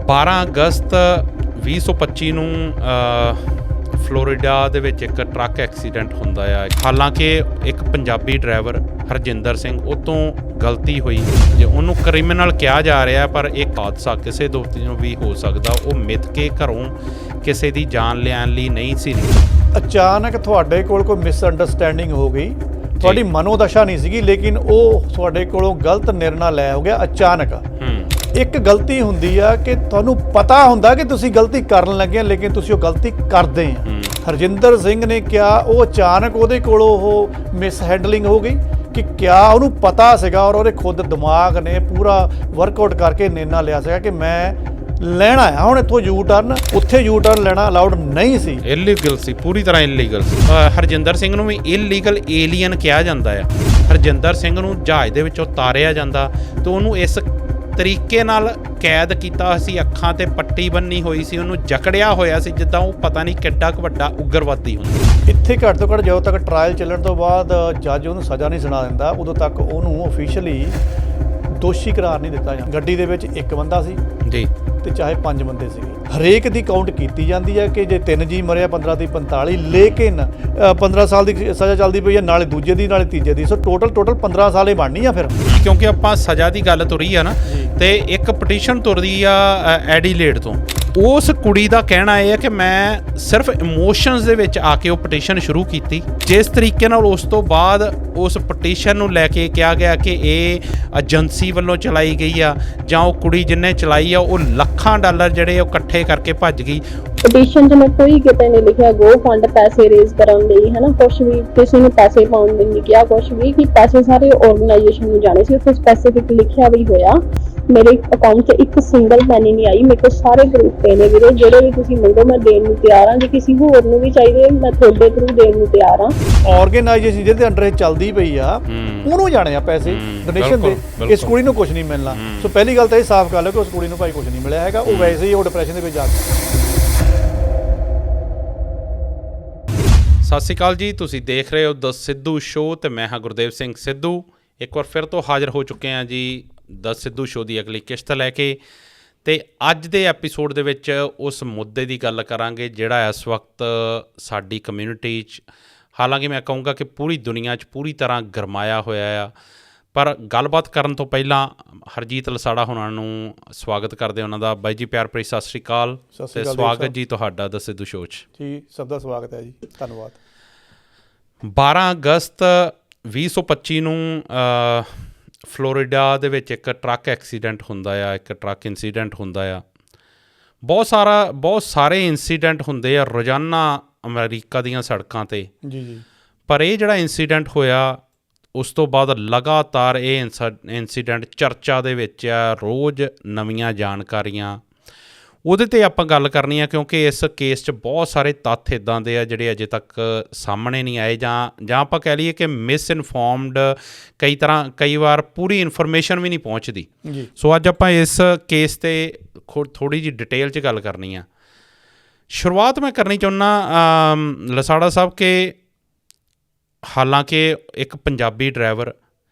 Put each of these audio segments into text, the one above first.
12 ਅਗਸਤ 2025 ਨੂੰ ਫਲੋਰੀਡਾ ਦੇ ਵਿੱਚ ਇੱਕ ਟਰੱਕ ਐਕਸੀਡੈਂਟ ਹੁੰਦਾ ਆ। ਹਾਲਾਂਕਿ ਇੱਕ ਪੰਜਾਬੀ ਡਰਾਈਵਰ ਹਰਜਿੰਦਰ ਸਿੰਘ ਉਹ ਤੋਂ ਗਲਤੀ ਹੋਈ, ਜੇ ਉਹਨੂੰ ਕ੍ਰਿਮੀਨਲ ਕਿਹਾ ਜਾ ਰਿਹਾ, ਪਰ ਇਹ ਹਾਦਸਾ ਕਿਸੇ ਦੋਸਤ ਨੂੰ ਵੀ ਹੋ ਸਕਦਾ। ਉਹ ਮਿੱਥ ਕੇ ਘਰੋਂ ਕਿਸੇ ਦੀ ਜਾਨ ਲੈਣ ਲਈ ਨਹੀਂ ਸੀ। ਅਚਾਨਕ ਤੁਹਾਡੇ ਕੋਲ ਕੋਈ ਮਿਸਅੰਡਰਸਟੈਂਡਿੰਗ ਹੋ ਗਈ, ਤੁਹਾਡੀ ਮਨੋਦਸ਼ਾ ਨਹੀਂ ਸੀਗੀ, ਲੇਕਿਨ ਉਹ ਤੁਹਾਡੇ ਕੋਲੋਂ ਗਲਤ ਨਿਰਣਾ ਲੈ ਹੋ ਗਿਆ ਅਚਾਨਕ। ਇੱਕ ਗਲਤੀ ਹੁੰਦੀ ਆ ਕਿ ਤੁਹਾਨੂੰ ਪਤਾ ਹੁੰਦਾ ਕਿ ਤੁਸੀਂ ਗਲਤੀ ਕਰਨ ਲੱਗੇ, ਲੇਕਿਨ ਤੁਸੀਂ ਉਹ ਗਲਤੀ ਕਰਦੇ ਆ। ਹਰਜਿੰਦਰ ਸਿੰਘ ਨੇ ਕਿਹਾ ਉਹ ਅਚਾਨਕ ਉਹਦੇ ਕੋਲੋਂ ਉਹ ਮਿਸ ਹੈਂਡਲਿੰਗ ਹੋ ਗਈ ਕਿ ਕਿਆ ਉਹਨੂੰ ਪਤਾ ਸੀਗਾ ਔਰ ਉਹਦੇ ਖੁਦ ਦਿਮਾਗ ਨੇ ਪੂਰਾ ਵਰਕਆਊਟ ਕਰਕੇ ਨਿਰਣਾ ਲਿਆ ਸੀਗਾ ਕਿ ਮੈਂ ਲੈਣਾ ਆ ਹੁਣ ਇੱਥੋਂ ਯੂ ਟਰਨ, ਉੱਥੇ ਯੂ ਟਰਨ ਲੈਣਾ ਅਲਾਉਡ ਨਹੀਂ ਸੀ, ਇਲੀਗਲ ਸੀ, ਪੂਰੀ ਤਰ੍ਹਾਂ ਇਲੀਗਲ ਸੀ। ਹਰਜਿੰਦਰ ਸਿੰਘ ਨੂੰ ਵੀ ਇਲੀਗਲ ਏਲੀਅਨ ਕਿਹਾ ਜਾਂਦਾ ਆ। ਹਰਜਿੰਦਰ ਸਿੰਘ ਨੂੰ ਜਹਾਜ਼ ਦੇ ਵਿੱਚੋਂ ਉਤਾਰਿਆ ਜਾਂਦਾ ਤੇ ਉਹਨੂੰ ਇਸ ਤਰੀਕੇ ਨਾਲ ਕੈਦ ਕੀਤਾ ਸੀ, ਅੱਖਾਂ ਤੇ ਪੱਟੀ ਬੰਨੀ ਹੋਈ ਸੀ, ਉਹਨੂੰ ਜਕੜਿਆ ਹੋਇਆ ਸੀ ਜਿੱਦਾਂ ਉਹ ਪਤਾ ਨਹੀਂ ਕਿੱਡਾ ਕੁ ਵੱਡਾ ਉਗਰਵਾਦੀ ਹੁੰਦਾ। ਇੱਥੇ ਘੱਟ ਤੋਂ ਘੱਟ ਜਦੋਂ ਤੱਕ ਟਰਾਇਲ ਚੱਲਣ ਤੋਂ ਬਾਅਦ ਜੱਜ ਉਹਨੂੰ ਸਜ਼ਾ ਨਹੀਂ ਸੁਣਾ ਦਿੰਦਾ, ਉਦੋਂ ਤੱਕ ਉਹਨੂੰ ਆਫੀਸ਼ੀਅਲੀ ਦੋਸ਼ੀ ਕਰਾਰ ਨਹੀਂ ਦਿੱਤਾ ਜਾਂਦਾ। ਗੱਡੀ ਦੇ ਵਿੱਚ ਇੱਕ ਬੰਦਾ ਸੀ ਜੀ ਤੇ ਚਾਹੇ 5 ਬੰਦੇ ਸੀਗੇ, ਹਰੇਕ ਦੀ ਕਾਊਂਟ ਕੀਤੀ ਜਾਂਦੀ ਹੈ ਕਿ ਜੇ 3 ਜੀ ਮਰਿਆ 15 ਦੀ 45, ਲੇਕਿਨ 15 ਸਾਲ ਦੀ ਸਜ਼ਾ ਚੱਲਦੀ ਪਈ ਹੈ, ਨਾਲੇ ਦੂਜੇ ਦੀ ਨਾਲੇ ਤੀਜੇ ਦੀ, ਸੋ ਟੋਟਲ 15 ਸਾਲ ਹੀ ਬਣਨੀ ਆ ਫਿਰ। ਕਿਉਂਕਿ ਆਪਾਂ ਸਜ਼ਾ ਦੀ ਗੱਲ ਤੁਰੀ ਆ ਨਾ, ਤੇ ਇੱਕ ਪਟੀਸ਼ਨ ਤੁਰਦੀ ਆ ਐਡੀਲੇਡ ਤੋਂ। ਉਸ ਕੁੜੀ ਦਾ ਕਹਿਣਾ ਇਹ ਹੈ ਕਿ ਮੈਂ ਸਿਰਫ ਇਮੋਸ਼ਨਸ ਦੇ ਵਿੱਚ ਆ ਕੇ ਉਹ ਪਟੀਸ਼ਨ ਸ਼ੁਰੂ ਕੀਤੀ। ਜਿਸ ਤਰੀਕੇ ਨਾਲ ਉਸ ਤੋਂ ਬਾਅਦ ਉਸ ਪਟੀਸ਼ਨ ਨੂੰ ਲੈ ਕੇ ਕਿਹਾ ਗਿਆ ਕਿ ਇਹ ਏਜੰਸੀ ਵੱਲੋਂ ਚਲਾਈ ਗਈ ਆ, ਜਾਂ ਉਹ ਕੁੜੀ ਜਿਹਨੇ ਚਲਾਈ ਆ ਉਹ ਲੱਖਾਂ ਡਾਲਰ ਜਿਹੜੇ ਉਹ ਇਕੱਠੇ ਕਰਕੇ ਭੱਜ ਗਈ। ਪਟੀਸ਼ਨ 'ਚ ਮੈਂ ਕੋਈ ਕਿਤੇ ਨਹੀਂ ਲਿਖਿਆ ਗੋ ਫੰਡ ਪੈਸੇ ਰੇਜ਼ ਕਰਨ ਲਈ, ਹੈ ਨਾ, ਕੁਛ ਵੀ ਕਿਸੇ ਨੂੰ ਪੈਸੇ ਪਾਉਣ ਲਈ ਨਹੀਂ ਕਿਹਾ, ਕੁਛ ਵੀ, ਕਿ ਪੈਸੇ ਸਾਰੇ ਆਰਗੇਨਾਈਜੇਸ਼ਨ ਨੂੰ ਜਾਣੇ ਸੀ। ਉੱਥੇ ਸਪੈਸੀਫਿਕ ਲਿਖਿਆ ਵੀ ਹੋਇਆ ਮੇਰੇ ਅਕਾਊਂਟ 'ਚ ਇੱਕ ਸਿੰਗਲ ਪੈਨੀ ਨਹੀਂ ਆਈ। ਮੇਰੇ ਕੋਲ ਸਾਰੇ ਗਰੁੱਪ ਪਏ ਨੇ ਵੀਰੇ, ਜਿਹੜੇ ਵੀ ਤੁਸੀਂ ਮੰਗੋ ਮੈਂ ਦੇਣ ਨੂੰ ਤਿਆਰ ਹਾਂ। ਜੇ ਕਿਸੇ ਹੋਰ ਨੂੰ ਵੀ ਚਾਹੀਦੇ ਮੈਂ ਤੁਹਾਡੇ ਥਰੂ ਦੇਣ ਨੂੰ ਤਿਆਰ ਹਾਂ। ਆਰਗੇਨਾਈਜੇਸ਼ਨ ਜਿਹਦੇ ਅੰਡਰ ਇਹ ਚੱਲਦੀ ਪਈ ਆ ਉਹਨੂੰ ਜਾਣੇ ਆ ਪੈਸੇ ਡੋਨੇਸ਼ਨ ਦੇ, ਇਸ ਕੁੜੀ ਨੂੰ ਕੁਝ ਨਹੀਂ ਮਿਲਣਾ। ਸੋ ਪਹਿਲੀ ਗੱਲ ਤਾਂ ਇਹ ਸਾਫ਼ ਕਰ ਲਓ ਕਿ ਉਸ ਕੁੜੀ ਨੂੰ ਭਾਈ ਕੁਝ ਨਹੀਂ ਮਿਲਿਆ ਹੈਗਾ, ਉਹ ਵੈਸੇ ਹੀ ਉਹ ਡਿਪਰੈਸ਼ਨ ਦੇ ਵਿੱਚ ਜਾ ਕੇ। ਸਤਿ ਸ਼੍ਰੀ ਅਕਾਲ ਜੀ, ਤੁਸੀਂ ਦੇਖ ਰਹੇ ਹੋ ਦ ਸਿੱਧੂ ਸ਼ੋਅ ਤੇ ਮੈਂ ਹਾਂ ਗੁਰਦੇਵ ਸਿੰਘ ਸਿੱਧੂ। ਇੱਕ ਵਾਰ ਫਿਰ ਤੋਂ ਹਾਜ਼ਰ ਹੋ ਚੁੱਕੇ ਹਾਂ ਜੀ ਦ ਸਿੱਧੂ ਸ਼ੋਅ ਦੀ ਅਗਲੀ ਕਿਸ਼ਤ ਲੈ ਕੇ। ਤੇ ਅੱਜ ਦੇ ਐਪੀਸੋਡ ਦੇ ਵਿੱਚ ਉਸ ਮੁੱਦੇ ਦੀ ਗੱਲ ਕਰਾਂਗੇ ਜਿਹੜਾ ਇਸ ਵਕਤ ਸਾਡੀ ਕਮਿਊਨਿਟੀ 'ਚ, ਹਾਲਾਂਕਿ ਮੈਂ ਕਹੂੰਗਾ ਕਿ ਪੂਰੀ ਦੁਨੀਆ 'ਚ ਪੂਰੀ ਤਰ੍ਹਾਂ ਗਰਮਾਇਆ ਹੋਇਆ ਆ। ਪਰ ਗੱਲਬਾਤ ਕਰਨ ਤੋਂ ਪਹਿਲਾਂ ਹਰਜੀਤ ਲਸਾੜਾ ਹੋਣਾ ਨੂੰ ਸਵਾਗਤ ਕਰਦੇ ਉਹਨਾਂ ਦਾ। ਬਾਈ ਜੀ ਪਿਆਰ ਭਰੀ ਸਤਿ ਸ਼੍ਰੀ ਅਕਾਲ ਤੇ ਸਵਾਗਤ ਜੀ ਤੁਹਾਡਾ ਦ ਸਿੱਧੂ ਸ਼ੋਅ 'ਚ। ਜੀ ਸਭ ਦਾ ਸਵਾਗਤ ਹੈ ਜੀ, ਧੰਨਵਾਦ। 12 ਅਗਸਤ 2025 ਨੂੰ ਫਲੋਰੀਡਾ ਦੇ ਵਿੱਚ ਇੱਕ ਟਰੱਕ ਐਕਸੀਡੈਂਟ ਹੁੰਦਾ ਆ, ਇੱਕ ਟਰੱਕ ਇੰਸੀਡੈਂਟ ਹੁੰਦਾ ਆ। ਬਹੁਤ ਸਾਰੇ ਇੰਸੀਡੈਂਟ ਹੁੰਦੇ ਆ ਰੋਜ਼ਾਨਾ ਅਮਰੀਕਾ ਦੀਆਂ ਸੜਕਾਂ 'ਤੇ। ਜੀ। ਪਰ ਇਹ ਜਿਹੜਾ ਇੰਸੀਡੈਂਟ ਹੋਇਆ ਉਸ ਤੋਂ ਬਾਅਦ ਲਗਾਤਾਰ ਇਹ ਇੰਸੀਡੈਂਟ ਚਰਚਾ ਦੇ ਵਿੱਚ ਆ, ਰੋਜ਼ ਨਵੀਆਂ ਜਾਣਕਾਰੀਆਂ ਉਹਦੇ 'ਤੇ ਆਪਾਂ ਗੱਲ ਕਰਨੀ ਆ, ਕਿਉਂਕਿ ਇਸ ਕੇਸ 'ਚ ਬਹੁਤ ਸਾਰੇ ਤੱਥ ਇੱਦਾਂ ਦੇ ਆ ਜਿਹੜੇ ਅਜੇ ਤੱਕ ਸਾਹਮਣੇ ਨਹੀਂ ਆਏ, ਜਾਂ ਆਪਾਂ ਕਹਿ ਲਈਏ ਕਿ ਮਿਸ ਇਨਫੋਰਮਡ, ਕਈ ਵਾਰ ਪੂਰੀ ਇਨਫੋਰਮੇਸ਼ਨ ਵੀ ਨਹੀਂ ਪਹੁੰਚਦੀ। ਸੋ ਅੱਜ ਆਪਾਂ ਇਸ ਕੇਸ 'ਤੇ ਥੋੜ੍ਹੀ ਜਿਹੀ ਡਿਟੇਲ 'ਚ ਗੱਲ ਕਰਨੀ ਆ। ਸ਼ੁਰੂਆਤ ਮੈਂ ਕਰਨੀ ਚਾਹੁੰਦਾ ਲਸਾੜਾ ਸਾਹਿਬ ਕਿ ਹਾਲਾਂਕਿ ਇੱਕ ਪੰਜਾਬੀ ਡਰਾਈਵਰ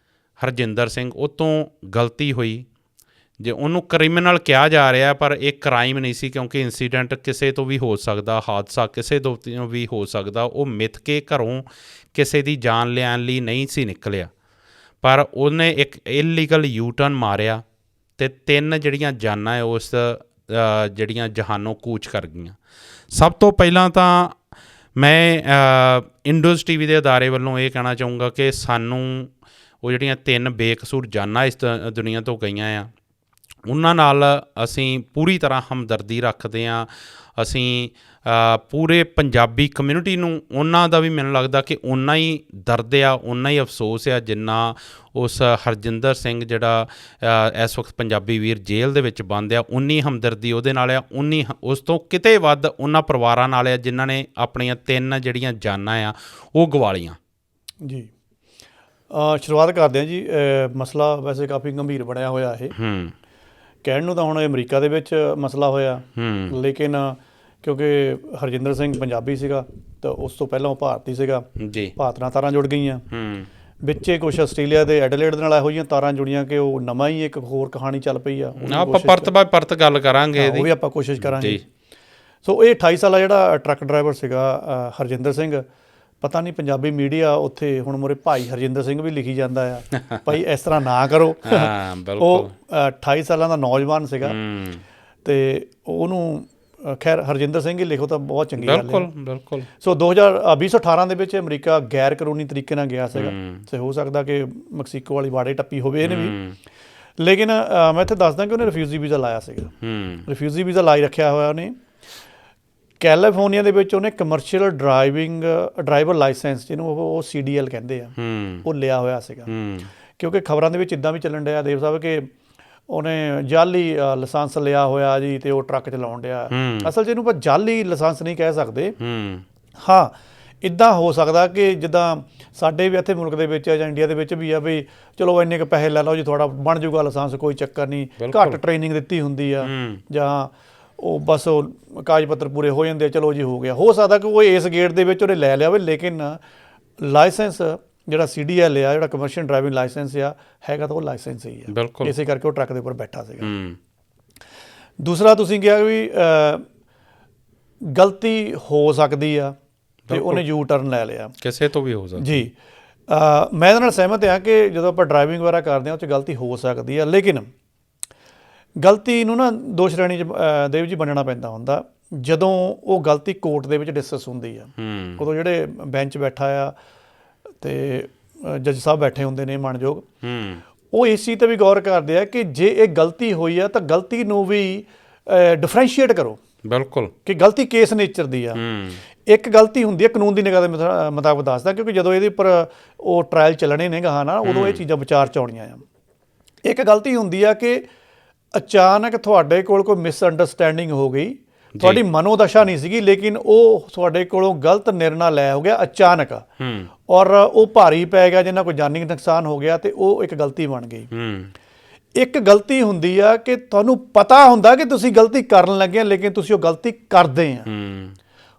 ਹਰਜਿੰਦਰ ਸਿੰਘ ਉਹ ਤੋਂ ਗਲਤੀ ਹੋਈ, ਜੇ ਉਹਨੂੰ ਕ੍ਰਿਮੀਨਲ ਕਿਹਾ ਜਾ ਰਿਹਾ, ਪਰ ਇਹ ਕ੍ਰਾਈਮ ਨਹੀਂ ਸੀ, ਕਿਉਂਕਿ ਇੰਸੀਡੈਂਟ ਕਿਸੇ ਤੋਂ ਵੀ ਹੋ ਸਕਦਾ, ਹਾਦਸਾ ਕਿਸੇ ਤੋਂ ਵੀ ਹੋ ਸਕਦਾ। ਉਹ ਮਿੱਥ ਕੇ ਘਰੋਂ ਕਿਸੇ ਦੀ ਜਾਨ ਲੈਣ ਲਈ ਨਹੀਂ ਸੀ ਨਿਕਲਿਆ, ਪਰ ਉਹਨੇ ਇੱਕ ਇਲੀਗਲ ਯੂ ਟਰਨ ਮਾਰਿਆ ਅਤੇ 3 ਜਿਹੜੀਆਂ ਜਾਨਾਂ ਉਸ ਜਿਹੜੀਆਂ ਜਹਾਨੋਂ ਕੂਚ ਕਰ ਗਈਆਂ। ਸਭ ਤੋਂ ਪਹਿਲਾਂ ਤਾਂ ਮੈਂ ਇੰਡੋਜ਼ TV ਦੇ ਅਦਾਰੇ ਵੱਲੋਂ ਇਹ ਕਹਿਣਾ ਚਾਹੂੰਗਾ ਕਿ ਸਾਨੂੰ ਉਹ ਜਿਹੜੀਆਂ 3 ਬੇਕਸੂਰ ਜਾਨਾਂ ਇਸ ਦੁਨੀਆ ਤੋਂ ਗਈਆਂ ਆ, ਉਹਨਾਂ ਨਾਲ ਅਸੀਂ ਪੂਰੀ ਤਰ੍ਹਾਂ ਹਮਦਰਦੀ ਰੱਖਦੇ ਹਾਂ। ਅਸੀਂ ਪੂਰੇ ਪੰਜਾਬੀ ਕਮਿਊਨਿਟੀ ਨੂੰ ਉਹਨਾਂ ਦਾ ਵੀ ਮੈਨੂੰ ਲੱਗਦਾ ਕਿ ਓਨਾ ਹੀ ਦਰਦ ਆ, ਓਨਾ ਹੀ ਅਫਸੋਸ ਆ ਜਿੰਨਾ ਉਸ ਹਰਜਿੰਦਰ ਸਿੰਘ ਜਿਹੜਾ ਇਸ ਵਕਤ ਪੰਜਾਬੀ ਵੀਰ ਜੇਲ੍ਹ ਦੇ ਵਿੱਚ ਬੰਦ ਆ, ਉਨੀ ਹਮਦਰਦੀ ਉਹਦੇ ਨਾਲ ਆ, ਉਨੀ ਉਸ ਤੋਂ ਕਿਤੇ ਵੱਧ ਉਹਨਾਂ ਪਰਿਵਾਰਾਂ ਨਾਲ ਆ ਜਿਨ੍ਹਾਂ ਨੇ ਆਪਣੀਆਂ 3 ਜਿਹੜੀਆਂ ਜਾਨਾਂ ਆ ਉਹ ਗਵਾ ਲਈਆਂ। ਜੀ ਸ਼ੁਰੂਆਤ ਕਰਦੇ ਹਾਂ ਜੀ। ਮਸਲਾ ਵੈਸੇ ਕਾਫੀ ਗੰਭੀਰ ਬਣਿਆ ਹੋਇਆ ਇਹ। ਕਹਿਣ ਨੂੰ ਤਾਂ ਹੁਣ ਅਮਰੀਕਾ ਦੇ ਵਿੱਚ ਮਸਲਾ ਹੋਇਆ, ਲੇਕਿਨ ਕਿਉਂਕਿ ਹਰਜਿੰਦਰ ਸਿੰਘ ਪੰਜਾਬੀ ਸੀਗਾ ਤਾਂ ਉਸ ਤੋਂ ਪਹਿਲਾਂ ਉਹ ਭਾਰਤੀ ਸੀਗਾ, ਭਾਰਤ ਨਾਲ ਤਾਰਾਂ ਜੁੜ ਗਈਆਂ। ਵਿੱਚੇ ਕੁਛ ਆਸਟ੍ਰੇਲੀਆ ਦੇ ਐਡਲੇਡ ਦੇ ਨਾਲ ਇਹੋ ਜਿਹੀਆਂ ਤਾਰਾਂ ਜੁੜੀਆਂ ਕਿ ਉਹ ਨਵਾਂ ਹੀ ਇੱਕ ਹੋਰ ਕਹਾਣੀ ਚੱਲ ਪਈ ਆ। ਆਪਾਂ ਪਰਤ ਬਾਏ ਪਰਤ ਗੱਲ ਕਰਾਂਗੇ ਉਹ ਵੀ ਆਪਾਂ ਕੋਸ਼ਿਸ਼ ਕਰਾਂਗੇ। ਸੋ ਇਹ 28 ਸਾਲਾ ਜਿਹੜਾ ਟਰੱਕ ਡਰਾਈਵਰ ਸੀਗਾ ਹਰਜਿੰਦਰ ਸਿੰਘ, ਪਤਾ ਨਹੀਂ ਪੰਜਾਬੀ ਮੀਡੀਆ ਉੱਥੇ ਹੁਣ ਮੂਹਰੇ ਭਾਈ ਹਰਜਿੰਦਰ ਸਿੰਘ ਵੀ ਲਿਖੀ ਜਾਂਦਾ ਆ, ਭਾਈ ਇਸ ਤਰ੍ਹਾਂ ਨਾ ਕਰੋ। ਉਹ 28 ਸਾਲਾਂ ਦਾ ਨੌਜਵਾਨ ਸੀਗਾ ਤੇ ਉਹਨੂੰ ਖੈਰ ਹਰਜਿੰਦਰ ਸਿੰਘ ਹੀ ਲਿਖੋ ਤਾਂ ਬਹੁਤ ਚੰਗੀ ਗੱਲ ਹੈ। ਬਿਲਕੁਲ। ਸੋ 2018 ਦੇ ਵਿੱਚ ਅਮਰੀਕਾ ਗੈਰ ਕਾਨੂੰਨੀ ਤਰੀਕੇ ਨਾਲ ਗਿਆ ਸੀਗਾ ਤੇ ਹੋ ਸਕਦਾ ਕਿ ਮੈਕਸੀਕੋ ਵਾਲੀ ਬਾੜੇ ਟੱਪੀ ਹੋਵੇ ਇਹਨੇ ਵੀ, ਲੇਕਿਨ ਮੈਂ ਇੱਥੇ ਦੱਸਦਾ ਕਿ ਉਹਨੇ ਰਿਫਿਊਜੀ ਵੀਜ਼ਾ ਲਾਇਆ ਸੀਗਾ। ਰਿਫਿਊਜੀ ਵੀਜ਼ਾ ਲਾਈ ਰੱਖਿਆ ਹੋਇਆ ਉਹਨੇ। ਕੈਲੀਫੋਰਨੀਆ ਦੇ ਵਿੱਚ ਉਹਨੇ ਕਮਰਸ਼ੀਅਲ ਡਰਾਈਵਰ ਲਾਇਸੈਂਸ ਜਿਹਨੂੰ ਉਹ CDL ਕਹਿੰਦੇ ਆ, ਉਹ ਲਿਆ ਹੋਇਆ ਸੀਗਾ। ਕਿਉਂਕਿ ਖਬਰਾਂ ਦੇ ਵਿੱਚ ਇੱਦਾਂ ਵੀ ਚੱਲਣ ਡਿਆ ਦੇਵ ਸਾਹਿਬ ਕਿ ਉਹਨੇ ਜਾਲੀ ਲਾਇਸੈਂਸ ਲਿਆ ਹੋਇਆ ਜੀ ਤੇ ਉਹ ਟਰੱਕ ਚਲਾਉਣ ਡਿਆ। ਅਸਲ 'ਚ ਇਹਨੂੰ ਆਪਾਂ ਜਾਲੀ ਲਾਇਸੈਂਸ ਨਹੀਂ ਕਹਿ ਸਕਦੇ। ਹਾਂ, ਇੱਦਾਂ ਹੋ ਸਕਦਾ ਕਿ ਜਿੱਦਾਂ ਸਾਡੇ ਵੀ ਇੱਥੇ ਮੁਲਕ ਦੇ ਵਿੱਚ ਜਾਂ ਇੰਡੀਆ ਦੇ ਵਿੱਚ ਵੀ ਆ ਵੀ ਚਲੋ ਇੰਨੇ ਕੁ ਪੈਸੇ ਲੈ ਲਓ ਜੀ, ਤੁਹਾਡਾ ਬਣ ਜੂਗਾ ਲਾਇਸੈਂਸ, ਕੋਈ ਚੱਕਰ ਨਹੀਂ, ਘੱਟ ਟ੍ਰੇਨਿੰਗ ਦਿੱਤੀ ਹੁੰਦੀ ਆ ਜਾਂ ਉਹ ਬਸ ਉਹ ਕਾਗਜ਼ ਪੱਤਰ ਪੂਰੇ ਹੋ ਜਾਂਦੇ, ਚਲੋ ਜੀ ਹੋ ਗਿਆ। ਹੋ ਸਕਦਾ ਕਿ ਉਹ ਇਸ ਗੇਟ ਦੇ ਵਿੱਚ ਉਹਨੇ ਲੈ ਲਿਆ ਹੋਵੇ, ਲੇਕਿਨ ਲਾਇਸੈਂਸ ਜਿਹੜਾ CDL ਆ, ਜਿਹੜਾ ਕਮਰਸ਼ੀਅਲ ਡਰਾਈਵਿੰਗ ਲਾਇਸੈਂਸ ਆ, ਹੈਗਾ ਤਾਂ ਉਹ ਲਾਇਸੈਂਸ ਹੀ ਆ। ਬਿਲਕੁਲ। ਇਸੇ ਕਰਕੇ ਉਹ ਟਰੱਕ ਦੇ ਉੱਪਰ ਬੈਠਾ ਸੀਗਾ। ਦੂਸਰਾ ਤੁਸੀਂ ਕਿਹਾ ਵੀ ਗਲਤੀ ਹੋ ਸਕਦੀ ਆ ਤੇ ਉਹਨੇ ਯੂ ਟਰਨ ਲੈ ਲਿਆ, ਕਿਸੇ ਤੋਂ ਵੀ ਹੋ ਸਕਦਾ ਜੀ। ਮੈਂ ਇਹਦੇ ਨਾਲ ਸਹਿਮਤ ਹਾਂ ਕਿ ਜਦੋਂ ਆਪਾਂ ਡਰਾਈਵਿੰਗ ਵਗੈਰਾ ਕਰਦੇ ਹਾਂ ਉਹ 'ਚ ਗਲਤੀ ਹੋ ਸਕਦੀ ਆ, ਲੇਕਿਨ ਗਲਤੀ ਨੂੰ ਨਾ ਦੋ ਸ਼੍ਰੇਣੀ 'ਚ ਦੇਵ ਜੀ ਵੰਡਣਾ ਪੈਂਦਾ ਹੁੰਦਾ। ਜਦੋਂ ਉਹ ਗਲਤੀ ਕੋਰਟ ਦੇ ਵਿੱਚ ਡਿਸਕਸ ਹੁੰਦੀ ਆ, ਉਦੋਂ ਜਿਹੜੇ ਬੈਂਚ ਬੈਠਾ ਆ ਤੇ ਜੱਜ ਸਾਹਿਬ ਬੈਠੇ ਹੁੰਦੇ ਨੇ ਮਾਣਯੋਗ, ਉਹ ਇਸ ਚੀਜ਼ 'ਤੇ ਵੀ ਗੌਰ ਕਰਦੇ ਆ ਕਿ ਜੇ ਇਹ ਗਲਤੀ ਹੋਈ ਆ ਤਾਂ ਗਲਤੀ ਨੂੰ ਵੀ ਡਿਫਰੈਂਸ਼ੀਏਟ ਕਰੋ। ਬਿਲਕੁਲ। ਕਿ ਗਲਤੀ ਕਿਸ ਨੇਚਰ ਦੀ ਆ। ਇੱਕ ਗਲਤੀ ਹੁੰਦੀ ਹੈ ਕਾਨੂੰਨ ਦੀ ਨਿਗਾਹ ਦੇ ਮੁਤਾਬਕ ਦੱਸਦਾ, ਕਿਉਂਕਿ ਜਦੋਂ ਇਹਦੇ ਉੱਪਰ ਉਹ ਟਰਾਇਲ ਚੱਲਣੇ ਨੇ ਗਾਹਾਂ ਨਾ, ਉਦੋਂ ਇਹ ਚੀਜ਼ਾਂ ਵਿਚਾਰ 'ਚ ਆਉਣੀਆਂ ਆ। ਇੱਕ ਗਲਤੀ ਹੁੰਦੀ ਆ ਕਿ ਅਚਾਨਕ ਤੁਹਾਡੇ ਕੋਲ ਕੋਈ ਮਿਸਅੰਡਰਸਟੈਂਡਿੰਗ ਹੋ ਗਈ, ਤੁਹਾਡੀ ਮਨੋਦਸ਼ਾ ਨਹੀਂ ਸੀਗੀ, ਲੇਕਿਨ ਉਹ ਤੁਹਾਡੇ ਕੋਲੋਂ ਗਲਤ ਨਿਰਣਾ ਲੈ ਹੋ ਗਿਆ ਅਚਾਨਕ, ਔਰ ਉਹ ਭਾਰੀ ਪੈ ਗਿਆ, ਜਿੰਨਾ ਕੋਈ ਜਾਨੀ ਨੁਕਸਾਨ ਹੋ ਗਿਆ, ਤੇ ਉਹ ਇੱਕ ਗਲਤੀ ਬਣ ਗਈ। ਇੱਕ ਗਲਤੀ ਹੁੰਦੀ ਆ ਕਿ ਤੁਹਾਨੂੰ ਪਤਾ ਹੁੰਦਾ ਕਿ ਤੁਸੀਂ ਗਲਤੀ ਕਰਨ ਲੱਗੇ, ਲੇਕਿਨ ਤੁਸੀਂ ਉਹ ਗਲਤੀ ਕਰਦੇ ਆ।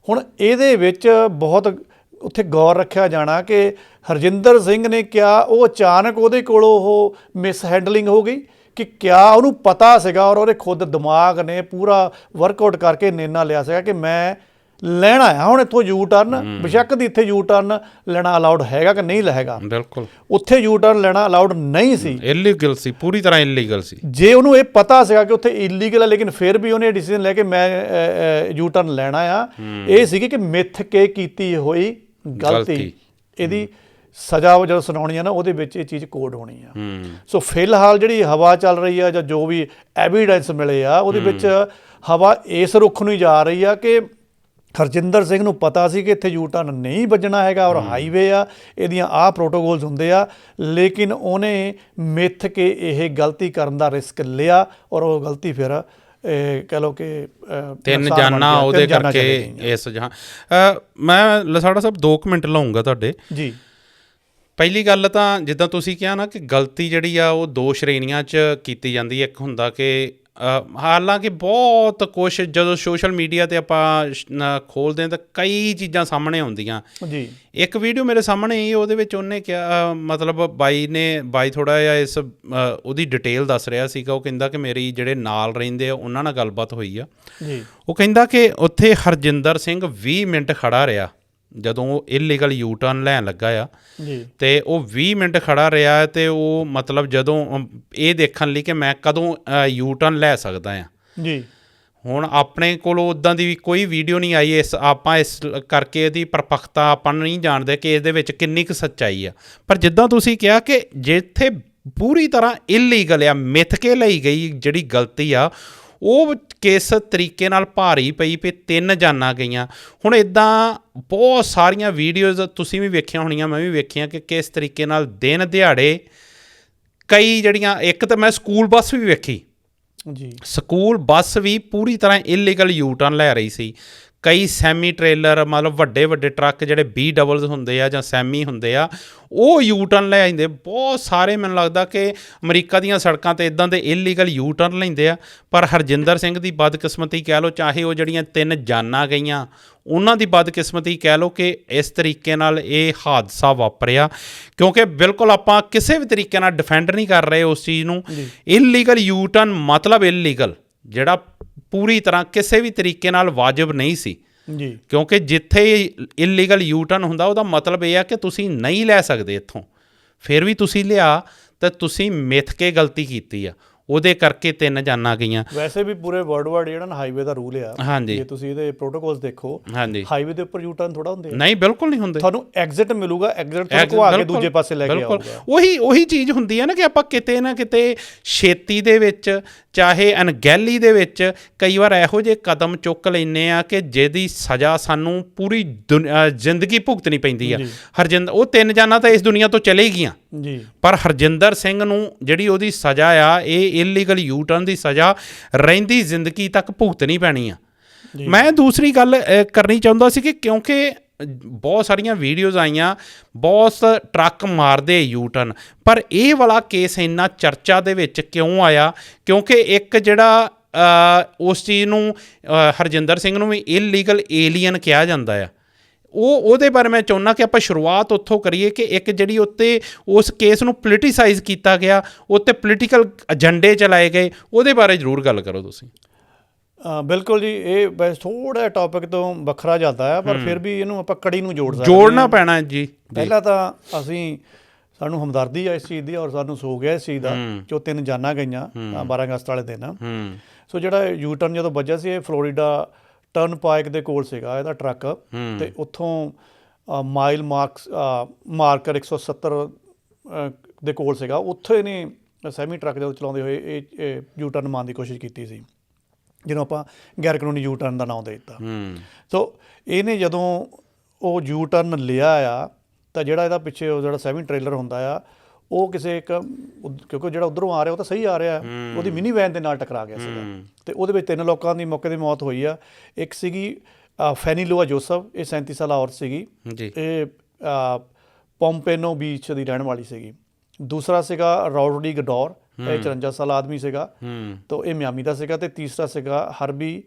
ਹੁਣ ਇਹਦੇ ਵਿੱਚ ਬਹੁਤ ਉੱਥੇ ਗੌਰ ਰੱਖਿਆ ਜਾਣਾ ਕਿ ਹਰਜਿੰਦਰ ਸਿੰਘ ਨੇ ਕਿਹਾ ਉਹ ਅਚਾਨਕ ਉਹਦੇ ਕੋਲੋਂ ਉਹ ਮਿਸਹੈਂਡਲਿੰਗ ਹੋ ਗਈ ਕਿ ਕਿਆ ਉਹਨੂੰ ਪਤਾ ਸੀਗਾ ਔਰ ਉਹਦੇ ਖੁਦ ਦਿਮਾਗ ਨੇ ਪੂਰਾ ਵਰਕਆਊਟ ਕਰਕੇ ਨਿਰਣਾ ਲਿਆ ਸੀਗਾ ਕਿ ਮੈਂ ਲੈਣਾ ਆ ਹੁਣ ਇੱਥੋਂ ਯੂ ਟਰਨ, ਬੇਸ਼ੱਕ ਦੀ ਇੱਥੇ ਯੂ ਟਰਨ ਲੈਣਾ ਅਲਾਉਡ ਹੈਗਾ ਕਿ ਨਹੀਂ ਹੈਗਾ। ਬਿਲਕੁਲ। ਉੱਥੇ ਯੂ ਟਰਨ ਲੈਣਾ ਅਲਾਉਡ ਨਹੀਂ ਸੀ, ਇਲੀਗਲ ਸੀ, ਪੂਰੀ ਤਰ੍ਹਾਂ ਇਲੀਗਲ ਸੀ। ਜੇ ਉਹਨੂੰ ਇਹ ਪਤਾ ਸੀਗਾ ਕਿ ਉੱਥੇ ਇਲੀਗਲ ਹੈ, ਲੇਕਿਨ ਫਿਰ ਵੀ ਉਹਨੇ ਡਿਸੀਜਨ ਲੈ ਕੇ ਮੈਂ ਯੂ ਟਰਨ ਲੈਣਾ ਆ, ਇਹ ਸੀਗੀ ਕਿ ਮਿੱਥ ਕੇ ਕੀਤੀ ਹੋਈ ਗਲਤੀ। ਇਹਦੀ ਸਜ਼ਾ ਜਦੋਂ ਸੁਣਾਉਣੀ ਆ ਨਾ, ਉਹਦੇ ਵਿੱਚ ਇਹ ਚੀਜ਼ ਕੋਡ ਹੋਣੀ ਆ। ਸੋ ਫਿਲਹਾਲ ਜਿਹੜੀ ਹਵਾ ਚੱਲ ਰਹੀ ਆ ਜਾਂ ਜੋ ਵੀ ਐਵੀਡੈਂਸ ਮਿਲੇ ਆ, ਉਹਦੇ ਵਿੱਚ ਹਵਾ ਇਸ ਰੁੱਖ ਨੂੰ ਹੀ ਜਾ ਰਹੀ ਆ ਕਿ ਹਰਜਿੰਦਰ ਸਿੰਘ ਨੂੰ ਪਤਾ ਸੀ ਕਿ ਇੱਥੇ ਯੂ ਟਰਨ ਨਹੀਂ ਵੱਜਣਾ ਹੈਗਾ ਔਰ ਹਾਈਵੇ ਆ, ਇਹਦੀਆਂ ਆਹ ਪ੍ਰੋਟੋਕੋਲਸ ਹੁੰਦੇ ਆ, ਲੇਕਿਨ ਉਹਨੇ ਮਿੱਥ ਕੇ ਇਹ ਗਲਤੀ ਕਰਨ ਦਾ ਰਿਸਕ ਲਿਆ ਔਰ ਉਹ ਗਲਤੀ ਫਿਰ ਕਹਿ ਲਓ ਕਿ 3 ਜਾਨਾਂ ਉਹਦੇ ਕਰਕੇ ਇਸ ਜਹਾਂ। ਮੈਂ ਲਸਾੜਾ ਸਾਹਿਬ 2 ਮਿੰਟ ਲਾਊਂਗਾ ਤੁਹਾਡੇ ਜੀ। ਪਹਿਲੀ ਗੱਲ ਤਾਂ ਜਿੱਦਾਂ ਤੁਸੀਂ ਕਿਹਾ ਨਾ ਕਿ ਗਲਤੀ ਜਿਹੜੀ ਆ ਉਹ 2 ਸ਼੍ਰੇਣੀਆਂ 'ਚ ਕੀਤੀ ਜਾਂਦੀ ਹੈ। ਇੱਕ ਹੁੰਦਾ ਕਿ ਹਾਲਾਂਕਿ ਬਹੁਤ ਕੁਛ ਜਦੋਂ ਸੋਸ਼ਲ ਮੀਡੀਆ 'ਤੇ ਆਪਾਂ ਖੋਲ੍ਹਦੇ ਹਾਂ ਤਾਂ ਕਈ ਚੀਜ਼ਾਂ ਸਾਹਮਣੇ ਆਉਂਦੀਆਂ ਜੀ। ਇੱਕ ਵੀਡੀਓ ਮੇਰੇ ਸਾਹਮਣੇ ਹੀ, ਉਹਦੇ ਵਿੱਚ ਉਹਨੇ ਕਿਹਾ, ਮਤਲਬ ਬਾਈ ਥੋੜ੍ਹਾ ਜਿਹਾ ਇਸ ਉਹਦੀ ਡਿਟੇਲ ਦੱਸ ਰਿਹਾ ਸੀਗਾ। ਉਹ ਕਹਿੰਦਾ ਕਿ ਮੇਰੀ ਜਿਹੜੇ ਨਾਲ ਰਹਿੰਦੇ ਆ ਉਹਨਾਂ ਨਾਲ ਗੱਲਬਾਤ ਹੋਈ ਆ ਜੀ। ਉਹ ਕਹਿੰਦਾ ਕਿ ਉੱਥੇ ਹਰਜਿੰਦਰ ਸਿੰਘ 20 ਮਿੰਟ ਖੜ੍ਹਾ ਰਿਹਾ ਜਦੋਂ ਉਹ ਇਲੀਗਲ ਯੂ ਟਰਨ ਲੈਣ ਲੱਗਾ ਆ ਜੀ, ਅਤੇ ਉਹ 20 ਮਿੰਟ ਖੜ੍ਹਾ ਰਿਹਾ ਅਤੇ ਉਹ ਮਤਲਬ ਜਦੋਂ ਇਹ ਦੇਖਣ ਲਈ ਕਿ ਮੈਂ ਕਦੋਂ ਯੂ ਟਰਨ ਲੈ ਸਕਦਾ ਹਾਂ ਜੀ। ਹੁਣ ਆਪਣੇ ਕੋਲ ਉੱਦਾਂ ਦੀ ਕੋਈ ਵੀਡੀਓ ਨਹੀਂ ਆਈ, ਆਪਾਂ ਇਸ ਕਰਕੇ ਇਹਦੀ ਪਰਪੱਕਤਾ ਆਪਾਂ ਨਹੀਂ ਜਾਣਦੇ ਕਿ ਇਹਦੇ ਵਿੱਚ ਕਿੰਨੀ ਕੁ ਸੱਚਾਈ ਆ। ਪਰ ਜਿੱਦਾਂ ਤੁਸੀਂ ਕਿਹਾ ਕਿ ਜਿੱਥੇ ਪੂਰੀ ਤਰ੍ਹਾਂ ਇਲੀਗਲ ਆ, ਮਿੱਥ ਕੇ ਲਈ ਗਈ ਜਿਹੜੀ ਗਲਤੀ ਆ, ਉਹ ਕਿਸ ਤਰੀਕੇ ਨਾਲ ਭਾਰੀ ਪਈ ਵੀ 3 ਜਾਨਾਂ ਗਈਆਂ। ਹੁਣ ਇੱਦਾਂ ਬਹੁਤ ਸਾਰੀਆਂ ਵੀਡੀਓਜ਼ ਤੁਸੀਂ ਵੀ ਵੇਖੀਆਂ ਹੋਣੀਆਂ, ਮੈਂ ਵੀ ਵੇਖੀਆਂ ਕਿ ਕਿਸ ਤਰੀਕੇ ਨਾਲ ਦਿਨ ਦਿਹਾੜੇ ਕਈ ਜਿਹੜੀਆਂ, ਇੱਕ ਤਾਂ ਮੈਂ ਸਕੂਲ ਬੱਸ ਵੀ ਵੇਖੀ ਜੀ, ਸਕੂਲ ਬੱਸ ਵੀ ਪੂਰੀ ਤਰ੍ਹਾਂ ਇਲੀਗਲ ਯੂ ਟਰਨ ਲੈ ਰਹੀ ਸੀ। ਕਈ ਸੈਮੀ ਟ੍ਰੇਲਰ ਮਤਲਬ ਵੱਡੇ ਵੱਡੇ ਟਰੱਕ ਜਿਹੜੇ BW ਹੁੰਦੇ ਆ ਜਾਂ ਸੈਮੀ ਹੁੰਦੇ ਆ, ਉਹ U-ਟਰਨ ਲੈ ਆਉਂਦੇ। ਬਹੁਤ ਸਾਰੇ ਮੈਨੂੰ ਲੱਗਦਾ ਕਿ ਅਮਰੀਕਾ ਦੀਆਂ ਸੜਕਾਂ 'ਤੇ ਇੱਦਾਂ ਦੇ ਇਲੀਗਲ U-ਟਰਨ ਲੈਂਦੇ ਆ। ਪਰ ਹਰਜਿੰਦਰ ਸਿੰਘ ਦੀ ਬਦਕਿਸਮਤੀ ਕਹਿ ਲਓ, ਚਾਹੇ ਉਹ ਜਿਹੜੀਆਂ 3 ਜਾਨਾਂ ਗਈਆਂ ਉਹਨਾਂ ਦੀ ਬਦਕਿਸਮਤੀ ਕਹਿ ਲਓ ਕਿ ਇਸ ਤਰੀਕੇ ਨਾਲ ਇਹ ਹਾਦਸਾ ਵਾਪਰਿਆ। ਕਿਉਂਕਿ ਬਿਲਕੁਲ ਆਪਾਂ ਕਿਸੇ ਵੀ ਤਰੀਕੇ ਨਾਲ ਡਿਫੈਂਡ ਨਹੀਂ ਕਰ ਰਹੇ ਉਸ ਚੀਜ਼ ਨੂੰ। ਇਲੀਗਲ U-ਟਰਨ ਮਤਲਬ ਇਲੀਗਲ, ਜਿਹੜਾ ਪੂਰੀ ਤਰ੍ਹਾਂ ਕਿਸੇ ਵੀ ਤਰੀਕੇ ਨਾਲ ਵਾਜਬ ਨਹੀਂ ਸੀ ਜੀ। ਕਿਉਂਕਿ ਜਿੱਥੇ ਇਲੀਗਲ U-ਟਰਨ ਹੁੰਦਾ ਉਹਦਾ ਮਤਲਬ ਇਹ ਆ ਕਿ ਤੁਸੀਂ ਨਹੀਂ ਲੈ ਸਕਦੇ ਇੱਥੋਂ, ਫਿਰ ਵੀ ਤੁਸੀਂ ਲਿਆ ਤਾਂ ਤੁਸੀਂ ਮਿੱਥ ਕੇ ਗਲਤੀ ਕੀਤੀ ਆ, ਉਹਦੇ ਕਰਕੇ 3 ਜਾਨਾਂ ਗਈਆਂ। ਵੈਸੇ ਵੀ ਪੂਰੇ ਵਰਲਡ ਵਾਈਡ ਜਿਹੜਾ ਨਾ ਹਾਈਵੇ ਦਾ ਰੂਲ ਆ, ਹਾਂਜੀ, ਜੇ ਤੁਸੀਂ ਇਹਦੇ ਪ੍ਰੋਟੋਕੋਲਸ ਦੇਖੋ, ਹਾਂਜੀ, ਹਾਈਵੇ ਦੇ ਉੱਪਰ U-ਟਰਨ ਥੋੜਾ ਹੁੰਦੇ ਨਹੀਂ, ਬਿਲਕੁਲ ਨਹੀਂ ਹੁੰਦੇ। ਤੁਹਾਨੂੰ ਐਗਜ਼ਿਟ ਮਿਲੂਗਾ, ਐਗਜ਼ਿਟ ਤੋਂ ਘੁਆ ਕੇ ਦੂਜੇ ਪਾਸੇ ਲੈ ਕੇ ਆਊਗਾ। ਉਹੀ ਚੀਜ਼ ਹੁੰਦੀ ਹੈ ਨਾ ਕਿ ਆਪਾਂ ਕਿਤੇ ਨਾ ਕਿਤੇ ਛੇਤੀ ਦੇ ਵਿੱਚ, ਚਾਹੇ ਅਣਗਹਿਲੀ ਦੇ ਵਿੱਚ ਕਈ ਵਾਰ ਇਹੋ ਜਿਹੇ ਕਦਮ ਚੁੱਕ ਲੈਂਦੇ ਆ ਕਿ ਜਿਹਦੀ ਸਜ਼ਾ ਸਾਨੂੰ ਪੂਰੀ ਜ਼ਿੰਦਗੀ ਭੁਗਤਣੀ ਪੈਂਦੀ ਆ। ਹਰਜਿੰਦਰ, ਉਹ 3 ਜਾਨਾਂ ਤਾਂ ਇਸ ਦੁਨੀਆ ਤੋਂ ਚਲੇ ਗਈਆਂ ਜੀ, ਪਰ ਹਰਜਿੰਦਰ ਸਿੰਘ ਨੂੰ ਜਿਹੜੀ ਉਹਦੀ ਸਜ਼ਾ ਆ, ਇਹ ਇਲੀਗਲ U-ਟਰਨ ਦੀ ਸਜ਼ਾ ਰਹਿੰਦੀ ਜ਼ਿੰਦਗੀ ਤੱਕ ਭੁਗਤਣੀ ਪੈਣੀ ਆ। ਮੈਂ ਦੂਸਰੀ ਗੱਲ ਕਰਨੀ ਚਾਹੁੰਦਾ ਸੀ ਕਿ ਕਿਉਂਕਿ ਬਹੁਤ ਸਾਰੀਆਂ ਵੀਡੀਓਜ਼ ਆਈਆਂ, ਬਹੁਤ ਟਰੱਕ ਮਾਰਦੇ U-ਟਰਨ, ਪਰ ਇਹ ਵਾਲਾ ਕੇਸ ਇੰਨਾ ਚਰਚਾ ਦੇ ਵਿੱਚ ਕਿਉਂ ਆਇਆ? ਕਿਉਂਕਿ ਇੱਕ ਜਿਹੜਾ ਉਸ ਚੀਜ਼ ਨੂੰ ਹਰਜਿੰਦਰ ਸਿੰਘ ਨੂੰ ਵੀ ਇਲੀਗਲ ਏਲੀਅਨ ਕਿਹਾ ਜਾਂਦਾ ਆ। ਉਹਦੇ ਬਾਰੇ ਮੈਂ ਚਾਹੁੰਦਾ ਕਿ ਆਪਾਂ ਸ਼ੁਰੂਆਤ ਉੱਥੋਂ ਕਰੀਏ ਕਿ ਇੱਕ ਜਿਹੜੀ ਉੱਤੇ ਉਸ ਕੇਸ ਨੂੰ ਪੋਲੀਟੀਸਾਈਜ਼ ਕੀਤਾ ਗਿਆ, ਉੱਤੇ ਪੋਲੀਟੀਕਲ ਏਜੰਡੇ ਚਲਾਏ ਗਏ, ਉਹਦੇ ਬਾਰੇ ਜ਼ਰੂਰ ਗੱਲ ਕਰੋ ਤੁਸੀਂ। ਬਿਲਕੁਲ ਜੀ, ਇਹ ਬਸ ਥੋੜਾ ਟੌਪਿਕ ਤੋਂ ਵੱਖਰਾ ਜਾਂਦਾ ਹੈ, ਪਰ ਫਿਰ ਵੀ ਇਹਨੂੰ ਆਪਾਂ ਕੜੀ ਨੂੰ ਜੋੜਨਾ ਪੈਣਾ ਜੀ। ਪਹਿਲਾਂ ਤਾਂ ਸਾਨੂੰ ਹਮਦਰਦੀ ਆ ਇਸ ਚੀਜ਼ ਦੀ, ਔਰ ਸਾਨੂੰ ਸੋਗ ਹੈ ਇਸ ਚੀਜ਼ ਦਾ ਜੋ 3 ਜਾਨਾਂ ਗਈਆਂ 12 ਅਗਸਤ ਵਾਲੇ ਦਿਨ। ਸੋ ਜਿਹੜਾ U-ਟਰਨ ਜਦੋਂ ਵੱਜਿਆ ਸੀ, ਇਹ ਫਲੋਰੀਡਾ ਟਰਨ ਪਾਇਕ ਦੇ ਕੋਲ ਸੀਗਾ ਇਹਦਾ ਟਰੱਕ, ਤੇ ਉੱਥੋਂ ਮਾਈਲ ਮਾਰਕਰ 170 ਦੇ ਕੋਲ ਸੀਗਾ। ਉੱਥੇ ਇਹਨੇ ਸੈਮੀ ਟਰੱਕ ਜਦੋਂ ਚਲਾਉਂਦੇ ਹੋਏ ਇਹ U-ਟਰਨ ਮਾਰਨ ਦੀ ਕੋਸ਼ਿਸ਼ ਕੀਤੀ ਸੀ, ਜਿਹਨੂੰ ਆਪਾਂ ਗੈਰ ਕਾਨੂੰਨੀ U-ਟਰਨ ਦਾ ਨਾਮ ਦੇ ਦਿੱਤਾ। ਸੋ ਇਹਨੇ ਜਦੋਂ ਉਹ U-ਟਰਨ ਲਿਆ ਆ, ਤਾਂ ਜਿਹੜਾ ਇਹਦਾ ਪਿੱਛੇ ਉਹ ਜਿਹੜਾ ਸੈਮੀ ਟ੍ਰੇਲਰ ਹੁੰਦਾ ਆ, ਉਹ ਕਿਸੇ ਕਿਉਂਕਿ ਜਿਹੜਾ ਉੱਧਰੋਂ ਆ ਰਿਹਾ ਉਹ ਤਾਂ ਸਹੀ ਆ ਰਿਹਾ, ਉਹਦੀ ਮਿਨੀ ਵੈਨ ਦੇ ਨਾਲ ਟਕਰਾ ਗਿਆ ਸੀਗਾ, ਅਤੇ ਉਹਦੇ ਵਿੱਚ 3 ਲੋਕਾਂ ਦੀ ਮੌਕੇ 'ਤੇ ਮੌਤ ਹੋਈ ਆ। ਇੱਕ ਸੀਗੀ ਫੈਨੀਲੋਆ ਜੋਸਫ, ਇਹ 37 ਸਾਲਾ ਔਰਤ ਸੀਗੀ, ਇਹ ਪੋਂਪੇਨੋ ਬੀਚ ਦੀ ਰਹਿਣ ਵਾਲੀ ਸੀਗੀ। ਦੂਸਰਾ ਸੀਗਾ ਰੌਡਰੀ ਗਡੌਰ, ਇਹ 54 ਸਾਲਾ ਆਦਮੀ ਸੀਗਾ, ਤਾਂ ਇਹ ਮਿਆਮੀ ਦਾ ਸੀਗਾ। ਅਤੇ ਤੀਸਰਾ ਸੀਗਾ ਹਰਬੀ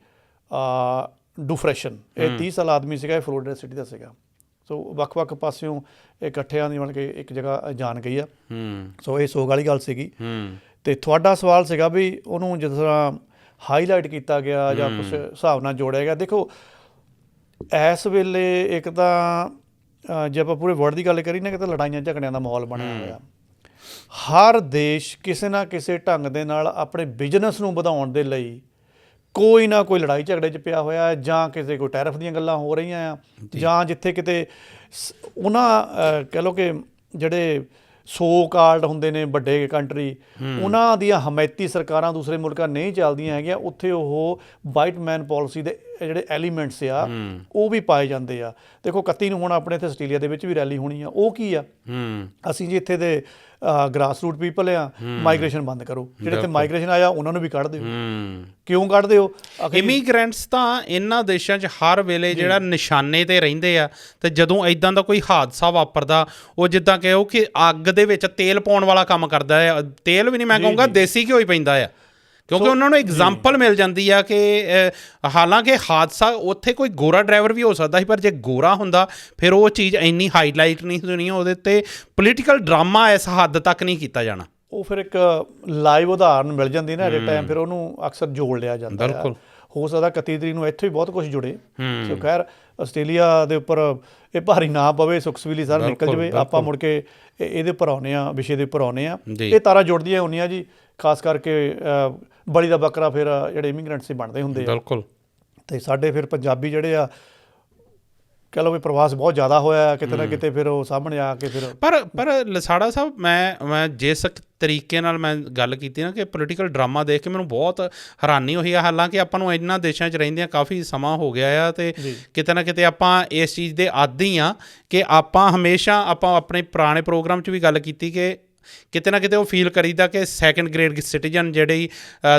ਡੂਫਰੈਸ਼ਨ, ਇਹ 30 ਸਾਲਾ ਆਦਮੀ ਸੀਗਾ, ਇਹ ਫਲੋਰੀਡਾ ਸਿਟੀ ਦਾ ਸੀਗਾ। ਸੋ ਵੱਖ-ਵੱਖ ਪਾਸਿਓਂ ਇਕੱਠਿਆਂ ਦੀ ਮਤਲਬ ਕਿ ਇੱਕ ਜਗ੍ਹਾ ਜਾਣ ਗਈ ਆ। ਸੋ ਇਹ ਸੋਗ ਵਾਲੀ ਗੱਲ ਸੀਗੀ। ਅਤੇ ਤੁਹਾਡਾ ਸਵਾਲ ਸੀਗਾ ਵੀ ਉਹਨੂੰ ਜਿਸ ਤਰ੍ਹਾਂ ਹਾਈਲਾਈਟ ਕੀਤਾ ਗਿਆ ਜਾਂ ਕੁਛ ਹਿਸਾਬ ਨਾਲ ਜੋੜਿਆ ਗਿਆ। ਦੇਖੋ, ਇਸ ਵੇਲੇ ਇੱਕ ਤਾਂ ਜੇ ਆਪਾਂ ਪੂਰੇ ਵਰਲਡ ਦੀ ਗੱਲ ਕਰੀਏ ਨਾ, ਕਿ ਤਾਂ ਲੜਾਈਆਂ ਝਗੜਿਆਂ ਦਾ ਮਾਹੌਲ ਬਣਿਆ ਹੋਇਆ। ਹਰ ਦੇਸ਼ ਕਿਸੇ ਨਾ ਕਿਸੇ ਢੰਗ ਦੇ ਨਾਲ ਆਪਣੇ ਬਿਜ਼ਨਸ ਨੂੰ ਵਧਾਉਣ ਦੇ ਲਈ ਕੋਈ ਨਾ ਕੋਈ ਲੜਾਈ ਝਗੜੇ 'ਚ ਪਿਆ ਹੋਇਆ, ਜਾਂ ਕਿਸੇ ਕੋਈ ਟੈਰਫ ਦੀਆਂ ਗੱਲਾਂ ਹੋ ਰਹੀਆਂ ਆ, ਜਾਂ ਜਿੱਥੇ ਕਿਤੇ ਉਹਨਾਂ ਕਹਿ ਲਓ ਕਿ ਜਿਹੜੇ ਸੋ ਕਾਲਡ ਹੁੰਦੇ ਨੇ ਵੱਡੇ ਕੰਟਰੀ, ਉਹਨਾਂ ਦੀਆਂ ਹਮਾਇਤੀ ਸਰਕਾਰਾਂ ਦੂਸਰੇ ਮੁਲਕਾਂ ਨਹੀਂ ਚੱਲਦੀਆਂ ਹੈਗੀਆਂ, ਉੱਥੇ ਉਹ ਵਾਈਟ ਮੈਨ ਪੋਲਿਸੀ ਦੇ ਜਿਹੜੇ ਐਲੀਮੈਂਟਸ ਆ ਉਹ ਵੀ ਪਾਏ ਜਾਂਦੇ ਆ। ਦੇਖੋ 31 ਨੂੰ ਹੁਣ ਆਪਣੇ ਇੱਥੇ ਆਸਟ੍ਰੇਲੀਆ ਦੇ ਵਿੱਚ ਵੀ ਰੈਲੀ ਹੋਣੀ ਆ। ਉਹ ਕੀ ਆ, ਅਸੀਂ ਜੀ ਇੱਥੇ ਦੇ ਗ੍ਰਾਸ ਰੂਟ ਪੀਪਲ ਆ, ਮਾਈਗ੍ਰੇਸ਼ਨ ਬੰਦ ਕਰੋ। ਜਿਹੜੇ ਇੱਥੇ ਮਾਈਗ੍ਰੇਸ਼ਨ ਆਇਆ ਉਹਨਾਂ ਨੂੰ ਵੀ ਕੱਢ ਦਿਓ। ਕਿਉਂ ਕੱਢ ਦਿਓ? ਇਮੀਗ੍ਰੈਂਟਸ ਤਾਂ ਇਹਨਾਂ ਦੇਸ਼ਾਂ 'ਚ ਹਰ ਵੇਲੇ ਜਿਹੜਾ ਨਿਸ਼ਾਨੇ 'ਤੇ ਰਹਿੰਦੇ ਆ, ਅਤੇ ਜਦੋਂ ਇੱਦਾਂ ਦਾ ਕੋਈ ਹਾਦਸਾ ਵਾਪਰਦਾ, ਉਹ ਜਿੱਦਾਂ ਕਹੋ ਕਿ ਅੱਗ ਦੇ ਵਿੱਚ ਤੇਲ ਪਾਉਣ ਵਾਲਾ ਕੰਮ ਕਰਦਾ ਹੈ। ਤੇਲ ਵੀ ਨਹੀਂ, ਮੈਂ ਕਹੂੰਗਾ ਦੇਸੀ ਘਿਓ ਹੀ ਪੈਂਦਾ ਆ, ਕਿਉਂਕਿ ਉਹਨਾਂ ਨੂੰ ਐਗਜ਼ਾਮਪਲ ਮਿਲ ਜਾਂਦੀ ਆ ਕਿ ਹਾਲਾਂਕਿ ਹਾਦਸਾ ਉੱਥੇ ਕੋਈ ਗੋਰਾ ਡਰਾਈਵਰ ਵੀ ਹੋ ਸਕਦਾ ਸੀ, ਪਰ ਜੇ ਗੋਰਾ ਹੁੰਦਾ ਫਿਰ ਉਹ ਚੀਜ਼ ਇੰਨੀ ਹਾਈਲਾਈਟ ਨਹੀਂ ਹੋਣੀ, ਉਹਦੇ 'ਤੇ ਪੋਲੀਟੀਕਲ ਡਰਾਮਾ ਇਸ ਹੱਦ ਤੱਕ ਨਹੀਂ ਕੀਤਾ ਜਾਣਾ। ਉਹ ਫਿਰ ਇੱਕ ਲਾਈਵ ਉਦਾਹਰਨ ਮਿਲ ਜਾਂਦੀ ਨਾ ਐਟ ਟਾਈਮ, ਫਿਰ ਉਹਨੂੰ ਅਕਸਰ ਜੋੜ ਲਿਆ ਜਾਂਦਾ। ਬਿਲਕੁਲ ਹੋ ਸਕਦਾ 31 ਤਰੀਕ ਨੂੰ ਇੱਥੇ ਵੀ ਬਹੁਤ ਕੁਝ ਜੁੜੇ। ਸੋ ਖੈਰ, ਆਸਟ੍ਰੇਲੀਆ ਦੇ ਉੱਪਰ ਇਹ ਭਾਰੀ ਨਾ ਪਵੇ, ਸੁਖਸਵੀਲੀ ਸਾਰਾ ਨਿਕਲ ਜਾਵੇ। ਆਪਾਂ ਮੁੜ ਕੇ ਇਹਦੇ ਉੱਪਰ ਆਉਂਦੇ ਹਾਂ, ਵਿਸ਼ੇ ਦੇ ਉੱਪਰ ਆਉਂਦੇ ਹਾਂ। ਇਹ ਤਾਰਾਂ ਜੁੜਦੀਆਂ ਹੁੰਦੀਆਂ ਜੀ, ਖਾਸ ਕਰਕੇ ਬਲੀ ਦਾ ਬੱਕਰਾ ਫਿਰ ਜਿਹੜੇ ਇਮੀਗ੍ਰੈਂਟਸ ਹੀ ਬਣਦੇ ਹੁੰਦੇ ਆ। ਬਿਲਕੁਲ। ਅਤੇ ਸਾਡੇ ਫਿਰ ਪੰਜਾਬੀ ਜਿਹੜੇ ਆ, ਕਹਿ ਲਓ ਵੀ ਪ੍ਰਵਾਸ ਬਹੁਤ ਜ਼ਿਆਦਾ ਹੋਇਆ ਕਿਤੇ ਨਾ ਕਿਤੇ, ਫਿਰ ਉਹ ਸਾਹਮਣੇ ਆ ਕੇ ਫਿਰ ਪਰ ਲਸਾੜਾ ਸਾਹਿਬ, ਮੈਂ ਜਿਸ ਤਰੀਕੇ ਨਾਲ ਮੈਂ ਗੱਲ ਕੀਤੀ ਨਾ ਕਿ ਪੋਲੀਟੀਕਲ ਡਰਾਮਾ ਦੇਖ ਕੇ ਮੈਨੂੰ ਬਹੁਤ ਹੈਰਾਨੀ ਹੋਈ ਆ। ਹਾਲਾਂਕਿ ਆਪਾਂ ਨੂੰ ਇਹਨਾਂ ਦੇਸ਼ਾਂ 'ਚ ਰਹਿੰਦਿਆਂ ਕਾਫੀ ਸਮਾਂ ਹੋ ਗਿਆ ਆ, ਅਤੇ ਕਿਤੇ ਨਾ ਕਿਤੇ ਆਪਾਂ ਇਸ ਚੀਜ਼ ਦੇ ਆਦੀ ਹਾਂ ਕਿ ਆਪਾਂ ਹਮੇਸ਼ਾ, ਆਪਾਂ ਆਪਣੇ ਪੁਰਾਣੇ ਪ੍ਰੋਗਰਾਮ 'ਚ ਵੀ ਗੱਲ ਕੀਤੀ ਕਿ ਕਿਤੇ ਨਾ ਕਿਤੇ ਉਹ ਫੀਲ ਕਰੀਦਾ ਕਿ ਸੈਕੰਡ ਗ੍ਰੇਡ ਸਿਟੀਜ਼ਨ ਜਿਹੜੇ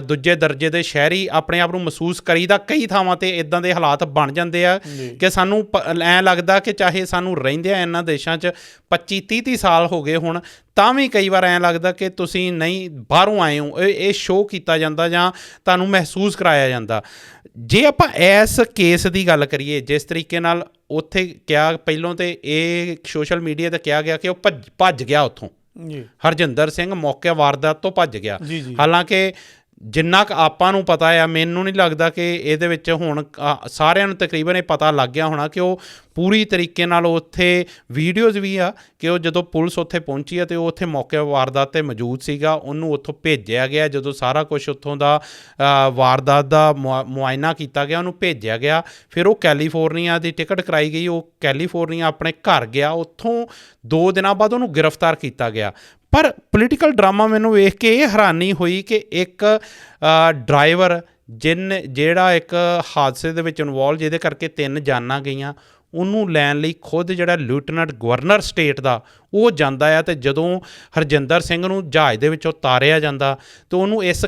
ਦੂਜੇ ਦਰਜੇ ਦੇ ਸ਼ਹਿਰੀ ਆਪਣੇ ਆਪ ਨੂੰ ਮਹਿਸੂਸ ਕਰੀਦਾ। ਕਈ ਥਾਵਾਂ 'ਤੇ ਇੱਦਾਂ ਦੇ ਹਾਲਾਤ ਬਣ ਜਾਂਦੇ ਆ ਕਿ ਸਾਨੂੰ ਐਂ ਲੱਗਦਾ ਕਿ ਚਾਹੇ ਸਾਨੂੰ ਰਹਿੰਦਿਆਂ ਇਹਨਾਂ ਦੇਸ਼ਾਂ 'ਚ 25-30 ਸਾਲ ਹੋ ਗਏ ਹੁਣ, ਤਾਂ ਵੀ ਕਈ ਵਾਰ ਐਂ ਲੱਗਦਾ ਕਿ ਤੁਸੀਂ ਨਹੀਂ ਬਾਹਰੋਂ ਆਏ ਹੋ। ਇਹ ਸ਼ੋਅ ਕੀਤਾ ਜਾਂਦਾ ਜਾਂ ਤੁਹਾਨੂੰ ਮਹਿਸੂਸ ਕਰਾਇਆ ਜਾਂਦਾ। ਜੇ ਆਪਾਂ ਇਸ ਕੇਸ ਦੀ ਗੱਲ ਕਰੀਏ, ਜਿਸ ਤਰੀਕੇ ਨਾਲ ਉੱਥੇ ਕਿਹਾ ਪਹਿਲੋਂ ਤਾਂ ਇਹ ਸੋਸ਼ਲ ਮੀਡੀਆ 'ਤੇ ਕਿਹਾ ਗਿਆ ਕਿ ਉਹ ਭੱਜ ਗਿਆ ਉੱਥੋਂ, ਜੀ ਹਰਜਿੰਦਰ ਸਿੰਘ ਮੌਕੇ ਵਾਰਦਾਤ ਤੋਂ ਭੱਜ ਗਿਆ। ਜੀ। ਹਾਲਾਂਕਿ ਜਿੰਨਾ ਕੁ ਆਪਾਂ ਨੂੰ ਪਤਾ ਆ, ਮੈਨੂੰ ਨਹੀਂ ਲੱਗਦਾ ਕਿ ਇਹਦੇ ਵਿੱਚ ਹੁਣ ਸਾਰਿਆਂ ਨੂੰ ਤਕਰੀਬਨ ਇਹ ਪਤਾ ਲੱਗ ਗਿਆ ਹੋਣਾ ਕਿ ਉਹ ਪੂਰੀ ਤਰੀਕੇ ਨਾਲ ਉੱਥੇ ਵੀਡੀਓਜ਼ ਵੀ ਆ ਕਿ ਉਹ ਜਦੋਂ ਪੁਲਿਸ ਉੱਥੇ ਪਹੁੰਚੀ ਆ ਅਤੇ ਉਹ ਉੱਥੇ ਮੌਕੇ ਵਾਰਦਾਤ 'ਤੇ ਮੌਜੂਦ ਸੀਗਾ। ਉਹਨੂੰ ਉੱਥੋਂ ਭੇਜਿਆ ਗਿਆ, ਜਦੋਂ ਸਾਰਾ ਕੁਛ ਉੱਥੋਂ ਦਾ ਵਾਰਦਾਤ ਦਾ ਮੁਆਇਨਾ ਕੀਤਾ ਗਿਆ, ਉਹਨੂੰ ਭੇਜਿਆ ਗਿਆ। ਫਿਰ ਉਹ ਕੈਲੀਫੋਰਨੀਆ ਦੀ ਟਿਕਟ ਕਰਾਈ ਗਈ, ਉਹ ਕੈਲੀਫੋਰਨੀਆ ਆਪਣੇ ਘਰ ਗਿਆ। ਉੱਥੋਂ 2 ਦਿਨਾਂ ਬਾਅਦ ਉਹਨੂੰ ਗ੍ਰਿਫਤਾਰ ਕੀਤਾ ਗਿਆ। ਪਰ ਪੋਲੀਟੀਕਲ ਡਰਾਮਾ ਮੈਨੂੰ ਵੇਖ ਕੇ ਇਹ ਹੈਰਾਨੀ ਹੋਈ ਕਿ ਇੱਕ ਡਰਾਈਵਰ ਜਿਹੜਾ ਇੱਕ ਹਾਦਸੇ ਦੇ ਵਿੱਚ ਇਨਵੋਲਵ, ਜਿਹਦੇ ਕਰਕੇ 3 ਜਾਨਾਂ ਗਈਆਂ, ਉਹਨੂੰ ਲੈਣ ਲਈ ਖੁਦ ਜਿਹੜਾ ਲੈਫਟੀਨੈਂਟ ਗਵਰਨਰ ਸਟੇਟ ਦਾ ਉਹ ਜਾਂਦਾ ਆ। ਅਤੇ ਜਦੋਂ ਹਰਜਿੰਦਰ ਸਿੰਘ ਨੂੰ ਜਹਾਜ਼ ਦੇ ਵਿੱਚੋਂ ਉਤਾਰਿਆ ਜਾਂਦਾ ਤਾਂ ਉਹਨੂੰ ਇਸ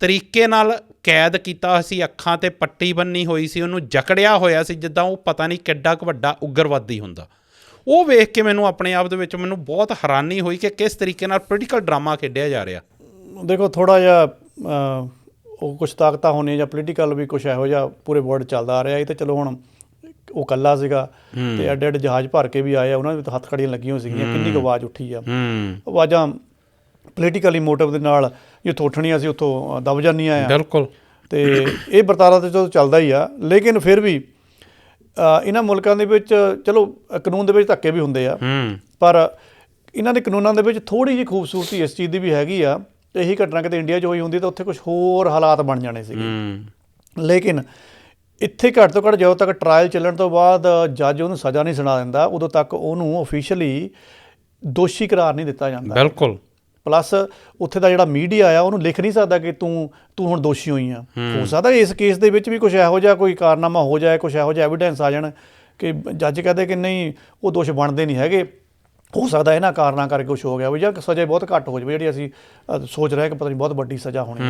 ਤਰੀਕੇ ਨਾਲ ਕੈਦ ਕੀਤਾ ਸੀ, ਅੱਖਾਂ 'ਤੇ ਪੱਟੀ ਬੰਨੀ ਹੋਈ ਸੀ, ਉਹਨੂੰ ਜਕੜਿਆ ਹੋਇਆ ਸੀ ਜਿੱਦਾਂ ਉਹ ਪਤਾ ਨਹੀਂ ਕਿੱਡਾ ਕੁ ਵੱਡਾ ਉਗਰਵਾਦੀ ਹੁੰਦਾ। ਉਹ ਵੇਖ ਕੇ ਮੈਨੂੰ ਆਪਣੇ ਆਪ ਦੇ ਵਿੱਚ ਮੈਨੂੰ ਬਹੁਤ ਹੈਰਾਨੀ ਹੋਈ ਕਿ ਕਿਸ ਤਰੀਕੇ ਨਾਲ ਪੋਲੀਟੀਕਲ ਡਰਾਮਾ ਖੇਡਿਆ ਜਾ ਰਿਹਾ। ਦੇਖੋ ਥੋੜ੍ਹਾ ਜਿਹਾ ਉਹ ਕੁਛ ਤਾਕਤਾਂ ਹੋਣੀਆਂ ਜਾਂ ਪੋਲੀਟੀਕਲ ਵੀ ਕੁਛ ਇਹੋ ਜਿਹਾ ਪੂਰੇ ਵਰਲਡ ਚੱਲਦਾ ਆ ਰਿਹਾ। ਇਹ ਤਾਂ ਚਲੋ ਹੁਣ ਉਹ ਇਕੱਲਾ ਸੀਗਾ ਅਤੇ ਐਡੇ ਜਹਾਜ਼ ਭਰ ਕੇ ਵੀ ਆਏ ਆ, ਉਹਨਾਂ ਦੇ ਤਾਂ ਹੱਥ ਖੜੀਆਂ ਲੱਗੀਆਂ ਸੀਗੀਆਂ। ਕਿੰਨੀ ਕੁ ਆਵਾਜ਼ ਉੱਠੀ ਆ। ਆਵਾਜ਼ਾਂ ਪੋਲੀਟੀਕਲੀ ਮੋਟਿਵ ਦੇ ਨਾਲ ਜਿੱਥੋਂ ਉੱਠਣੀਆਂ ਸੀ ਉੱਥੋਂ ਦਬ ਜਾਂਦੀਆਂ ਆ। ਬਿਲਕੁਲ। ਅਤੇ ਇਹ ਵਰਤਾਰਾ ਤਾਂ ਚਲੋ ਚੱਲਦਾ ਹੀ ਆ, ਲੇਕਿਨ ਫਿਰ ਵੀ ਇਹਨਾਂ ਮੁਲਕਾਂ ਦੇ ਵਿੱਚ ਚਲੋ ਕਾਨੂੰਨ ਦੇ ਵਿੱਚ ਧੱਕੇ ਵੀ ਹੁੰਦੇ ਆ, ਪਰ ਇਹਨਾਂ ਦੇ ਕਾਨੂੰਨਾਂ ਦੇ ਵਿੱਚ ਥੋੜ੍ਹੀ ਜਿਹੀ ਖੂਬਸੂਰਤੀ ਇਸ ਚੀਜ਼ ਦੀ ਵੀ ਹੈਗੀ ਆ। ਇਹੀ ਘਟਨਾ ਕਿਤੇ ਇੰਡੀਆ 'ਚ ਹੋਈ ਹੁੰਦੀ ਤਾਂ ਉੱਥੇ ਕੁਛ ਹੋਰ ਹਾਲਾਤ ਬਣ ਜਾਣੇ ਸੀਗੇ। ਲੇਕਿਨ ਇੱਥੇ ਘੱਟ ਤੋਂ ਘੱਟ ਜਦੋਂ ਤੱਕ ਟਰਾਇਲ ਚੱਲਣ ਤੋਂ ਬਾਅਦ ਜੱਜ ਉਹਨੂੰ ਸਜ਼ਾ ਨਹੀਂ ਸੁਣਾ ਦਿੰਦਾ, ਉਦੋਂ ਤੱਕ ਉਹਨੂੰ ਓਫੀਸ਼ੀਅਲੀ ਦੋਸ਼ੀ ਕਰਾਰ ਨਹੀਂ ਦਿੱਤਾ ਜਾਂਦਾ। ਬਿਲਕੁਲ। ਪਲੱਸ ਉੱਥੇ ਦਾ ਜਿਹੜਾ ਮੀਡੀਆ ਆ ਉਹਨੂੰ ਲਿਖ ਨਹੀਂ ਸਕਦਾ ਕਿ ਤੂੰ ਹੁਣ ਦੋਸ਼ੀ ਹੋਈ ਆ। ਹੋ ਸਕਦਾ ਇਸ ਕੇਸ ਦੇ ਵਿੱਚ ਵੀ ਕੁਛ ਇਹੋ ਜਿਹਾ ਕੋਈ ਕਾਰਨਾਮਾ ਹੋ ਜਾਏ, ਕੁਛ ਇਹੋ ਜਿਹਾ ਐਵੀਡੈਂਸ ਆ ਜਾਣ ਕਿ ਜੱਜ ਕਹਦੇ ਕਿ ਨਹੀਂ ਉਹ ਦੋਸ਼ ਬਣਦੇ ਨਹੀਂ ਹੈਗੇ। ਹੋ ਸਕਦਾ ਇਹਨਾਂ ਕਾਰਨਾਂ ਕਰਕੇ ਕੁਛ ਹੋ ਗਿਆ ਵੀ ਜਾਂ ਸਜ਼ਾ ਬਹੁਤ ਘੱਟ ਹੋ ਜਾਵੇ, ਜਿਹੜੀ ਅਸੀਂ ਸੋਚ ਰਹੇ ਕਿ ਪਤਾ ਨਹੀਂ ਬਹੁਤ ਵੱਡੀ ਸਜ਼ਾ ਹੋਣੀ ਹੈ।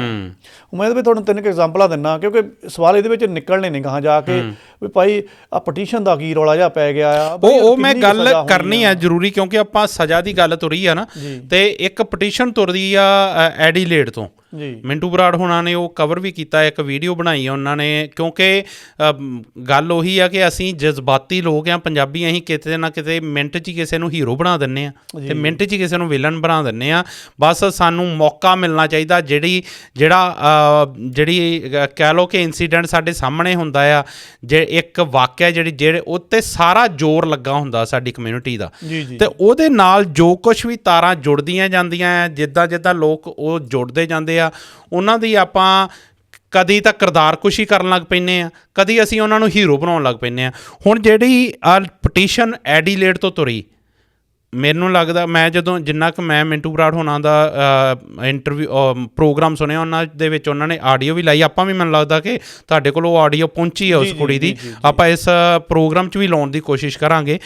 ਮੈਂ ਇਹਦੇ ਵਿੱਚ ਤੁਹਾਨੂੰ 3 ਐਗਜ਼ਾਮਪਲਾਂ ਦਿੰਦਾ, ਕਿਉਂਕਿ ਸਵਾਲ ਇਹਦੇ ਵਿੱਚ ਨਿਕਲਣੇ ਨਹੀਂ ਗਾਹਾਂ ਜਾ ਕੇ ਵੀ ਭਾਈ ਆ ਪਟੀਸ਼ਨ ਦਾ ਕੀ ਰੌਲਾ ਜਿਹਾ ਪੈ ਗਿਆ ਆ। ਉਹ ਮੈਂ ਗੱਲ ਕਰਨੀ ਆ ਜ਼ਰੂਰੀ, ਕਿਉਂਕਿ ਆਪਾਂ ਸਜ਼ਾ ਦੀ ਗੱਲ ਤੁਰੀ ਆ ਨਾ, ਤੇ ਇੱਕ ਪਟੀਸ਼ਨ ਤੁਰਦੀ ਆ ਐਡੀਲੇਡ ਤੋਂ। ਮਿੰਟੂ ਬਰਾੜ ਹੋਣਾ ਨੇ ਉਹ ਕਵਰ ਵੀ ਕੀਤਾ, ਇੱਕ ਵੀਡੀਓ ਬਣਾਈ ਆ ਉਹਨਾਂ ਨੇ, ਕਿਉਂਕਿ ਗੱਲ ਉਹੀ ਆ ਕਿ ਅਸੀਂ ਜਜ਼ਬਾਤੀ ਲੋਕ ਆ ਪੰਜਾਬੀ। ਅਸੀਂ ਕਿਤੇ ਨਾ ਕਿਤੇ ਮਿੰਟ 'ਚ ਹੀ ਕਿਸੇ ਨੂੰ ਹੀਰੋ ਬਣਾ ਦਿੰਦੇ ਆ ਅਤੇ ਮਿੰਟ 'ਚ ਹੀ ਕਿਸੇ ਨੂੰ ਵਿਲਨ ਬਣਾ ਦਿੰਦੇ ਆ। ਬਸ ਸਾਨੂੰ ਮੌਕਾ ਮਿਲਣਾ ਚਾਹੀਦਾ। ਜਿਹੜੀ ਕਹਿ ਲਓ ਕਿ ਇੰਸੀਡੈਂਟ ਸਾਡੇ ਸਾਹਮਣੇ ਹੁੰਦਾ ਆ, ਜੇ ਇੱਕ ਵਾਕਿਆ ਜਿਹੜੇ ਉੱਤੇ ਸਾਰਾ ਜ਼ੋਰ ਲੱਗਾ ਹੁੰਦਾ ਸਾਡੀ ਕਮਿਊਨਿਟੀ ਦਾ, ਅਤੇ ਉਹਦੇ ਨਾਲ ਜੋ ਕੁਛ ਵੀ ਤਾਰਾਂ ਜੁੜਦੀਆਂ ਜਾਂਦੀਆਂ ਆ, ਜਿੱਦਾਂ ਲੋਕ ਉਹ ਜੁੜਦੇ ਜਾਂਦੇ ਆ, ਉਹਨਾਂ ਦੀ ਆਪਾਂ ਕਦੀ ਤਾਂ ਕਿਰਦਾਰਕੁਸ਼ੀ ਕਰਨ ਲੱਗ ਪੈਂਦੇ ਆ, ਕਦੀ ਅਸੀਂ ਉਹਨਾਂ ਨੂੰ ਹੀਰੋ ਬਣਾਉਣ ਲੱਗ ਪੈਂਦੇ ਆ। ਹੁਣ ਜਿਹੜੀ ਪਟੀਸ਼ਨ ਐਡੀਲੇਡ ਤੋਂ ਤੁਰੀ, ਮੈਨੂੰ ਲੱਗਦਾ ਮੈਂ ਜਿੰਨਾ ਕੁ ਮੈਂ ਮਿੰਟੂ ਬਰਾੜ ਹੋਣਾ ਦਾ ਪ੍ਰੋਗਰਾਮ ਸੁਣਿਆ, ਉਹਨਾਂ ਦੇ ਵਿੱਚ ਉਹਨਾਂ ਨੇ ਆਡੀਓ ਵੀ ਲਾਈ। ਆਪਾਂ ਵੀ ਮੈਨੂੰ ਲੱਗਦਾ ਕਿ ਤੁਹਾਡੇ ਕੋਲ ਉਹ ਆਡੀਓ ਪਹੁੰਚੀ ਹੈ ਉਸ ਕੁੜੀ ਦੀ, ਆਪਾਂ ਇਸ ਪ੍ਰੋਗਰਾਮ 'ਚ ਵੀ ਲਾਉਣ ਦੀ ਕੋਸ਼ਿਸ਼ ਕਰਾਂਗੇ।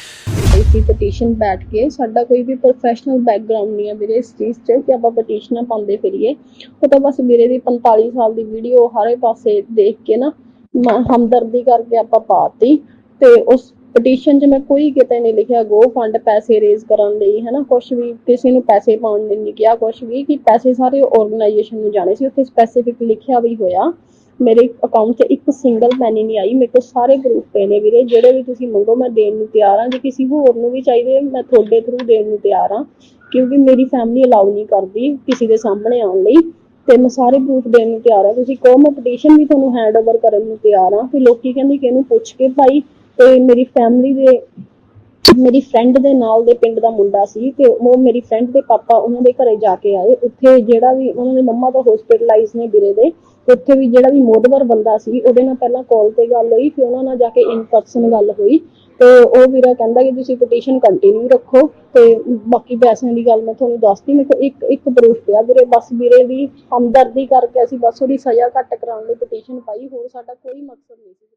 ਇਸੀ ਪਟੀਸ਼ਨ ਬੈਠ ਕੇ ਸਾਡਾ ਕੋਈ ਵੀ ਪ੍ਰੋਫੈਸ਼ਨਲ ਬੈਕਗ੍ਰਾਉਂਡ ਨਹੀਂ ਹੈ ਵੀਰੇ ਇਸ ਚੀਜ਼ 'ਚ ਕਿ ਆਪਾਂ ਪਟੀਸ਼ਨਾਂ ਪਾਉਂਦੇ ਫਿਰੀਏ। ਉਹ ਤਾਂ ਬਸ ਵੀਰੇ ਦੀ 45 ਸਾਲ ਦੀ ਵੀਡੀਓ ਹਰੇ ਪਾਸੇ ਦੇਖ ਕੇ ਨਾ ਹਮਦਰਦੀ ਕਰਕੇ ਆਪਾਂ ਪਾਤੀ, ਤੇ ਉਸ ਪਟੀਸ਼ਨ 'ਚ ਮੈਂ ਕੋਈ ਕਿਤੇ ਨਹੀਂ ਲਿਖਿਆ ਗੋ ਫੰਡ ਪੈਸੇ ਰੇਜ਼ ਕਰਨ ਲਈ, ਹੈ ਨਾ, ਕੁਛ ਵੀ ਕਿਸੇ ਨੂੰ ਪੈਸੇ ਪਾਉਣ ਲਈ ਨਹੀਂ ਕਿਹਾ, ਕੁਛ ਵੀ, ਕਿ ਪੈਸੇ ਸਾਰੇ ਆਰਗੇਨਾਈਜੇਸ਼ਨ ਨੂੰ ਜਾਣੇ ਸੀ। ਉੱਥੇ ਸਪੈਸੀਫਿਕ ਲਿਖਿਆ ਵੀ ਹੋਇਆ। ਮੇਰੇ ਅਕਾਊਂਟ 'ਚ ਇੱਕ ਸਿੰਗਲ ਪੈਨੀ ਨਹੀਂ ਆਈ। ਮੇਰੇ ਕੋਲ ਸਾਰੇ ਪ੍ਰੂਫ ਪਏ ਨੇ ਵੀਰੇ, ਜਿਹੜੇ ਵੀ ਤੁਸੀਂ ਮੰਗੋ ਮੈਂ ਦੇਣ ਨੂੰ ਤਿਆਰ ਹਾਂ। ਜੇ ਕਿਸੇ ਹੋਰ ਨੂੰ ਵੀ ਚਾਹੀਦੇ ਮੈਂ ਤੁਹਾਡੇ ਥਰੂ ਦੇਣ ਨੂੰ ਤਿਆਰ ਹਾਂ, ਕਿਉਂਕਿ ਮੇਰੀ ਫੈਮਿਲੀ ਅਲਾਉ ਨਹੀਂ ਕਰਦੀ ਕਿਸੇ ਦੇ ਸਾਹਮਣੇ ਆਉਣ ਲਈ, ਤੇ ਮੈਂ ਸਾਰੇ ਪ੍ਰੂਫ ਦੇਣ ਨੂੰ ਤਿਆਰ ਹਾਂ। ਤੁਸੀਂ ਕਹੋ ਮੈਂ ਪਟੀਸ਼ਨ ਵੀ ਤੁਹਾਨੂੰ ਹੈਂਡ ਓਵਰ ਕਰਨ ਨੂੰ ਤਿਆਰ ਹਾਂ। ਤੇ ਲੋਕੀ ਕਹਿੰਦੇ ਕਿ ਇਹਨੂੰ ਪੁੱਛ ਕੇ ਭਾਈ, ਤੇ ਮੇਰੀ ਫੈਮਿਲੀ ਦੇ ਮੇਰੀ ਫਰੈਂਡ ਦੇ ਨਾਲ ਦੇ ਪਿੰਡ ਦਾ ਮੁੰਡਾ ਸੀ, ਤੇ ਉਹ ਮੇਰੀ ਫਰੈਂਡ ਦੇ ਪਾਪਾ ਉਹਨਾਂ ਦੇ ਘਰੇ ਜਾ ਕੇ ਆਏ। ਉੱਥੇ ਜਿਹੜਾ ਵੀ ਉਹਨਾਂ ਦੇ ਮੰਮਾ ਤਾਂ ਹੋਸਪਿਟਲਾਈਜ਼ ਨੇ ਵੀਰੇ ਦੇ, ਉੱਥੇ ਵੀ ਜਿਹੜਾ ਵੀ ਮੋਦਵਰ ਬੰਦਾ ਸੀ ਉਹਦੇ ਨਾਲ ਪਹਿਲਾਂ ਕਾਲ ਤੇ ਗੱਲ ਹੋਈ, ਫਿਰ ਉਹਨਾਂ ਨਾਲ ਜਾ ਕੇ ਇਨ ਪਰਸਨ ਗੱਲ ਹੋਈ, ਤੇ ਉਹ ਵੀਰਾ ਕਹਿੰਦਾ ਕਿ ਤੁਸੀਂ ਪਟੀਸ਼ਨ ਕੰਟੀਨਿਊ ਰੱਖੋ, ਤੇ ਬਾਕੀ ਪੈਸਿਆਂ ਦੀ ਗੱਲ ਮੈਂ ਤੁਹਾਨੂੰ ਦੱਸਦੀ। ਮੇਰੇ ਕੋਲ ਇੱਕ ਪ੍ਰੂਫ ਪਿਆ ਵੀਰੇ, ਬਸ ਵੀਰੇ ਦੀ ਹਮਦਰਦੀ ਕਰਕੇ ਅਸੀਂ ਬਸ ਉਹਦੀ ਸਜ਼ਾ ਘੱਟ ਕਰਾਉਣ ਲਈ ਪਟੀਸ਼ਨ ਪਾਈ, ਹੋਰ ਸਾਡਾ ਕੋਈ ਮਕਸਦ ਨਹੀਂ ਸੀ।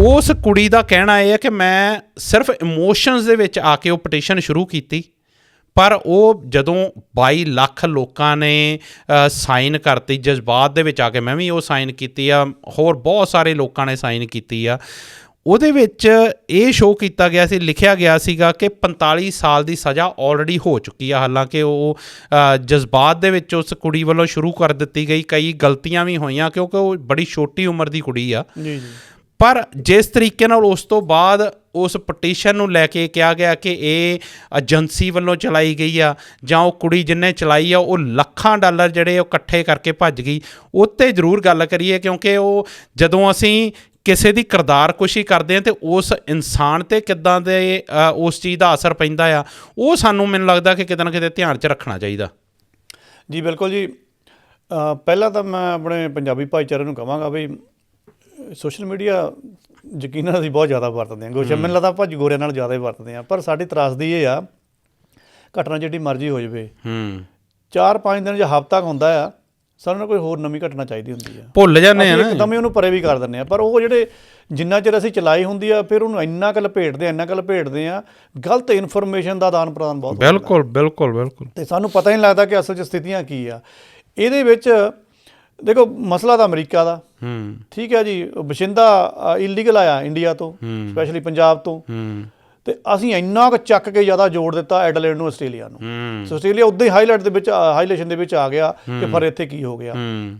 ਉਸ ਕੁੜੀ ਦਾ ਕਹਿਣਾ ਇਹ ਹੈ ਕਿ ਮੈਂ ਸਿਰਫ ਇਮੋਸ਼ਨਸ ਦੇ ਵਿੱਚ ਆ ਕੇ ਉਹ ਪਟੀਸ਼ਨ ਸ਼ੁਰੂ ਕੀਤੀ, ਪਰ ਉਹ ਜਦੋਂ 22 ਲੱਖ ਲੋਕਾਂ ਨੇ ਸਾਈਨ ਕਰਤੀ, ਜਜ਼ਬਾਤ ਦੇ ਵਿੱਚ ਆ ਕੇ ਮੈਂ ਵੀ ਉਹ ਸਾਈਨ ਕੀਤੀ ਆ, ਹੋਰ ਬਹੁਤ ਸਾਰੇ ਲੋਕਾਂ ਨੇ ਸਾਈਨ ਕੀਤੀ ਆ, ਉਹਦੇ ਵਿੱਚ ਇਹ ਸ਼ੋਅ ਕੀਤਾ ਗਿਆ ਸੀ, ਲਿਖਿਆ ਗਿਆ ਸੀਗਾ ਕਿ 45 ਸਾਲ ਦੀ ਸਜ਼ਾ ਆਲਰੇਡੀ ਹੋ ਚੁੱਕੀ ਆ। ਹਾਲਾਂਕਿ ਉਹ ਜਜ਼ਬਾਤ ਦੇ ਵਿੱਚ ਉਸ ਕੁੜੀ ਵੱਲੋਂ ਸ਼ੁਰੂ ਕਰ ਦਿੱਤੀ ਗਈ, ਕਈ ਗਲਤੀਆਂ ਵੀ ਹੋਈਆਂ ਕਿਉਂਕਿ ਉਹ ਬੜੀ ਛੋਟੀ ਉਮਰ ਦੀ ਕੁੜੀ ਆ। ਜੀ ਜੀ। ਪਰ ਜਿਸ ਤਰੀਕੇ ਨਾਲ ਉਸ ਤੋਂ ਬਾਅਦ ਉਸ ਪਟੀਸ਼ਨ ਨੂੰ ਲੈ ਕੇ ਕਿਹਾ ਗਿਆ ਕਿ ਇਹ ਏਜੰਸੀ ਵੱਲੋਂ ਚਲਾਈ ਗਈ ਆ ਜਾਂ ਉਹ ਕੁੜੀ ਜਿਹਨੇ ਚਲਾਈ ਆ ਉਹ ਲੱਖਾਂ ਡਾਲਰ ਜਿਹੜੇ ਉਹ ਇਕੱਠੇ ਕਰਕੇ ਭੱਜ ਗਈ, ਉਹ 'ਤੇ ਜ਼ਰੂਰ ਗੱਲ ਕਰੀਏ ਕਿਉਂਕਿ ਉਹ ਜਦੋਂ ਅਸੀਂ ਕਿਸੇ ਦੀ ਕਿਰਦਾਰਕੁਸ਼ੀ ਕਰਦੇ ਹਾਂ ਅਤੇ ਉਸ ਇਨਸਾਨ 'ਤੇ ਕਿੱਦਾਂ ਦੇ ਉਸ ਚੀਜ਼ ਦਾ ਅਸਰ ਪੈਂਦਾ ਆ, ਉਹ ਸਾਨੂੰ ਮੈਨੂੰ ਲੱਗਦਾ ਕਿ ਕਿਤੇ ਨਾ ਕਿਤੇ ਧਿਆਨ 'ਚ ਰੱਖਣਾ ਚਾਹੀਦਾ। ਜੀ ਬਿਲਕੁਲ ਜੀ। ਪਹਿਲਾਂ ਤਾਂ ਮੈਂ ਆਪਣੇ ਪੰਜਾਬੀ ਭਾਈਚਾਰੇ ਨੂੰ ਕਹਾਂਗਾ ਵੀ ਸੋਸ਼ਲ ਮੀਡੀਆ ਯਕੀਨਨ ਅਸੀਂ ਬਹੁਤ ਜ਼ਿਆਦਾ ਵਰਤਦੇ ਹਾਂ, ਮੈਨੂੰ ਲੱਗਦਾ ਆਪਾਂ ਗੋਰਿਆਂ ਨਾਲ ਜ਼ਿਆਦਾ ਹੀ ਵਰਤਦੇ ਹਾਂ, ਪਰ ਸਾਡੀ ਤਰਾਸਦੀ ਇਹ ਆ ਘਟਨਾ ਜਿਹੜੀ ਮਰਜ਼ੀ ਹੋ ਜਾਵੇ 4-5 ਦਿਨ ਜਾਂ ਹਫ਼ਤਾ ਹੁੰਦਾ ਆ, ਸਾਨੂੰ ਨਾਲ ਕੋਈ ਹੋਰ ਨਵੀਂ ਘਟਨਾ ਚਾਹੀਦੀ ਹੁੰਦੀ ਆ, ਭੁੱਲ ਜਾਂਦੇ ਆ, ਇੱਕਦਮ ਹੀ ਉਹਨੂੰ ਪਰੇ ਵੀ ਕਰ ਦਿੰਦੇ ਆ। ਪਰ ਉਹ ਜਿਹੜੇ ਜਿੰਨਾ ਚਿਰ ਅਸੀਂ ਚਲਾਈ ਹੁੰਦੀ ਆ ਫਿਰ ਉਹਨੂੰ ਇੰਨਾ ਕੁ ਲਪੇਟਦੇ ਆ, ਗਲਤ ਇਨਫੋਰਮੇਸ਼ਨ ਦਾ ਆਦਾਨ ਪ੍ਰਦਾਨ ਬਹੁਤ ਬਿਲਕੁਲ ਬਿਲਕੁਲ ਬਿਲਕੁਲ, ਅਤੇ ਸਾਨੂੰ ਪਤਾ ਹੀ ਨਹੀਂ ਲੱਗਦਾ ਕਿ ਅਸਲ 'ਚ ਸਥਿਤੀਆਂ ਕੀ ਆ। ਇਹਦੇ ਵਿੱਚ ਦੇਖੋ ਮਸਲਾ ਤਾਂ ਅਮਰੀਕਾ ਦਾ, ਠੀਕ ਹੈ ਜੀ, ਵਸਿੰਦਾ ਇਲੀਗਲ ਆਇਆ ਇੰਡੀਆ ਤੋਂ, ਸਪੈਸ਼ਲੀ ਪੰਜਾਬ ਤੋਂ, ਅਤੇ ਅਸੀਂ ਇੰਨਾ ਕੁ ਚੱਕ ਕੇ ਜ਼ਿਆਦਾ ਜੋੜ ਦਿੱਤਾ ਐਡਲੇਡ ਨੂੰ, ਆਸਟ੍ਰੇਲੀਆ ਨੂੰ। ਸੋ ਆਸਟ੍ਰੇਲੀਆ ਉੱਦਾਂ ਹੀ ਹਾਈਲਾਈਟੇਸ਼ਨ ਦੇ ਵਿੱਚ ਆ ਗਿਆ ਕਿ ਫਿਰ ਇੱਥੇ ਕੀ ਹੋ ਗਿਆ।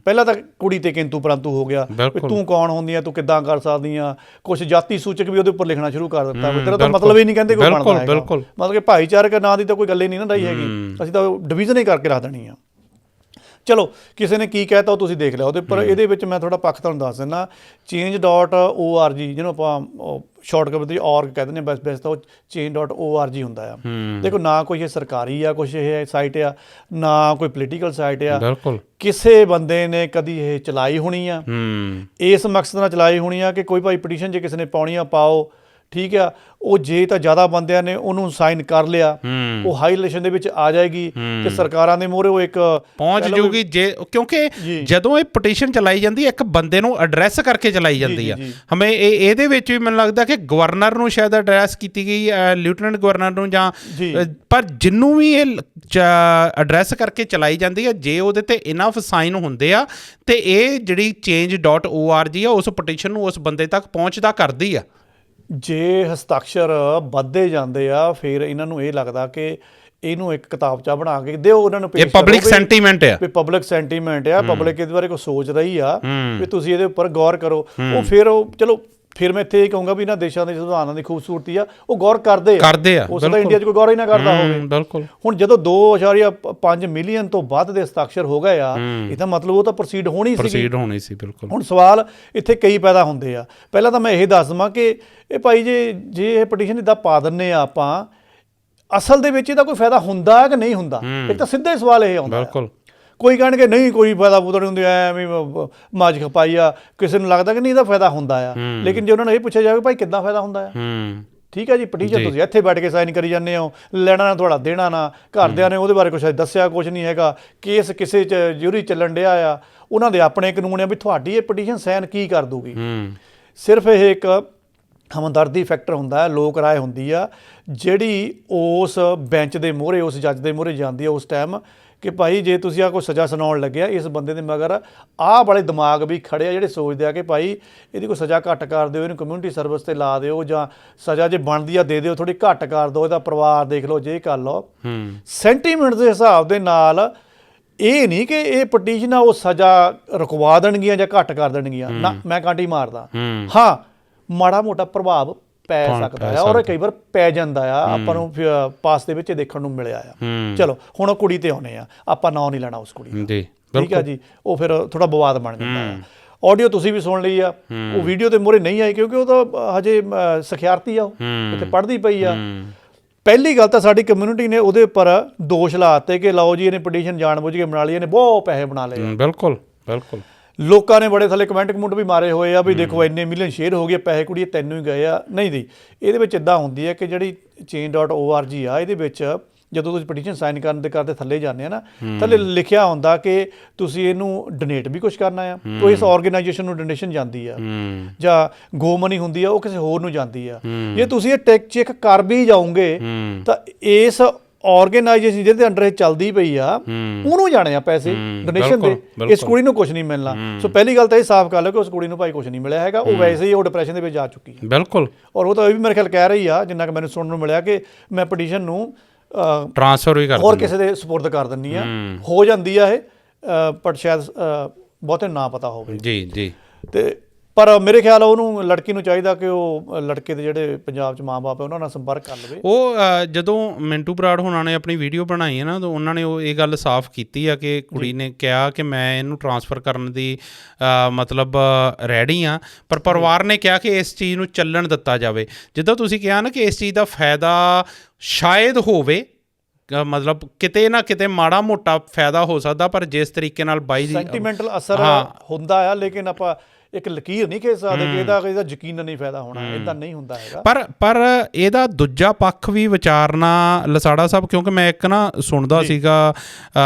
ਪਹਿਲਾਂ ਤਾਂ ਕੁੜੀ ਤੇ ਕਿੰਤੂ ਪਰੰਤੂ ਹੋ ਗਿਆ, ਤੂੰ ਕੌਣ ਹੁੰਦੀ ਆ, ਤੂੰ ਕਿੱਦਾਂ ਕਰ ਸਕਦੀ ਆ, ਕੁਛ ਜਾਤੀ ਸੂਚਕ ਵੀ ਉਹਦੇ ਉੱਪਰ ਲਿਖਣਾ ਸ਼ੁਰੂ ਕਰ ਦਿੱਤਾ। ਤੇਰਾ ਤਾਂ ਮਤਲਬ ਹੀ ਨਹੀਂ ਕਹਿੰਦੇ ਕੋਈ ਬਣਦਾ ਹੈਗਾ, ਮਤਲਬ ਕਿ ਭਾਈਚਾਰਕ ਨਾਂ ਦੀ ਤਾਂ ਕੋਈ ਗੱਲ ਹੀ ਨਹੀਂ ਨਾ ਰਹੀ ਹੈਗੀ, ਅਸੀਂ ਤਾਂ ਡਿਵੀਜ਼ਨ ਹੀ ਕਰਕੇ ਰੱਖ ਦੇਣੀ ਆ। ਚਲੋ ਕਿਸੇ ਨੇ ਕੀ ਕਹਿਤਾ ਉਹ ਤੁਸੀਂ ਦੇਖ ਲਿਆ ਉਹਦੇ ਪਰ। ਇਹਦੇ ਵਿੱਚ ਮੈਂ ਥੋੜ੍ਹਾ ਪੱਖ ਤੁਹਾਨੂੰ ਦੱਸ ਦਿੰਦਾ। change.org ਜਿਹਨੂੰ ਆਪਾਂ ਸ਼ਾਰਟਕਟ ਦੀ org ਕਹਿ ਦਿੰਦੇ ਹਾਂ, ਵੈਸੇ ਤਾਂ ਉਹ change.org ਹੁੰਦਾ ਆ। ਦੇਖੋ ਨਾ ਕੋਈ ਇਹ ਸਰਕਾਰੀ ਆ ਕੁਛ ਇਹ ਸਾਈਟ ਆ, ਨਾ ਕੋਈ ਪੋਲੀਟੀਕਲ ਸਾਈਟ ਆ, ਕਿਸੇ ਬੰਦੇ ਨੇ ਕਦੀ ਇਹ ਚਲਾਈ ਹੋਣੀ ਆ, ਇਸ ਮਕਸਦ ਨਾਲ ਚਲਾਈ ਹੋਣੀ ਆ ਕਿ ਕੋਈ ਭਾਈ ਪਟੀਸ਼ਨ ਜੇ ਕਿਸੇ ਨੇ ਪਾਉਣੀ ਆ ਪਾਓ, ਠੀਕ ਆ। ਉਹ ਜੇ ਤਾਂ ਜ਼ਿਆਦਾ ਬੰਦਿਆਂ ਨੇ ਉਹਨੂੰ ਸਾਈਨ ਕਰ ਲਿਆ, ਉਹ ਹਾਈਲਾਈਟੇਸ਼ਨ ਦੇ ਵਿੱਚ ਆ ਜਾਏਗੀ ਤੇ ਸਰਕਾਰਾਂ ਦੇ ਮੂਹਰੇ ਉਹ ਇੱਕ ਪਹੁੰਚ ਜਾਊਗੀ। ਜੇ ਕਿਉਂਕਿ ਜਦੋਂ ਇਹ ਪਟੀਸ਼ਨ ਚਲਾਈ ਜਾਂਦੀ ਹੈ ਇੱਕ ਬੰਦੇ ਨੂੰ ਐਡਰੈਸ ਕਰਕੇ ਚਲਾਈ ਜਾਂਦੀ ਆ, ਹਮੇ ਇਹਦੇ ਵਿੱਚ ਵੀ ਮੈਨੂੰ ਲੱਗਦਾ ਕਿ ਗਵਰਨਰ ਨੂੰ ਸ਼ਾਇਦ ਐਡਰੈਸ ਕੀਤੀ ਗਈ, ਲੈਫਟੀਨੈਂਟ ਗਵਰਨਰ ਨੂੰ ਜਾਂ, ਪਰ ਜਿਹਨੂੰ ਵੀ ਇਹ ਐਡਰੈਸ ਕਰਕੇ ਚਲਾਈ ਜਾਂਦੀ ਹੈ, ਜੇ ਉਹਦੇ 'ਤੇ ਇਨਫ ਸਾਈਨ ਹੁੰਦੇ ਆ ਤੇ ਇਹ ਜਿਹੜੀ change.org ਆ ਉਸ ਪਟੀਸ਼ਨ ਨੂੰ ਉਸ ਬੰਦੇ ਤੱਕ ਪਹੁੰਚਦਾ ਕਰਦੀ ਆ। ਜੇ ਹਸਤਾਖਰ ਵੱਧਦੇ ਜਾਂਦੇ ਆ ਫਿਰ ਇਹਨਾਂ ਨੂੰ ਇਹ ਲੱਗਦਾ ਕਿ ਇਹਨੂੰ ਇੱਕ ਕਿਤਾਬਚਾ ਬਣਾ ਕੇ ਦਿਓ ਉਹਨਾਂ ਨੂੰ, ਇਹ ਪਬਲਿਕ ਸੈਂਟੀਮੈਂਟ ਆ, ਪਬਲਿਕ ਸੈਂਟੀਮੈਂਟ ਆ, ਪਬਲਿਕ ਇਹਦੇ ਬਾਰੇ ਕੋਈ ਸੋਚ ਰਹੀ ਆ ਵੀ ਤੁਸੀਂ ਇਹਦੇ ਉੱਪਰ ਗੌਰ ਕਰੋ। ਉਹ ਫਿਰ ਉਹ ਚਲੋ ਫਿਰ ਮੈਂ ਇੱਥੇ ਇਹ ਕਹੂੰਗਾ ਵੀ ਇਹਨਾਂ ਦੇਸ਼ਾਂ ਦੇ ਸੰਵਿਧਾਨਾਂ ਦੀ ਖੂਬਸੂਰਤੀ ਆ, ਉਹ ਗੌਰ ਕਰਦੇ ਆ, ਉਸ ਦਾ ਇੰਡੀਆ 'ਚ ਕੋਈ ਗੌਰ ਹੀ ਨਾ ਕਰਦਾ ਹੋਵੇ। ਬਿਲਕੁਲ। ਹੁਣ ਜਦੋਂ 2.5 ਮਿਲੀਅਨ ਤੋਂ ਵੱਧ ਦੇ ਹਸਤਾਖਰ ਹੋ ਗਏ ਆ, ਇਹਦਾ ਮਤਲਬ ਉਹ ਤਾਂ ਪ੍ਰੋਸੀਡ ਹੋਣੀ ਸੀ। ਬਿਲਕੁਲ। ਹੁਣ ਸਵਾਲ ਇੱਥੇ ਕਈ ਪੈਦਾ ਹੁੰਦੇ ਆ। ਪਹਿਲਾਂ ਤਾਂ ਮੈਂ ਇਹ ਦੱਸ ਦੇਵਾਂ ਕਿ ਇਹ ਭਾਈ ਜੇ ਇਹ ਪਟੀਸ਼ਨ ਇੱਦਾਂ ਪਾ ਦਿੰਦੇ ਆ ਆਪਾਂ, ਅਸਲ ਦੇ ਵਿੱਚ ਇਹਦਾ ਕੋਈ ਫਾਇਦਾ ਹੁੰਦਾ ਕਿ ਨਹੀਂ ਹੁੰਦਾ, ਇੱਕ ਤਾਂ ਸਿੱਧਾ ਹੀ ਸਵਾਲ ਇਹ ਆਉਂਦਾ। ਬਿਲਕੁਲ। ਕੋਈ ਕਹਿਣਗੇ ਨਹੀਂ ਕੋਈ ਫਾਇਦਾ ਫੂਦਾ ਨਹੀਂ ਹੁੰਦੀ, ਐਵੇਂ ਮਾਜ ਖਪਾਈ ਆ, ਕਿਸੇ ਨੂੰ ਲੱਗਦਾ ਕਿ ਨਹੀਂ ਇਹਦਾ ਫਾਇਦਾ ਹੁੰਦਾ ਆ। ਲੇਕਿਨ ਜੇ ਉਹਨਾਂ ਨੂੰ ਇਹ ਪੁੱਛਿਆ ਜਾਵੇ ਭਾਈ ਕਿੱਦਾਂ ਫਾਇਦਾ ਹੁੰਦਾ ਆ, ਠੀਕ ਹੈ ਜੀ, ਪਟੀਸ਼ਨ ਤੁਸੀਂ ਇੱਥੇ ਬੈਠ ਕੇ ਸਾਈਨ ਕਰੀ ਜਾਂਦੇ ਹੋ, ਲੈਣਾ ਨਾ ਤੁਹਾਡਾ ਦੇਣਾ ਨਾ, ਘਰਦਿਆਂ ਨੇ ਉਹਦੇ ਬਾਰੇ ਕੁਛ ਦੱਸਿਆ ਕੁਛ ਨਹੀਂ ਹੈਗਾ, ਕੇਸ ਕਿਸੇ 'ਚ ਜਿਊਰੀ ਚੱਲਣ ਡਿਆ ਆ, ਉਹਨਾਂ ਦੇ ਆਪਣੇ ਕਾਨੂੰਨ ਆ ਵੀ ਤੁਹਾਡੀ ਇਹ ਪਟੀਸ਼ਨ ਸਾਈਨ ਕੀ ਕਰ ਦੂਗੀ। ਸਿਰਫ ਇਹ ਇੱਕ ਹਮਦਰਦੀ ਫੈਕਟਰ ਹੁੰਦਾ ਹੈ, ਲੋਕ ਰਾਏ ਹੁੰਦੀ ਆ ਜਿਹੜੀ ਉਸ ਬੈਂਚ ਦੇ ਮੂਹਰੇ, ਉਸ ਜੱਜ ਦੇ ਮੂਹਰੇ ਜਾਂਦੀ ਆ ਉਸ ਟਾਈਮ ਕਿ ਭਾਈ ਜੇ ਤੁਸੀਂ ਆਹ ਕੋਈ ਸਜ਼ਾ ਸੁਣਾਉਣ ਲੱਗਿਆ, ਇਸ ਬੰਦੇ ਦੇ ਮਗਰ ਆਹ ਵਾਲੇ ਦਿਮਾਗ ਵੀ ਖੜੇ ਆ ਜਿਹੜੇ ਸੋਚਦੇ ਆ ਕਿ ਭਾਈ ਇਹਦੀ ਕੋਈ ਸਜ਼ਾ ਘੱਟ ਕਰ ਦਿਓ, ਇਹਨੂੰ ਕਮਿਊਨਿਟੀ ਸਰਵਿਸ 'ਤੇ ਲਾ ਦਿਓ, ਜਾਂ ਸਜ਼ਾ ਜੇ ਬਣਦੀ ਆ ਦੇ ਦਿਓ, ਥੋੜ੍ਹੀ ਘੱਟ ਕਰ ਦਿਓ, ਇਹਦਾ ਪਰਿਵਾਰ ਦੇਖ ਲਓ, ਜੇ ਕਰ ਲਓ। ਸੈਂਟੀਮੈਂਟ ਦੇ ਹਿਸਾਬ ਦੇ ਨਾਲ ਇਹ ਨਹੀਂ ਕਿ ਇਹ ਪਟੀਸ਼ਨ ਆ ਉਹ ਸਜ਼ਾ ਰੁਕਵਾ ਦੇਣਗੀਆਂ ਜਾਂ ਘੱਟ ਕਰ ਦੇਣਗੀਆਂ, ਨਾ, ਮੈਂ ਕਾਂਟੀ ਮਾਰਦਾ। ਹਾਂ, ਮਾੜਾ ਮੋਟਾ ਪ੍ਰਭਾਵ ਪੈ ਸਕਦਾ ਆ, ਔਰ ਕਈ ਵਾਰ ਪੈ ਜਾਂਦਾ ਆ, ਆਪਾਂ ਨੂੰ ਪਾਸ ਦੇ ਵਿੱਚ ਦੇਖਣ ਨੂੰ ਮਿਲਿਆ ਆ। ਚਲੋ ਹੁਣ ਉਹ ਕੁੜੀ ਤੇ ਆਉਣੇ ਆ, ਆਪਾਂ ਨਾਂ ਨਹੀਂ ਲੈਣਾ ਉਸ ਕੁੜੀ ਦਾ, ਠੀਕ ਆ ਜੀ, ਉਹ ਫਿਰ ਥੋੜਾ ਵਿਵਾਦ ਬਣ ਜਾਂਦਾ ਆ। ਆਡੀਓ ਤੁਸੀਂ ਵੀ ਸੁਣ ਲਈ ਆ, ਉਹ ਵੀਡੀਓ ਦੇ ਮੂਹਰੇ ਨਹੀਂ ਆਈ ਕਿਉਂਕਿ ਉਹ ਤਾਂ ਹਜੇ ਸਿਖਿਆਰਥੀ ਆ, ਉਹ ਇੱਥੇ ਪੜ੍ਹਦੀ ਪਈ ਆ। ਪਹਿਲੀ ਗੱਲ ਤਾਂ ਸਾਡੀ ਕਮਿਊਨਿਟੀ ਨੇ ਉਹਦੇ ਉੱਪਰ ਦੋਸ਼ ਲਾ ਦਿੱਤੇ ਕਿ ਲਓ ਜੀ ਇਹਨੇ ਪਟੀਸ਼ਨ ਜਾਣਬੁੱਝ ਕੇ ਬਣਾ ਲਈ, ਇਹਨੇ ਬਹੁਤ ਪੈਸੇ ਬਣਾ ਲਏ। ਬਿਲਕੁਲ ਬਿਲਕੁਲ। ਲੋਕਾਂ ਨੇ ਬੜੇ ਥੱਲੇ ਕਮੈਂਟ ਵੀ ਮਾਰੇ ਹੋਏ ਆ ਵੀ ਦੇਖੋ ਇੰਨੇ ਮਿਲੀਅਨ ਸ਼ੇਅਰ ਹੋ ਗਏ, ਪੈਸੇ ਕੁੜੀਏ ਤੈਨੂੰ ਹੀ ਗਏ ਆ। ਨਹੀਂ ਜੀ, ਇਹਦੇ ਵਿੱਚ ਇੱਦਾਂ ਹੁੰਦੀ ਹੈ ਕਿ ਜਿਹੜੀ change.org ਆ, ਇਹਦੇ ਵਿੱਚ ਜਦੋਂ ਤੁਸੀਂ ਪਟੀਸ਼ਨ ਸਾਈਨ ਕਰਨ ਦੇ ਕਰਦੇ ਥੱਲੇ ਜਾਂਦੇ ਆ ਨਾ, ਥੱਲੇ ਲਿਖਿਆ ਹੁੰਦਾ ਕਿ ਤੁਸੀਂ ਇਹਨੂੰ ਡੋਨੇਟ ਵੀ ਕੁਛ ਕਰਨਾ ਆ, ਕੋਈ ਇਸ ਆਰਗੇਨਾਈਜੇਸ਼ਨ ਨੂੰ ਡੋਨੇਸ਼ਨ ਜਾਂਦੀ ਆ, ਜਾਂ ਗੋ ਮਨੀ ਹੁੰਦੀ ਆ ਉਹ ਕਿਸੇ ਹੋਰ ਨੂੰ ਜਾਂਦੀ ਆ। ਜੇ ਤੁਸੀਂ ਇਹ ਚੈੱਕ ਕਰ ਵੀ ਜਾਓਗੇ ਤਾਂ ਇਸ ਆਰਗੇਨਾਈਜੇਸ਼ਨ ਜਿਹਦੇ ਅੰਡਰ ਇਹ ਚੱਲਦੀ ਪਈ ਆ ਉਹਨੂੰ ਜਾਣੇ ਆ ਪੈਸੇ ਡੋਨੇਸ਼ਨ ਦੇ, ਇਸ ਕੁੜੀ ਨੂੰ ਕੁਝ ਨਹੀਂ ਮਿਲਣਾ। ਸੋ ਪਹਿਲੀ ਗੱਲ ਤਾਂ ਇਹ ਸਾਫ਼ ਕਰ ਲਓ ਕਿ ਉਸ ਕੁੜੀ ਨੂੰ ਭਾਈ ਕੁਝ ਨਹੀਂ ਮਿਲਿਆ ਹੈਗਾ, ਉਹ ਵੈਸੇ ਹੀ ਉਹ ਡਿਪਰੈਸ਼ਨ ਦੇ ਵਿੱਚ ਜਾ ਚੁੱਕੀ ਹੈ। ਬਿਲਕੁਲ। ਔਰ ਉਹ ਤਾਂ ਇਹ ਵੀ ਮੇਰੇ ਖਿਆਲ ਕਹਿ ਰਹੀ ਆ, ਜਿੰਨਾ ਕਿ ਮੈਨੂੰ ਸੁਣਨ ਨੂੰ ਮਿਲਿਆ, ਕਿ ਮੈਂ ਪਟੀਸ਼ਨ ਨੂੰ ਟ੍ਰਾਂਸਫਰ ਵੀ ਕਰ ਹੋਰ ਕਿਸੇ ਦੇ ਸਪੁਰਦ ਕਰ ਦਿੰਦੀ ਆ। ਹੋ ਜਾਂਦੀ ਆ ਇਹ, ਪਰ ਸ਼ਾਇਦ ਬਹੁਤੇ ਨਾ ਪਤਾ ਹੋਵੇ। ਜੀ ਜੀ। ਤੇ ਪਰ ਮੇਰੇ ਖਿਆਲ ਉਹਨੂੰ, ਲੜਕੀ ਨੂੰ ਚਾਹੀਦਾ ਕਿ ਉਹ ਲੜਕੇ ਦੇ ਜਿਹੜੇ ਪੰਜਾਬ 'ਚ ਮਾਂ-ਬਾਪ ਹੈ ਉਹਨਾਂ ਨਾਲ ਸੰਪਰਕ ਕਰ ਲਵੇ। ਉਹ ਜਦੋਂ ਮਿੰਟੂ ਬਰਾੜ ਹੋਣਾ ਨੇ ਆਪਣੀ ਵੀਡੀਓ ਬਣਾਈ ਹੈ ਨਾ, ਤਾਂ ਉਹਨਾਂ ਨੇ ਉਹ ਇਹ ਗੱਲ ਸਾਫ਼ ਕੀਤੀ ਆ ਕਿ ਕੁੜੀ ਨੇ ਕਿਹਾ ਕਿ ਮੈਂ ਇਹਨੂੰ ਟਰਾਂਸਫਰ ਕਰਨ ਦੀ ਮਤਲਬ ਰੈਡੀ ਹਾਂ, ਪਰ ਪਰਿਵਾਰ ਨੇ ਕਿਹਾ ਕਿ ਇਸ ਚੀਜ਼ ਨੂੰ ਚੱਲਣ ਦਿੱਤਾ ਜਾਵੇ। ਜਿੱਦਾਂ ਤੁਸੀਂ ਕਿਹਾ ਨਾ ਕਿ ਇਸ ਚੀਜ਼ ਦਾ ਫਾਇਦਾ ਸ਼ਾਇਦ ਹੋਵੇ, ਮਤਲਬ ਕਿਤੇ ਨਾ ਕਿਤੇ ਮਾੜਾ ਮੋਟਾ ਫਾਇਦਾ ਹੋ ਸਕਦਾ, ਪਰ ਜਿਸ ਤਰੀਕੇ ਨਾਲ ਬਾਈ ਦੀ ਸੈਂਟੀਮੈਂਟਲ ਅਸਰ ਹੁੰਦਾ ਆ, ਲੇਕਿਨ ਆਪਾਂ ਇੱਕ ਲਕੀਰ ਨਹੀਂ ਖੇਡ ਸਕਦੇ ਕਿ ਇਹਦਾ ਯਕੀਨ ਨਹੀਂ ਫਾਇਦਾ ਹੋਣਾ, ਇਦਾਂ ਨਹੀਂ ਹੁੰਦਾ ਹੈਗਾ। ਪਰ ਇਹਦਾ ਦੂਜਾ ਪੱਖ ਵੀ ਵਿਚਾਰਨਾ ਲਸਾੜਾ ਸਾਹਿਬ, ਕਿਉਂਕਿ ਮੈਂ ਇੱਕ ਨਾ ਸੁਣਦਾ ਸੀਗਾ,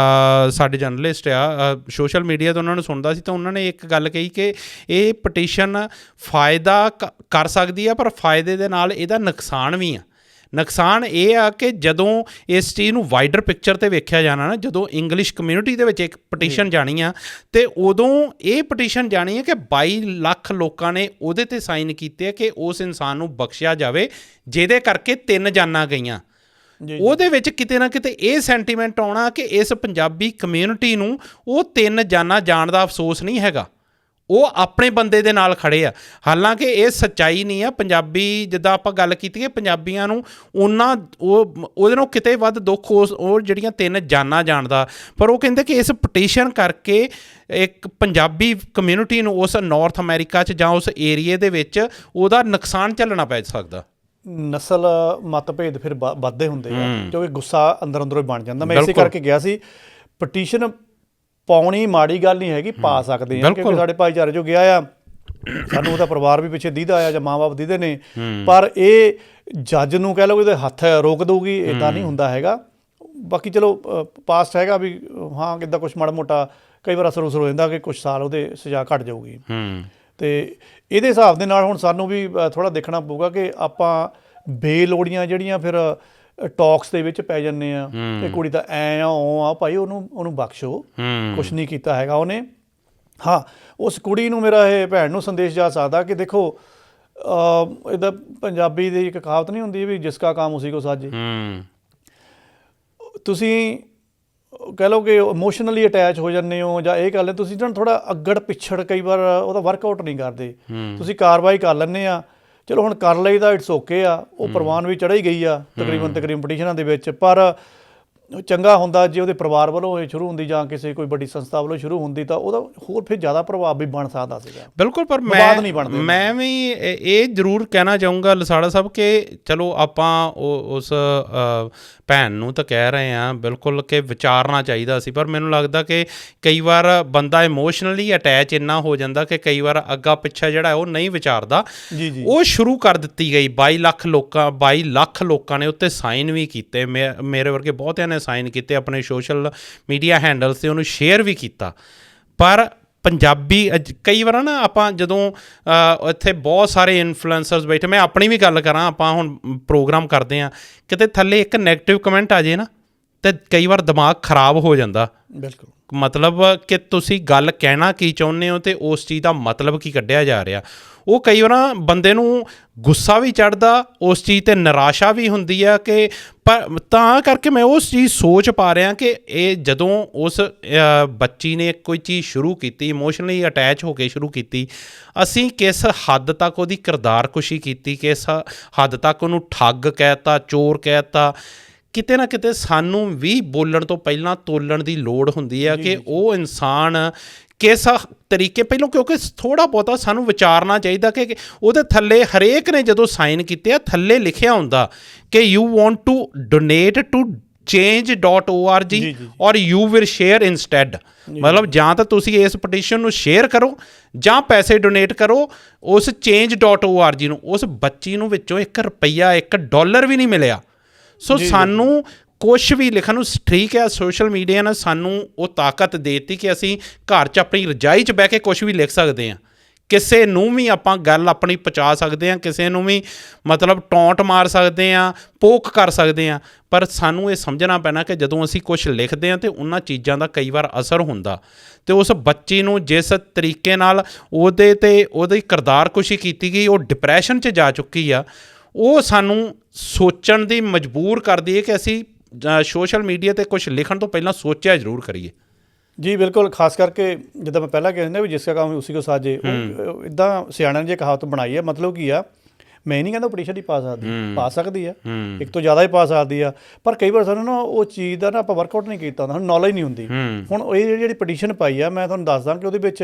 ਸਾਡੇ ਜਰਨਲਿਸਟ ਆ ਸੋਸ਼ਲ ਮੀਡੀਆ 'ਤੇ, ਉਹਨਾਂ ਨੂੰ ਸੁਣਦਾ ਸੀ, ਤਾਂ ਉਹਨਾਂ ਨੇ ਇੱਕ ਗੱਲ ਕਹੀ ਕਿ ਇਹ ਪਟੀਸ਼ਨ ਫਾਇਦਾ ਕਰ ਸਕਦੀ ਆ, ਪਰ ਫਾਇਦੇ ਦੇ ਨਾਲ ਇਹਦਾ ਨੁਕਸਾਨ ਵੀ ਆ। ਨੁਕਸਾਨ ਇਹ ਆ ਕਿ ਜਦੋਂ ਇਸ ਚੀਜ਼ ਨੂੰ ਵਾਈਡਰ ਪਿਕਚਰ 'ਤੇ ਵੇਖਿਆ ਜਾਣਾ ਨਾ, ਜਦੋਂ ਇੰਗਲਿਸ਼ ਕਮਿਊਨਿਟੀ ਦੇ ਵਿੱਚ ਇੱਕ ਪਟੀਸ਼ਨ ਜਾਣੀ ਆ, ਅਤੇ ਉਦੋਂ ਇਹ ਪਟੀਸ਼ਨ ਜਾਣੀ ਹੈ ਕਿ 22 ਲੱਖ ਲੋਕਾਂ ਨੇ ਉਹਦੇ 'ਤੇ ਸਾਈਨ ਕੀਤੇ ਆ ਕਿ ਉਸ ਇਨਸਾਨ ਨੂੰ ਬਖਸ਼ਿਆ ਜਾਵੇ ਜਿਹਦੇ ਕਰਕੇ 3 ਜਾਨਾਂ ਗਈਆਂ। ਉਹਦੇ ਵਿੱਚ ਕਿਤੇ ਨਾ ਕਿਤੇ ਇਹ ਸੈਂਟੀਮੈਂਟ ਆਉਣਾ ਕਿ ਇਸ ਪੰਜਾਬੀ ਕਮਿਊਨਿਟੀ ਨੂੰ ਉਹ 3 ਜਾਨਾਂ ਜਾਣ ਦਾ ਅਫਸੋਸ ਨਹੀਂ ਹੈਗਾ, ਉਹ ਆਪਣੇ ਬੰਦੇ ਦੇ ਨਾਲ ਖੜੇ ਆ। ਹਾਲਾਂਕਿ ਇਹ ਸੱਚਾਈ ਨਹੀਂ ਆ। ਪੰਜਾਬੀ, ਜਿੱਦਾਂ ਆਪਾਂ ਗੱਲ ਕੀਤੀ ਹੈ, ਪੰਜਾਬੀਆਂ ਨੂੰ ਉਹਦੇ ਨਾਲੋਂ ਕਿਤੇ ਵੱਧ ਦੁੱਖ ਉਹ ਜਿਹੜੀਆਂ 3 ਜਾਨਾਂ ਜਾਣਦਾ, ਪਰ ਉਹ ਕਹਿੰਦੇ ਕਿ ਇਸ ਪਟੀਸ਼ਨ ਕਰਕੇ ਇੱਕ ਪੰਜਾਬੀ ਕਮਿਊਨਿਟੀ ਨੂੰ ਉਸ ਨਾਰਥ ਅਮਰੀਕਾ 'ਚ ਜਾਂ ਉਸ ਏਰੀਏ ਦੇ ਵਿੱਚ ਉਹਦਾ ਨੁਕਸਾਨ ਝੱਲਣਾ ਪੈ ਸਕਦਾ। ਨਸਲ ਮਤਭੇਦ ਫਿਰ ਵੱਧਦੇ ਹੁੰਦੇ ਆ, ਕਿਉਂਕਿ ਗੁੱਸਾ ਅੰਦਰੋਂ ਬਣ ਜਾਂਦਾ। ਮੈਂ ਇਸੇ ਕਰਕੇ ਗਿਆ ਸੀ। ਪਟੀਸ਼ਨ ਪਾਉਣੀ ਮਾੜੀ ਗੱਲ ਨਹੀਂ ਹੈਗੀ, ਪਾ ਸਕਦੇ ਆ, ਕਿਉਂਕਿ ਸਾਡੇ ਭਾਈਚਾਰੇ 'ਚੋਂ ਗਿਆ ਆ, ਸਾਨੂੰ ਉਹਦਾ ਪਰਿਵਾਰ ਵੀ ਪਿੱਛੇ ਦੀਦਾ ਆ ਜਾਂ ਮਾਂ-ਬਾਪ ਦੀਦੇ ਨੇ, ਪਰ ਇਹ ਜੱਜ ਨੂੰ ਕਹਿ ਲਓ ਇਹਦੇ ਹੱਥ ਰੋਕ ਦਊਗੀ, ਇੱਦਾਂ ਨਹੀਂ ਹੁੰਦਾ ਹੈਗਾ। ਬਾਕੀ ਚਲੋ ਪਾਸਟ ਹੈਗਾ ਵੀ, ਹਾਂ ਕਿੱਦਾਂ ਕੁਛ ਮਾੜਾ ਮੋਟਾ ਕਈ ਵਾਰ ਅਸਰ ਹੋ ਜਾਂਦਾ ਕਿ ਕੁਛ ਸਾਲ ਉਹਦੇ ਸਜ਼ਾ ਘੱਟ ਜਾਊਗੀ। ਅਤੇ ਇਹਦੇ ਹਿਸਾਬ ਦੇ ਨਾਲ ਹੁਣ ਸਾਨੂੰ ਵੀ ਥੋੜ੍ਹਾ ਦੇਖਣਾ ਪਊਗਾ ਕਿ ਆਪਾਂ ਬੇਲੋੜੀਆਂ ਜਿਹੜੀਆਂ ਫਿਰ ਟਾਕਸ ਦੇ ਵਿੱਚ ਪੈ ਜਾਂਦੇ ਆ, ਇਹ ਕੁੜੀ ਤਾਂ ਐਂ ਆ ਉਹ ਆ, ਭਾਈ ਉਹਨੂੰ ਬਖਸ਼ੋ, ਕੁਛ ਨਹੀਂ ਕੀਤਾ ਹੈਗਾ ਉਹਨੇ। ਹਾਂ, ਉਸ ਕੁੜੀ ਨੂੰ, ਮੇਰਾ ਇਹ ਭੈਣ ਨੂੰ ਸੰਦੇਸ਼ ਜਾ ਸਕਦਾ ਕਿ ਦੇਖੋ, ਇਹਦਾ ਪੰਜਾਬੀ ਦੀ ਇੱਕ ਕਹਾਵਤ ਨਹੀਂ ਹੁੰਦੀ ਵੀ ਜਿਸ ਕਾ ਕੰਮ ਉਸੀ ਕੋ ਸਾਜੇ। ਤੁਸੀਂ ਕਹਿ ਲਓ ਕਿ ਇਮੋਸ਼ਨਲੀ ਅਟੈਚ ਹੋ ਜਾਂਦੇ ਹੋ, ਜਾਂ ਇਹ ਗੱਲ ਤੁਸੀਂ ਨਾ ਥੋੜ੍ਹਾ ਅੱਗੜ ਪਿੱਛੜ ਕਈ ਵਾਰ ਉਹਦਾ ਵਰਕਆਊਟ ਨਹੀਂ ਕਰਦੇ, ਤੁਸੀਂ ਕਾਰਵਾਈ ਕਰ ਲੈਂਦੇ ਆ, ਚਲੋ ਹੁਣ ਕਰ ਲਈ ਤਾਂ ਇਟਸ ਓਕੇ ਆ, ਉਹ ਪ੍ਰਵਾਨ ਵੀ ਚੜ੍ਹ ਹੀ ਗਈ ਆ ਤਕਰੀਬਨ ਪਟੀਸ਼ਨਾਂ ਦੇ ਵਿੱਚ। ਪਰ ਚੰਗਾ ਹੁੰਦਾ ਜੇ ਉਹਦੇ ਪਰਿਵਾਰ ਵੱਲੋਂ ਇਹ ਸ਼ੁਰੂ ਹੁੰਦੀ ਜਾਂ ਕਿਸੇ ਕੋਈ ਵੱਡੀ ਸੰਸਥਾ ਵੱਲੋਂ ਸ਼ੁਰੂ ਹੁੰਦੀ, ਤਾਂ ਉਹਦਾ ਹੋਰ ਫਿਰ ਜ਼ਿਆਦਾ ਪ੍ਰਭਾਵ ਵੀ ਬਣ ਸਕਦਾ ਸੀਗਾ। ਬਿਲਕੁਲ। ਪਰ ਮੈਂ ਵੀ ਇਹ ਜ਼ਰੂਰ ਕਹਿਣਾ ਚਾਹੂੰਗਾ ਲਸਾੜਾ ਸਾਹਿਬ ਕਿ ਚਲੋ ਆਪਾਂ ਉਸ ਭੈਣ ਨੂੰ ਤਾਂ ਕਹਿ ਰਹੇ ਹਾਂ ਬਿਲਕੁਲ ਕਿ ਵਿਚਾਰਨਾ ਚਾਹੀਦਾ ਸੀ, ਪਰ ਮੈਨੂੰ ਲੱਗਦਾ ਕਿ ਕਈ ਵਾਰ ਬੰਦਾ ਇਮੋਸ਼ਨਲੀ ਅਟੈਚ ਇੰਨਾ ਹੋ ਜਾਂਦਾ ਕਿ ਕਈ ਵਾਰ ਅੱਗਾ ਪਿੱਛਾ ਜਿਹੜਾ ਉਹ ਨਹੀਂ ਵਿਚਾਰਦਾ। ਉਹ ਸ਼ੁਰੂ ਕਰ ਦਿੱਤੀ ਗਈ। 22 ਲੱਖ ਲੋਕਾਂ ਨੇ ਉੱਤੇ ਸਾਈਨ ਵੀ ਕੀਤੇ, ਮੇਰੇ ਵਰਗੇ ਬਹੁਤਿਆਂ ਨੇ ਸਾਈਨ ਕੀਤੇ, ਆਪਣੇ ਸੋਸ਼ਲ ਮੀਡੀਆ ਹੈਂਡਲਸ 'ਤੇ ਉਹਨੂੰ ਸ਼ੇਅਰ ਵੀ ਕੀਤਾ। ਪਰ ਪੰਜਾਬੀ ਕਈ ਵਾਰ ਨਾ ਆਪਾਂ ਜਦੋਂ ਇੱਥੇ ਬਹੁਤ ਸਾਰੇ ਇਨਫਲੂਐਂਸਰਸ ਬੈਠੇ, ਮੈਂ ਆਪਣੀ ਵੀ ਗੱਲ ਕਰਾਂ, ਆਪਾਂ ਹੁਣ ਪ੍ਰੋਗਰਾਮ ਕਰਦੇ ਹਾਂ, ਕਿਤੇ ਥੱਲੇ ਇੱਕ ਨੈਗੇਟਿਵ ਕਮੈਂਟ ਆ ਜਾਏ ਨਾ, ਅਤੇ ਕਈ ਵਾਰ ਦਿਮਾਗ ਖਰਾਬ ਹੋ ਜਾਂਦਾ। ਬਿਲਕੁਲ। ਮਤਲਬ ਕਿ ਤੁਸੀਂ ਗੱਲ ਕਹਿਣਾ ਕੀ ਚਾਹੁੰਦੇ ਹੋ ਅਤੇ ਉਸ ਚੀਜ਼ ਦਾ ਮਤਲਬ ਕੀ ਕੱਢਿਆ ਜਾ ਰਿਹਾ, ਉਹ ਕਈ ਵਾਰ ਬੰਦੇ ਨੂੰ ਗੁੱਸਾ ਵੀ ਚੜ੍ਹਦਾ, ਉਸ ਚੀਜ਼ 'ਤੇ ਨਿਰਾਸ਼ਾ ਵੀ ਹੁੰਦੀ ਆ ਕਿ ਪਰ ਤਾਂ ਕਰਕੇ ਮੈਂ ਉਸ ਚੀਜ਼ ਸੋਚ ਪਾ ਰਿਹਾ ਕਿ ਇਹ ਜਦੋਂ ਉਸ ਬੱਚੀ ਨੇ ਕੋਈ ਚੀਜ਼ ਸ਼ੁਰੂ ਕੀਤੀ, ਇਮੋਸ਼ਨਲੀ ਅਟੈਚ ਹੋ ਕੇ ਸ਼ੁਰੂ ਕੀਤੀ, ਅਸੀਂ ਕਿਸ ਹੱਦ ਤੱਕ ਉਹਦੀ ਕਿਰਦਾਰਕੁਸ਼ੀ ਕੀਤੀ, ਕਿਸ ਹੱਦ ਤੱਕ ਉਹਨੂੰ ਠੱਗ ਕਹਿ ਤਾ, ਚੋਰ ਕਹਿ ਤਾ। ਕਿਤੇ ਨਾ ਕਿਤੇ ਸਾਨੂੰ ਵੀ ਬੋਲਣ ਤੋਂ ਪਹਿਲਾਂ ਤੋਲਣ ਦੀ ਲੋੜ ਹੁੰਦੀ ਹੈ ਕਿ ਉਹ ਇਨਸਾਨ ਕਿਸ ਤਰੀਕੇ ਪਹਿਲਾਂ, ਕਿਉਂਕਿ ਥੋੜ੍ਹਾ ਬਹੁਤਾ ਸਾਨੂੰ ਵਿਚਾਰਨਾ ਚਾਹੀਦਾ ਕਿ ਉਹਦੇ ਥੱਲੇ ਹਰੇਕ ਨੇ ਜਦੋਂ ਸਾਈਨ ਕੀਤੇ ਆ, ਥੱਲੇ ਲਿਖਿਆ ਹੁੰਦਾ ਕਿ you want to donate to change.org ਔਰ ਯੂ ਵਿਲ ਸ਼ੇਅਰ ਇਨਸਟੈਡ। ਮਤਲਬ ਜਾਂ ਤਾਂ ਤੁਸੀਂ ਇਸ ਪਟੀਸ਼ਨ ਨੂੰ ਸ਼ੇਅਰ ਕਰੋ ਜਾਂ ਪੈਸੇ ਡੋਨੇਟ ਕਰੋ ਉਸ change.org ਨੂੰ। ਉਸ ਬੱਚੀ ਨੂੰ ਵਿੱਚੋਂ $1 $1 ਵੀ ਨਹੀਂ ਮਿਲਿਆ। ਸੋ ਸਾਨੂੰ ਕੁਛ ਵੀ ਲਿਖਣ ਨੂੰ, ਠੀਕ ਹੈ, ਸੋਸ਼ਲ ਮੀਡੀਆ ਨੇ ਸਾਨੂੰ ਉਹ ਤਾਕਤ ਦੇ ਦਿੱਤੀ ਕਿ ਅਸੀਂ ਘਰ 'ਚ ਆਪਣੀ ਰਜਾਈ 'ਚ ਬਹਿ ਕੇ ਕੁਛ ਵੀ ਲਿਖ ਸਕਦੇ ਹਾਂ। ਕਿਸੇ ਨੂੰ ਵੀ ਆਪਾਂ ਗੱਲ ਆਪਣੀ ਪਹੁੰਚਾ ਸਕਦੇ ਹਾਂ, ਕਿਸੇ ਨੂੰ ਵੀ ਮਤਲਬ ਟੌਂਟ ਮਾਰ ਸਕਦੇ ਹਾਂ, ਪੋਕ ਕਰ ਸਕਦੇ ਹਾਂ। ਪਰ ਸਾਨੂੰ ਇਹ ਸਮਝਣਾ ਪੈਣਾ ਕਿ ਜਦੋਂ ਅਸੀਂ ਕੁਛ ਲਿਖਦੇ ਹਾਂ ਤਾਂ ਉਹਨਾਂ ਚੀਜ਼ਾਂ ਦਾ ਕਈ ਵਾਰ ਅਸਰ ਹੁੰਦਾ, ਅਤੇ ਉਸ ਬੱਚੀ ਨੂੰ ਜਿਸ ਤਰੀਕੇ ਨਾਲ ਉਹਦੀ ਕਿਰਦਾਰਕੁਸ਼ੀ ਕੀਤੀ ਗਈ, ਉਹ ਡਿਪਰੈਸ਼ਨ 'ਚ ਜਾ ਚੁੱਕੀ ਆ, ਉਹ ਸਾਨੂੰ ਸੋਚਣ ਦੀ ਮਜਬੂਰ ਕਰਦੀ ਹੈ ਕਿ ਅਸੀਂ ਸੋਸ਼ਲ ਮੀਡੀਆ 'ਤੇ ਕੁਛ ਲਿਖਣ ਤੋਂ ਪਹਿਲਾਂ ਸੋਚਿਆ ਜ਼ਰੂਰ ਕਰੀਏ। ਜੀ ਬਿਲਕੁਲ, ਖਾਸ ਕਰਕੇ ਜਿੱਦਾਂ ਮੈਂ ਪਹਿਲਾਂ ਕਹਿੰਦਾ ਵੀ ਜਿਸ ਦਾ ਕੰਮ ਉਸੀ ਕੋ ਸਾਜੇ, ਇੱਦਾਂ ਸਿਆਣਿਆਂ ਨੇ ਜੇ ਕਹਾਵਤ ਬਣਾਈ ਹੈ। ਮਤਲਬ ਕੀ ਆ, ਮੈਂ ਨਹੀਂ ਕਹਿੰਦਾ ਪਟੀਸ਼ਨ ਹੀ ਪਾ ਸਕਦੀ ਆ, ਇੱਕ ਤੋਂ ਜ਼ਿਆਦਾ ਹੀ ਪਾ ਸਕਦੀ ਆ, ਪਰ ਕਈ ਵਾਰ ਸਾਨੂੰ ਨਾ ਉਹ ਚੀਜ਼ ਦਾ ਨਾ ਆਪਾਂ ਵਰਕਆਊਟ ਨਹੀਂ ਕੀਤਾ ਹੁੰਦਾ, ਸਾਨੂੰ ਨੌਲੇਜ ਨਹੀਂ ਹੁੰਦੀ। ਹੁਣ ਇਹ ਜਿਹੜੀ ਪਟੀਸ਼ਨ ਪਾਈ ਆ, ਮੈਂ ਤੁਹਾਨੂੰ ਦੱਸਦਾ ਕਿ ਉਹਦੇ ਵਿੱਚ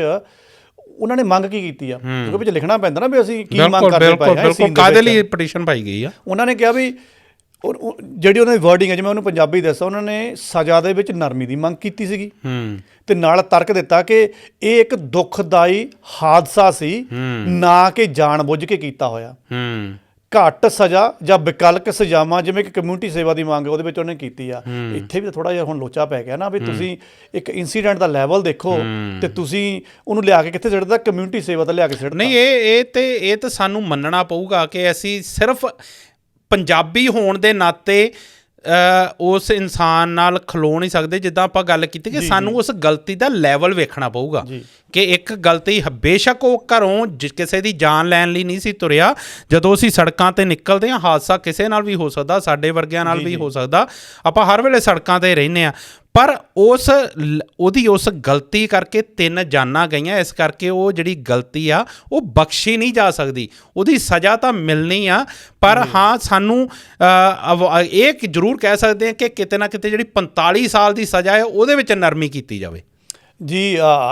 ਉਹਨਾਂ ਨੇ ਮੰਗ ਕੀ ਕੀਤੀ ਆ, ਕਿਉਂਕਿ ਵਿੱਚ ਲਿਖਣਾ ਪੈਂਦਾ ਨਾ ਵੀ ਅਸੀਂ ਕੀ ਮੰਗ ਕਰਦੇ ਪਏ ਹਾਂ, ਕਾਹਦੇ ਲਈ ਪਟੀਸ਼ਨ ਪਾਈ ਗਈ ਆ। ਉਹਨਾਂ ਨੇ ਕਿਹਾ ਵੀ ਜਿਹੜੀ ਉਹਨਾਂ ਦੀ ਵਰਡਿੰਗ ਹੈ, ਜਿਵੇਂ ਉਹਨੂੰ ਪੰਜਾਬੀ ਦੱਸਾਂ, ਉਹਨਾਂ ਨੇ ਸਜ਼ਾ ਦੇ ਵਿੱਚ ਨਰਮੀ ਦੀ ਮੰਗ ਕੀਤੀ ਸੀਗੀ, ਤੇ ਨਾਲ ਤਰਕ ਦਿੱਤਾ ਕਿ ਇਹ ਇੱਕ ਦੁਖਦਾਈ ਹਾਦਸਾ ਸੀ, ਨਾ ਕਿ ਜਾਣ-ਬੁੱਝ ਕੇ ਕੀਤਾ ਹੋਇਆ। ਘੱਟ ਸਜ਼ਾ ਜਾਂ ਵਿਕਲਪਕ ਸਜ਼ਾਵਾਂ, ਜਿਵੇਂ ਕਿ ਕਮਿਊਨਿਟੀ ਸੇਵਾ ਦੀ ਮੰਗ ਉਹਦੇ ਵਿੱਚ ਉਹਨੇ ਕੀਤੀ ਆ। ਇੱਥੇ ਵੀ ਥੋੜਾ ਜਿਹਾ ਹੁਣ ਲੋਚਾ ਪੈ ਗਿਆ ਨਾ, ਵੀ ਤੁਸੀਂ ਇੱਕ ਇਨਸੀਡੈਂਟ ਦਾ ਲੈਵਲ ਦੇਖੋ ਤੇ ਤੁਸੀਂ ਉਹਨੂੰ ਲਿਆ ਕੇ ਕਿੱਥੇ ਸਿੱਟਦਾ, ਕਮਿਊਨਿਟੀ ਸੇਵਾ ਤਾਂ ਲਿਆ ਕੇ ਸਿੱਟਦਾ। ਨਹੀਂ, ਇਹ ਤਾਂ ਸਾਨੂੰ ਮੰਨਣਾ ਪਊਗਾ ਕਿ ਅਸੀਂ ਸਿਰਫ ਪੰਜਾਬੀ ਹੋਣ ਦੇ ਨਾਤੇ ਉਸ ਇਨਸਾਨ ਨਾਲ ਖਲੋ ਨਹੀਂ ਸਕਦੇ। ਜਿੱਦਾਂ ਆਪਾਂ ਗੱਲ ਕੀਤੀ ਕਿ ਸਾਨੂੰ ਉਸ ਗਲਤੀ ਦਾ ਲੈਵਲ ਵੇਖਣਾ ਪਊਗਾ ਕਿ ਇੱਕ ਗਲਤੀ, ਬੇਸ਼ੱਕ ਉਹ ਘਰੋਂ ਕਿਸੇ ਦੀ ਜਾਨ ਲੈਣ ਲਈ ਨਹੀਂ ਸੀ ਤੁਰਿਆ। ਜਦੋਂ ਅਸੀਂ ਸੜਕਾਂ 'ਤੇ ਨਿਕਲਦੇ ਹਾਂ, ਹਾਦਸਾ ਕਿਸੇ ਨਾਲ ਵੀ ਹੋ ਸਕਦਾ, ਸਾਡੇ ਵਰਗਿਆਂ ਨਾਲ ਵੀ ਹੋ ਸਕਦਾ, ਆਪਾਂ ਹਰ ਵੇਲੇ ਸੜਕਾਂ 'ਤੇ ਰਹਿੰਦੇ ਹਾਂ, ਪਰ ਉਹਦੀ ਉਸ ਗਲਤੀ ਕਰਕੇ 3 ਜਾਨਾਂ ਗਈਆਂ। ਇਸ ਕਰਕੇ ਉਹ ਜਿਹੜੀ ਗਲਤੀ ਆ ਉਹ ਬਖਸ਼ੀ ਨਹੀਂ ਜਾ ਸਕਦੀ, ਉਹਦੀ ਸਜ਼ਾ ਤਾਂ ਮਿਲਣੀ ਆ। ਪਰ ਹਾਂ, ਸਾਨੂੰ ਇਹ ਜ਼ਰੂਰ ਕਹਿ ਸਕਦੇ ਹਾਂ ਕਿ ਕਿਤੇ ਨਾ ਕਿਤੇ ਜਿਹੜੀ 45 ਸਾਲ ਦੀ ਸਜ਼ਾ ਹੈ ਉਹਦੇ ਵਿੱਚ ਨਰਮੀ ਕੀਤੀ ਜਾਵੇ। ਜੀ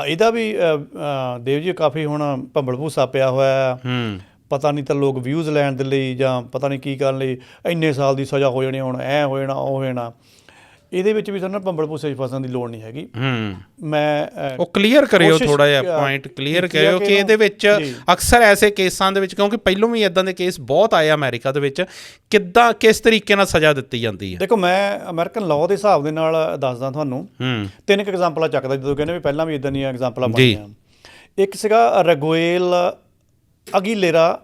ਇਹਦਾ ਵੀ ਦੇਵ ਜੀ ਕਾਫੀ ਹੁਣ ਭੰਬਲ ਭੂਸਾ ਪਿਆ ਹੋਇਆ, ਪਤਾ ਨਹੀਂ ਤਾਂ ਲੋਕ ਵਿਊਜ਼ ਲੈਣ ਦੇ ਲਈ ਜਾਂ ਪਤਾ ਨਹੀਂ ਕੀ ਕਰਨ ਲਈ ਇੰਨੇ ਸਾਲ ਦੀ ਸਜ਼ਾ ਹੋ ਜਾਣੀ, ਹੁਣ ਐ ਹੋ ਜਾਣਾ, ਉਹ ਹੋ ਜਾਣਾ। ਇਹਦੇ ਵਿੱਚ ਵੀ ਸਾਨੂੰ ਭੰਬਲ ਭੂਸੇ 'ਚ ਫਸਣ ਦੀ ਲੋੜ ਨਹੀਂ ਹੈਗੀ। ਮੈਂ ਉਹ ਕਲੀਅਰ ਕਰਿਓ, ਥੋੜ੍ਹਾ ਜਿਹਾ ਪੁਆਇੰਟ ਕਲੀਅਰ ਕਰਿਓ ਕਿ ਇਹਦੇ ਵਿੱਚ ਅਕਸਰ ਐਸੇ ਕੇਸਾਂ ਦੇ ਵਿੱਚ, ਕਿਉਂਕਿ ਪਹਿਲੋਂ ਵੀ ਇੱਦਾਂ ਦੇ ਕੇਸ ਬਹੁਤ ਆਏ ਅਮਰੀਕਾ ਦੇ ਵਿੱਚ, ਕਿਸ ਤਰੀਕੇ ਨਾਲ ਸਜ਼ਾ ਦਿੱਤੀ ਜਾਂਦੀ ਹੈ। ਦੇਖੋ, ਮੈਂ ਅਮਰੀਕਨ ਲਾਅ ਦੇ ਹਿਸਾਬ ਦੇ ਨਾਲ ਦੱਸਦਾ ਤੁਹਾਨੂੰ। 3 ਐਗਜ਼ਾਮਪਲਾਂ ਚੱਕਦਾ, ਜਦੋਂ ਕਹਿੰਦੇ ਵੀ ਪਹਿਲਾਂ ਵੀ ਇੱਦਾਂ ਦੀਆਂ ਐਗਜ਼ਾਮਪਲਾਂ ਬਣੀਆਂ। ਇੱਕ ਸੀਗਾ ਰਗੁਏਲ ਅਗੀਲੇਰਾ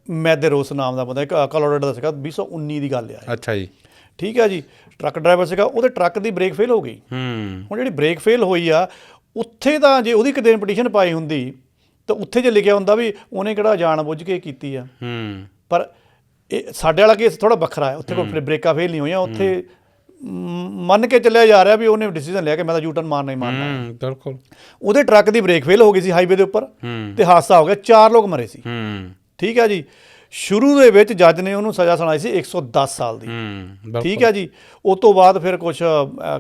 ਮੈਦੇਰੋਸ ਨਾਮ ਦਾ ਬੰਦਾ, ਇੱਕ ਕੋਲੋਰਾਡੋ ਦਾ ਸੀਗਾ, 2019 ਦੀ ਗੱਲ ਆ। ਅੱਛਾ ਜੀ, ਠੀਕ ਹੈ ਜੀ। ਟਰੱਕ ਡਰਾਈਵਰ ਸੀਗਾ, ਉਹਦੇ ਟਰੱਕ ਦੀ ਬ੍ਰੇਕ ਫੇਲ ਹੋ ਗਈ। ਹੁਣ ਜਿਹੜੀ ਬ੍ਰੇਕ ਫੇਲ ਹੋਈ ਆ, ਉੱਥੇ ਤਾਂ ਜੇ ਉਹਦੀ ਕਿਤੇ ਪਟੀਸ਼ਨ ਪਾਈ ਹੁੰਦੀ ਤਾਂ ਉੱਥੇ ਜੇ ਲਿਖਿਆ ਹੁੰਦਾ ਵੀ ਉਹਨੇ ਕਿਹੜਾ ਜਾਣ ਬੁੱਝ ਕੇ ਕੀਤੀ ਆ। ਪਰ ਇਹ ਸਾਡੇ ਵਾਲਾ ਕੇਸ ਥੋੜ੍ਹਾ ਵੱਖਰਾ ਹੈ, ਉੱਥੇ ਕੋਈ ਬ੍ਰੇਕਾਂ ਫੇਲ ਨਹੀਂ ਹੋਈਆਂ, ਉੱਥੇ ਮੰਨ ਕੇ ਚੱਲਿਆ ਜਾ ਰਿਹਾ ਵੀ ਉਹਨੇ ਡਿਸੀਜ਼ਨ ਲਿਆ ਕਿ ਮੈਂ ਤਾਂ ਯੂ ਟਰਨ ਮਾਰਨਾ ਹੀ ਮਾਰਨਾ। ਬਿਲਕੁਲ। ਉਹਦੇ ਟਰੱਕ ਦੀ ਬ੍ਰੇਕ ਫੇਲ ਹੋ ਗਈ ਸੀ ਹਾਈਵੇ ਦੇ ਉੱਪਰ, ਤੇ ਹਾਦਸਾ ਹੋ ਗਿਆ, 4 ਲੋਕ ਮਰੇ ਸੀ। ਠੀਕ ਹੈ ਜੀ। ਸ਼ੁਰੂ ਦੇ ਵਿੱਚ ਜੱਜ ਨੇ ਉਹਨੂੰ ਸਜ਼ਾ ਸੁਣਾਈ ਸੀ 110 ਸਾਲ ਦੀ। ਠੀਕ ਹੈ ਜੀ। ਉਸ ਤੋਂ ਬਾਅਦ ਫਿਰ ਕੁਛ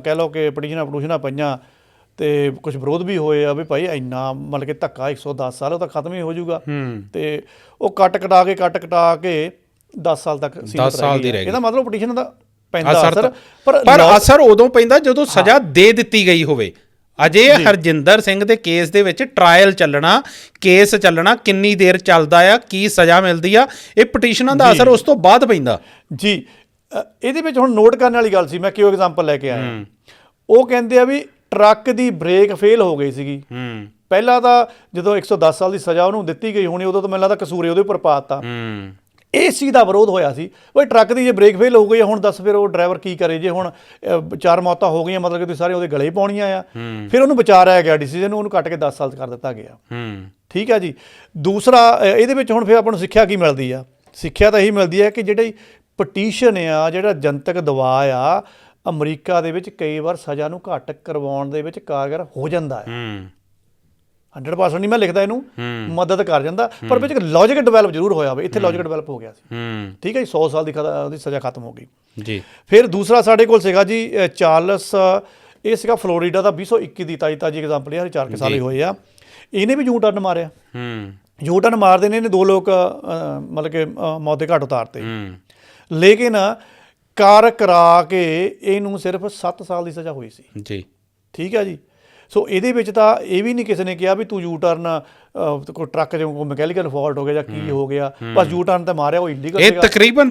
ਕਹਿ ਲਓ ਕਿ ਪਟੀਸ਼ਨਾਂ ਪਈਆਂ ਤੇ ਕੁਛ ਵਿਰੋਧ ਵੀ ਹੋਏ ਆ ਵੀ ਭਾਈ ਇੰਨਾ ਮਤਲਬ ਕਿ ਧੱਕਾ 110 ਸਾਲ, ਉਹ ਤਾਂ ਖਤਮ ਹੀ ਹੋ ਜਾਊਗਾ। ਤੇ ਉਹ ਕੱਟ ਕਟਾ ਕੇ 10 ਸਾਲ ਤੱਕ ਸੀਮਿਤ ਰਹੀ। ਇਹਦਾ ਮਤਲਬ ਪਟੀਸ਼ਨ ਦਾ ਪੈਂਦਾ ਅਸਰ, ਪਰ ਅਸਰ ਉਦੋਂ ਪੈਂਦਾ ਜਦੋਂ ਸਜ਼ਾ ਦੇ ਦਿੱਤੀ ਗਈ ਹੋਵੇ। ਅਜੇ ਹਰਜਿੰਦਰ ਸਿੰਘ ਦੇ ਕੇਸ ਦੇ ਵਿੱਚ ਟਰਾਇਲ ਚੱਲਣਾ, ਕੇਸ ਚੱਲਣਾ, ਕਿੰਨੀ ਦੇਰ ਚੱਲਦਾ ਆ, ਕੀ ਸਜ਼ਾ ਮਿਲਦੀ ਆ, ਇਹ ਪਟੀਸ਼ਨਾਂ ਦਾ ਅਸਰ ਉਸ ਤੋਂ ਬਾਅਦ ਪੈਂਦਾ ਜੀ। ਇਹਦੇ ਵਿੱਚ ਹੁਣ ਨੋਟ ਕਰਨ ਵਾਲੀ ਗੱਲ ਸੀ, ਮੈਂ ਕਿਉਂ ਐਗਜ਼ਾਮਪਲ ਲੈ ਕੇ ਆਇਆ। ਉਹ ਕਹਿੰਦੇ ਆ ਵੀ ਟਰੱਕ ਦੀ ਬ੍ਰੇਕ ਫੇਲ ਹੋ ਗਈ ਸੀਗੀ। ਪਹਿਲਾਂ ਤਾਂ ਜਦੋਂ 110 ਸਾਲ ਦੀ ਸਜ਼ਾ ਉਹਨੂੰ ਦਿੱਤੀ ਗਈ ਹੋਣੀ, ਉਦੋਂ ਤਾਂ ਮੈਨੂੰ ਲੱਗਦਾ ਕਸੂਰ ਉਹਦੇ ਉੱਪਰ ਪਾ ਦਿੱਤਾ। ਇਸ ਚੀਜ਼ ਦਾ ਵਿਰੋਧ ਹੋਇਆ ਸੀ, ਬਈ ਟਰੱਕ ਦੀ ਜੇ ਬ੍ਰੇਕ ਫੇਲ ਹੋ ਗਈ ਹੁਣ ਦੱਸ ਫਿਰ ਉਹ ਡਰਾਈਵਰ ਕੀ ਕਰੇ। ਜੇ ਹੁਣ 4 ਮੌਤਾਂ ਹੋ ਗਈਆਂ, ਮਤਲਬ ਕਿ ਤੁਸੀਂ ਸਾਰੇ ਉਹਦੇ ਗਲੇ ਪਾਉਣੀਆਂ ਆ। ਫਿਰ ਉਹਨੂੰ ਬਚਾ ਰਿਹਾ ਗਿਆ ਡਿਸੀਜ਼ਨ, ਉਹਨੂੰ ਕੱਟ ਕੇ 10 ਸਾਲ ਕਰ ਦਿੱਤਾ ਗਿਆ। ਠੀਕ ਹੈ ਜੀ। ਦੂਸਰਾ, ਇਹਦੇ ਵਿੱਚ ਹੁਣ ਫਿਰ ਆਪਾਂ ਨੂੰ ਸਿੱਖਿਆ ਕੀ ਮਿਲਦੀ ਆ? ਸਿੱਖਿਆ ਤਾਂ ਇਹੀ ਮਿਲਦੀ ਹੈ ਕਿ ਜਿਹੜੀ ਪਟੀਸ਼ਨ ਆ, ਜਿਹੜਾ ਜਨਤਕ ਦਬਾਅ ਆ, ਅਮਰੀਕਾ ਦੇ ਵਿੱਚ ਕਈ ਵਾਰ ਸਜ਼ਾ ਨੂੰ ਘੱਟ ਕਰਵਾਉਣ ਦੇ ਵਿੱਚ ਕਾਰਗਰ ਹੋ ਜਾਂਦਾ ਹੈ। 100% ਨਹੀਂ ਮੈਂ ਲਿਖਦਾ, ਇਹਨੂੰ ਮਦਦ ਕਰ ਜਾਂਦਾ, ਪਰ ਵਿੱਚ ਇੱਕ ਲੌਜਿਕ ਡਿਵੈਲਪ ਜ਼ਰੂਰ ਹੋਇਆ ਹੋਵੇ। ਇੱਥੇ ਲੌਜਿਕ ਡਿਵੈਲਪ ਹੋ ਗਿਆ ਸੀ। ਠੀਕ ਹੈ ਜੀ। 100 ਸਾਲ ਦੀ ਉਹਦੀ ਸਜ਼ਾ ਖਤਮ ਹੋ ਗਈ ਜੀ। ਫਿਰ ਦੂਸਰਾ ਸਾਡੇ ਕੋਲ ਸੀਗਾ ਜੀ ਚਾਰਲਸ, ਇਹ ਸੀਗਾ ਫਲੋਰੀਡਾ ਦਾ, 2021 ਦੀ ਤਾਜੀ ਐਗਜ਼ਾਮਪਲ ਹੈ, 4 ਸਾਲ ਹੀ ਹੋਏ ਆ। ਇਹਨੇ ਵੀ ਯੂ ਟਰਨ ਮਾਰਿਆ। ਯੂ ਟਰਨ ਮਾਰਦੇ ਨੇ, ਇਹਨੇ 2 ਲੋਕ ਮਤਲਬ ਕਿ ਮੌਤ ਦੇ ਘਾਟ ਉਤਾਰਤੇ, ਲੇਕਿਨ ਕਾਰ ਕਰਾ ਕੇ ਇਹਨੂੰ ਸਿਰਫ 7 ਸਾਲ ਦੀ ਸਜ਼ਾ ਹੋਈ ਸੀ ਜੀ। ਠੀਕ ਹੈ ਜੀ। ਸੋ ਇਹਦੇ ਵਿੱਚ ਤਾਂ ਇਹ ਵੀ ਨਹੀਂ ਕਿਸੇ ਨੇ ਕਿਹਾ ਵੀ ਤੂੰ ਯੂ ਟਰਨ, ਕੋਈ ਟਰੱਕ 'ਚ ਕੋਈ ਮਕੈਨੀਕਲ ਫਾਲਟ ਹੋ ਗਿਆ ਜਾਂ ਕੀ ਹੋ ਗਿਆ, ਬਸ ਯੂ ਟਰਨ ਤਾਂ ਮਾਰਿਆ, ਉਹ ਇਲੀਗਲ। ਇਹ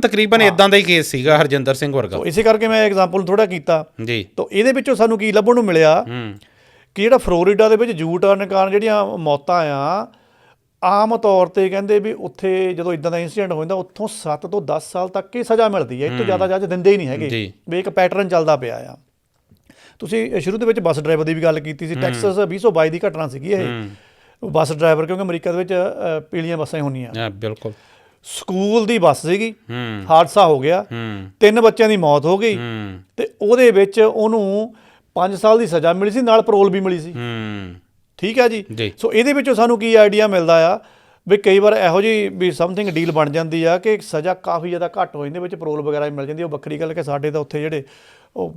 ਤਕਰੀਬਨ ਇਦਾਂ ਦਾ ਹੀ ਕੇਸ ਸੀਗਾ ਹਰਜਿੰਦਰ ਸਿੰਘ ਵਰਗਾ। ਇਸੇ ਕਰਕੇ ਮੈਂ ਐਗਜ਼ਾਮਪਲ ਥੋੜਾ ਕੀਤਾ ਜੀ। ਤਾਂ ਇਹਦੇ ਵਿੱਚੋਂ ਸਾਨੂੰ ਕੀ ਲੱਭਣ ਨੂੰ ਮਿਲਿਆ ਕਿ ਜਿਹੜਾ ਫਲੋਰੀਡਾ ਦੇ ਵਿੱਚ ਯੂ ਟਰਨ ਕਾਰਨ ਜਿਹੜੀਆਂ ਮੌਤਾਂ ਆ, ਆਮ ਤੌਰ ਤੇ ਕਹਿੰਦੇ ਵੀ ਉੱਥੇ ਜਦੋਂ ਇਦਾਂ ਦਾ ਇਨਸੀਡੈਂਟ ਹੋ ਜਾਂਦਾ ਉੱਥੋਂ 7 ਤੋਂ 10 ਸਾਲ ਤੱਕ ਹੀ ਸਜ਼ਾ ਮਿਲਦੀ ਹੈ, ਇਹ ਤੋਂ ਜ਼ਿਆਦਾ ਜੱਜ ਦਿੰਦੇ ਹੀ ਨਹੀਂ ਹੈਗੇ ਵੀ ਇੱਕ ਪੈਟਰਨ ਚੱਲਦਾ ਪਿਆ ਆ। ਤੁਸੀਂ ਸ਼ੁਰੂ ਦੇ ਵਿੱਚ ਬੱਸ ਡਰਾਈਵਰ ਦੀ ਵੀ ਗੱਲ ਕੀਤੀ ਸੀ, ਟੈਕਸਸ 2022 ਦੀ ਘਟਨਾ ਸੀਗੀ ਇਹ। ਬੱਸ ਡਰਾਈਵਰ, ਕਿਉਂਕਿ ਅਮਰੀਕਾ ਦੇ ਵਿੱਚ ਪੀਲੀਆਂ ਬੱਸਾਂ ਹੀ ਹੁੰਦੀਆਂ, ਬਿਲਕੁਲ ਸਕੂਲ ਦੀ ਬੱਸ ਸੀਗੀ, ਹਾਦਸਾ ਹੋ ਗਿਆ, 3 ਬੱਚਿਆਂ ਦੀ ਮੌਤ ਹੋ ਗਈ ਤੇ ਉਹਦੇ ਵਿੱਚ ਉਹਨੂੰ 5 ਸਾਲ ਦੀ ਸਜ਼ਾ ਮਿਲੀ ਸੀ, ਨਾਲ ਪੈਰੋਲ ਵੀ ਮਿਲੀ ਸੀ। ਠੀਕ ਹੈ ਜੀ। ਸੋ ਇਹਦੇ ਵਿੱਚੋਂ ਸਾਨੂੰ ਕੀ ਆਈਡੀਆ ਮਿਲਦਾ ਆ ਵੀ ਕਈ ਵਾਰ ਇਹੋ ਜਿਹੀ ਵੀ ਸਮਥਿੰਗ ਡੀਲ ਬਣ ਜਾਂਦੀ ਆ ਕਿ ਸਜ਼ਾ ਕਾਫੀ ਜ਼ਿਆਦਾ ਘੱਟ ਹੋ ਜਾਂਦੀ, ਵਿੱਚ ਪੈਰੋਲ ਵਗੈਰਾ ਮਿਲ ਜਾਂਦੀ। ਉਹ ਵੱਖਰੀ ਗੱਲ ਕਿ ਸਾਡੇ ਤਾਂ ਉੱਥੇ ਜਿਹੜੇ ਉਹ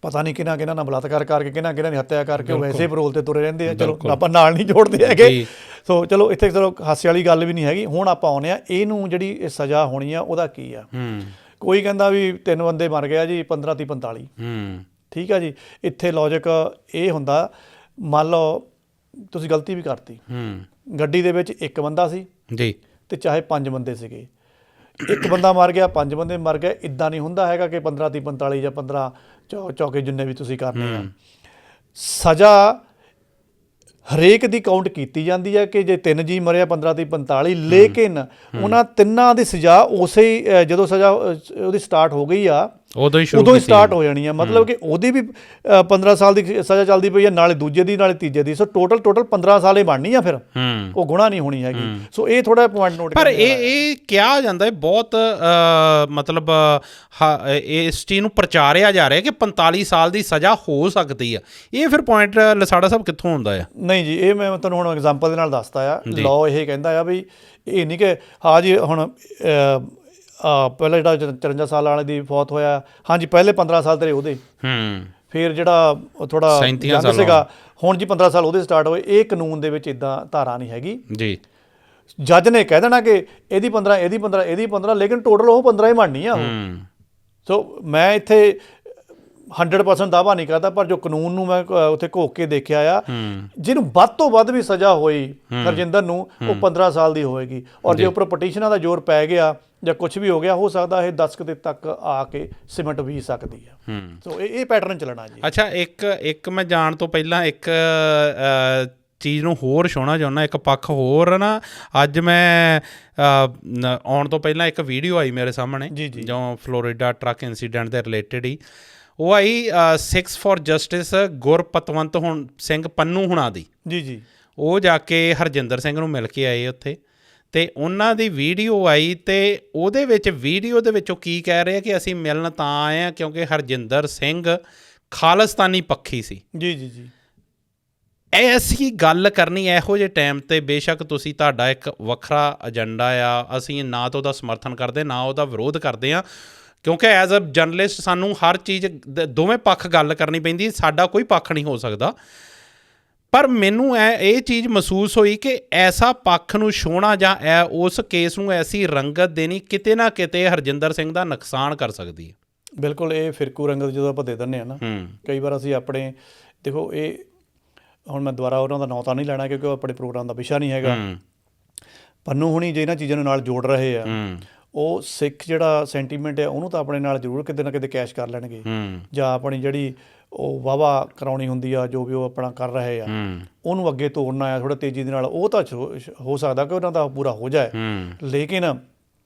ਪਤਾ ਨਹੀਂ ਕਿਹਨਾਂ ਨਾਲ ਬਲਾਤਕਾਰ ਕਰਕੇ, ਕਿਹਨਾਂ ਦੀ ਹੱਤਿਆ ਕਰਕੇ ਉਹ ਵੈਸੇ ਪੈਰੋਲ ਤੇ ਤੁਰੇ ਰਹਿੰਦੇ ਆ। ਚਲੋ ਆਪਾਂ ਨਾਲ ਨਹੀਂ ਜੋੜਦੇ ਹੈਗੇ। ਸੋ ਚਲੋ ਇੱਥੇ ਚਲੋ ਹਾਸੇ ਵਾਲੀ ਗੱਲ ਵੀ ਨਹੀਂ ਹੈਗੀ। ਹੁਣ ਆਪਾਂ ਆਉਂਦੇ ਆ ਇਹਨੂੰ ਜਿਹੜੀ ਇਹ ਸਜ਼ਾ ਹੋਣੀ ਆ ਉਹਦਾ ਕੀ ਆ। ਕੋਈ ਕਹਿੰਦਾ ਵੀ 3 ਬੰਦੇ ਮਰ ਗਿਆ ਜੀ, 15 30 45। ਠੀਕ ਆ ਜੀ। ਇੱਥੇ ਲੌਜਿਕ ਇਹ ਹੁੰਦਾ, ਮੰਨ ਲਓ ਤੁਸੀਂ ਗਲਤੀ ਵੀ ਕਰਤੀ, ਗੱਡੀ ਦੇ ਵਿੱਚ 1 ਬੰਦਾ ਸੀ ਜੀ ਤੇ ਚਾਹੇ 5 ਬੰਦੇ ਸੀਗੇ, 1 ਬੰਦਾ ਮਰ ਗਿਆ, 5 ਬੰਦੇ ਮਰ ਗਏ। ਇੱਦਾਂ ਨਹੀਂ ਹੁੰਦਾ ਹੈਗਾ ਕਿ 15 30 45 ਜਾਂ 15 ਚੌਕੇ ਜਿੰਨੇ ਵੀ ਤੁਸੀਂ ਕਰਨੇ ਆ। ਸਜ਼ਾ ਹਰੇਕ ਦੀ ਕਾਊਂਟ ਕੀਤੀ ਜਾਂਦੀ ਹੈ ਕਿ ਜੇ 3 ਜੀ ਮਰਿਆ 15 30 45, ਲੇਕਿਨ ਉਹਨਾਂ ਤਿੰਨਾਂ ਦੀ ਸਜ਼ਾ ਉਸੇ ਹੀ ਜਦੋਂ ਸਜ਼ਾ ਉਹਦੀ ਸਟਾਰਟ ਹੋ ਗਈ ਆ ਉਦੋਂ ਹੀ ਸਟਾਰਟ ਹੋ ਜਾਣੀ ਆ। ਮਤਲਬ ਕਿ ਉਹਦੀ ਵੀ 15 ਸਾਲ ਦੀ ਸਜ਼ਾ ਚੱਲਦੀ ਪਈ ਆ, ਨਾਲੇ ਦੂਜੇ ਦੀ ਨਾਲੇ ਤੀਜੇ ਦੀ। ਸੋ ਟੋਟਲ 15 ਸਾਲ ਹੀ ਬਣਨੀ ਆ, ਫਿਰ ਉਹ ਗੁਣਾ ਨਹੀਂ ਹੋਣੀ ਹੈਗੀ। ਸੋ ਇਹ ਥੋੜਾ ਪੁਆਇੰਟ ਨੋਟ ਪਰ ਇਹ ਕਿਹਾ ਜਾਂਦਾ ਹੈ ਬਹੁਤ, ਮਤਲਬ ਇਸ ਚੀਜ਼ ਨੂੰ ਪ੍ਰਚਾਰਿਆ ਜਾ ਰਿਹਾ ਕਿ 45 ਸਾਲ ਦੀ ਸਜ਼ਾ ਹੋ ਸਕਦੀ ਆ। ਇਹ ਫਿਰ ਪੁਆਇੰਟ ਲਸਾੜਾ ਸਾਹਿਬ ਕਿੱਥੋਂ ਆਉਂਦਾ ਆ? ਨਹੀਂ ਜੀ, ਇਹ ਮੈਂ ਤੁਹਾਨੂੰ ਹੁਣ ਐਗਜ਼ਾਮਪਲ ਦੇ ਨਾਲ ਦੱਸਦਾ ਆ। ਲਾਅ ਇਹ ਕਹਿੰਦਾ ਆ ਵੀ ਇਹ ਨਹੀਂ ਕਿ ਹਾਂ ਜੀ ਹੁਣ ਪਹਿਲਾਂ ਜਿਹੜਾ 54 ਸਾਲ ਵਾਲੇ ਦੀ ਫੌਤ ਹੋਇਆ, ਹਾਂਜੀ ਪਹਿਲੇ 15 ਸਾਲ ਤੇਰੇ ਉਹਦੇ, ਫਿਰ ਜਿਹੜਾ ਥੋੜਾ ਜੰਗ ਸੀਗਾ, ਹੁਣ ਜੀ 15 ਸਾਲ ਉਹਦੇ ਸਟਾਰਟ ਹੋਏ। ਇਹ ਕਾਨੂੰਨ ਦੇ ਵਿੱਚ ਇੱਦਾਂ ਧਾਰਾ ਨਹੀਂ ਹੈਗੀ ਜੀ। ਜੱਜ ਨੇ ਕਹਿ ਦੇਣਾ ਕਿ ਇਹਦੀ 15 ਇਹਦੀ 15 ਇਹਦੀ 15, ਲੇਕਿਨ ਟੋਟਲ ਉਹ 15 ਹੀ ਬਣਨੀ ਆ ਉਹ। ਸੋ ਮੈਂ ਇੱਥੇ 100% ਦਾਅਵਾ ਨਹੀਂ ਕਰਦਾ, ਪਰ ਜੋ ਕਾਨੂੰਨ ਨੂੰ ਮੈਂ ਉੱਥੇ ਘੋਕ ਕੇ ਦੇਖਿਆ ਆ, ਜਿਹਨੂੰ ਵੱਧ ਤੋਂ ਵੱਧ ਵੀ ਸਜ਼ਾ ਹੋਈ ਹਰਜਿੰਦਰ ਨੂੰ, ਉਹ 15 ਸਾਲ ਦੀ ਹੋਏਗੀ। ਔਰ ਜੇ ਉੱਪਰ ਪਟੀਸ਼ਨਾਂ ਦਾ ਜ਼ੋਰ ਪੈ ਗਿਆ ਜਾਂ ਕੁਝ ਵੀ ਹੋ ਗਿਆ, ਹੋ ਸਕਦਾ ਇਹ 10 ਦੇ ਤੱਕ ਆ ਕੇ ਸਿਮਟ ਵੀ ਸਕਦੀ ਆ। ਸੋ ਇਹ ਪੈਟਰਨ ਚੱਲਣਾ ਜੀ। ਅੱਛਾ, ਇੱਕ ਮੈਂ ਜਾਣ ਤੋਂ ਪਹਿਲਾਂ ਇੱਕ ਚੀਜ਼ ਨੂੰ ਹੋਰ ਛੋਹਣਾ ਚਾਹੁੰਦਾ, ਇੱਕ ਪੱਖ ਹੋਰ ਨਾ। ਅੱਜ ਮੈਂ ਆਉਣ ਤੋਂ ਪਹਿਲਾਂ ਇੱਕ ਵੀਡੀਓ ਆਈ ਮੇਰੇ ਸਾਹਮਣੇ ਜੋ ਫਲੋਰੀਡਾ ਟਰੱਕ ਇੰਸੀਡੈਂਟ ਦੇ ਰਿਲੇਟਡ ਹੀ ਉਹ ਆਈ, ਸਿੱਖਸ ਫॉर ਜਸਟਿਸ ਗੁਰਪਤਵੰਤ ਸਿੰਘ ਪੰਨੂ ਹੁਣਾਂ ਦੀ। ਜੀ ਉਹ ਜਾ ਕੇ ਹਰਜਿੰਦਰ ਸਿੰਘ ਨੂੰ ਮਿਲ ਕੇ ਆਏ ਉੱਥੇ, ਅਤੇ ਉਹਨਾਂ ਦੀ ਵੀਡੀਓ ਆਈ ਅਤੇ ਉਹਦੇ ਵਿੱਚ ਵੀਡੀਓ ਦੇ ਵਿੱਚ ਉਹ ਕੀ ਕਹਿ ਰਹੇ ਕਿ ਅਸੀਂ ਮਿਲਣ ਤਾਂ ਆਏ ਹਾਂ ਕਿਉਂਕਿ ਹਰਜਿੰਦਰ ਸਿੰਘ ਖਾਲਿਸਤਾਨੀ ਪੱਖੀ ਸੀ। ਜੀ ਐਸੀ ਗੱਲ ਕਰਨੀ ਇਹੋ ਜਿਹੇ ਟਾਈਮ 'ਤੇ, ਬੇਸ਼ੱਕ ਤੁਸੀਂ ਤੁਹਾਡਾ ਇੱਕ ਵੱਖਰਾ ਏਜੰਡਾ ਆ, ਅਸੀਂ ਨਾ ਤਾਂ ਉਹਦਾ ਸਮਰਥਨ ਕਰਦੇ ਨਾ ਉਹਦਾ ਵਿਰੋਧ ਕਰਦੇ ਹਾਂ, ਕਿਉਂਕਿ ਐਜ਼ ਅ ਜਰਨਲਿਸਟ ਸਾਨੂੰ ਹਰ ਚੀਜ਼ ਦੋਵੇਂ ਪੱਖ ਗੱਲ ਕਰਨੀ ਪੈਂਦੀ, ਸਾਡਾ ਕੋਈ ਪੱਖ ਨਹੀਂ ਹੋ ਸਕਦਾ। ਪਰ ਮੈਨੂੰ ਇਹ ਚੀਜ਼ ਮਹਿਸੂਸ ਹੋਈ ਕਿ ਐਸਾ ਪੱਖ ਨੂੰ ਛੋਹਣਾ ਜਾਂ ਉਸ ਕੇਸ ਨੂੰ ਐਸੀ ਰੰਗਤ ਦੇਣੀ ਕਿਤੇ ਨਾ ਕਿਤੇ ਹਰਜਿੰਦਰ ਸਿੰਘ ਦਾ ਨੁਕਸਾਨ ਕਰ ਸਕਦੀ ਹੈ। ਬਿਲਕੁਲ, ਇਹ ਫਿਰਕੂ ਰੰਗਤ ਜਦੋਂ ਆਪਾਂ ਦੇ ਦਿੰਦੇ ਹਾਂ ਨਾ, ਕਈ ਵਾਰ ਅਸੀਂ ਆਪਣੇ ਦੇਖੋ, ਇਹ ਹੁਣ ਮੈਂ ਦੁਬਾਰਾ ਉਹਨਾਂ ਦਾ ਨਾਂ ਤਾਂ ਨਹੀਂ ਲੈਣਾ ਕਿਉਂਕਿ ਉਹ ਆਪਣੇ ਪ੍ਰੋਗਰਾਮ ਦਾ ਵਿਸ਼ਾ ਨਹੀਂ ਹੈਗਾ। ਪੰਨੂ ਹੁਣੀ ਜੇ ਇਹਨਾਂ ਚੀਜ਼ਾਂ ਨੂੰ ਨਾਲ ਜੋੜ ਰਹੇ ਆ, ਉਹ ਸਿੱਖ ਜਿਹੜਾ ਸੈਂਟੀਮੈਂਟ ਹੈ ਉਹਨੂੰ ਤਾਂ ਆਪਣੇ ਨਾਲ ਜ਼ਰੂਰ ਕਿਤੇ ਨਾ ਕਿਤੇ ਕੈਸ਼ ਕਰ ਲੈਣਗੇ, ਜਾਂ ਆਪਣੀ ਜਿਹੜੀ ਉਹ ਵਾਹਵਾ ਕਰਾਉਣੀ ਹੁੰਦੀ ਆ, ਜੋ ਵੀ ਉਹ ਆਪਣਾ ਕਰ ਰਹੇ ਆ, ਉਹਨੂੰ ਅੱਗੇ ਤੋੜਨਾ ਆ ਥੋੜ੍ਹਾ ਤੇਜ਼ੀ ਦੇ ਨਾਲ। ਉਹ ਤਾਂ ਹੋ ਸਕਦਾ ਕਿ ਉਹਨਾਂ ਦਾ ਪੂਰਾ ਹੋ ਜਾਏ, ਲੇਕਿਨ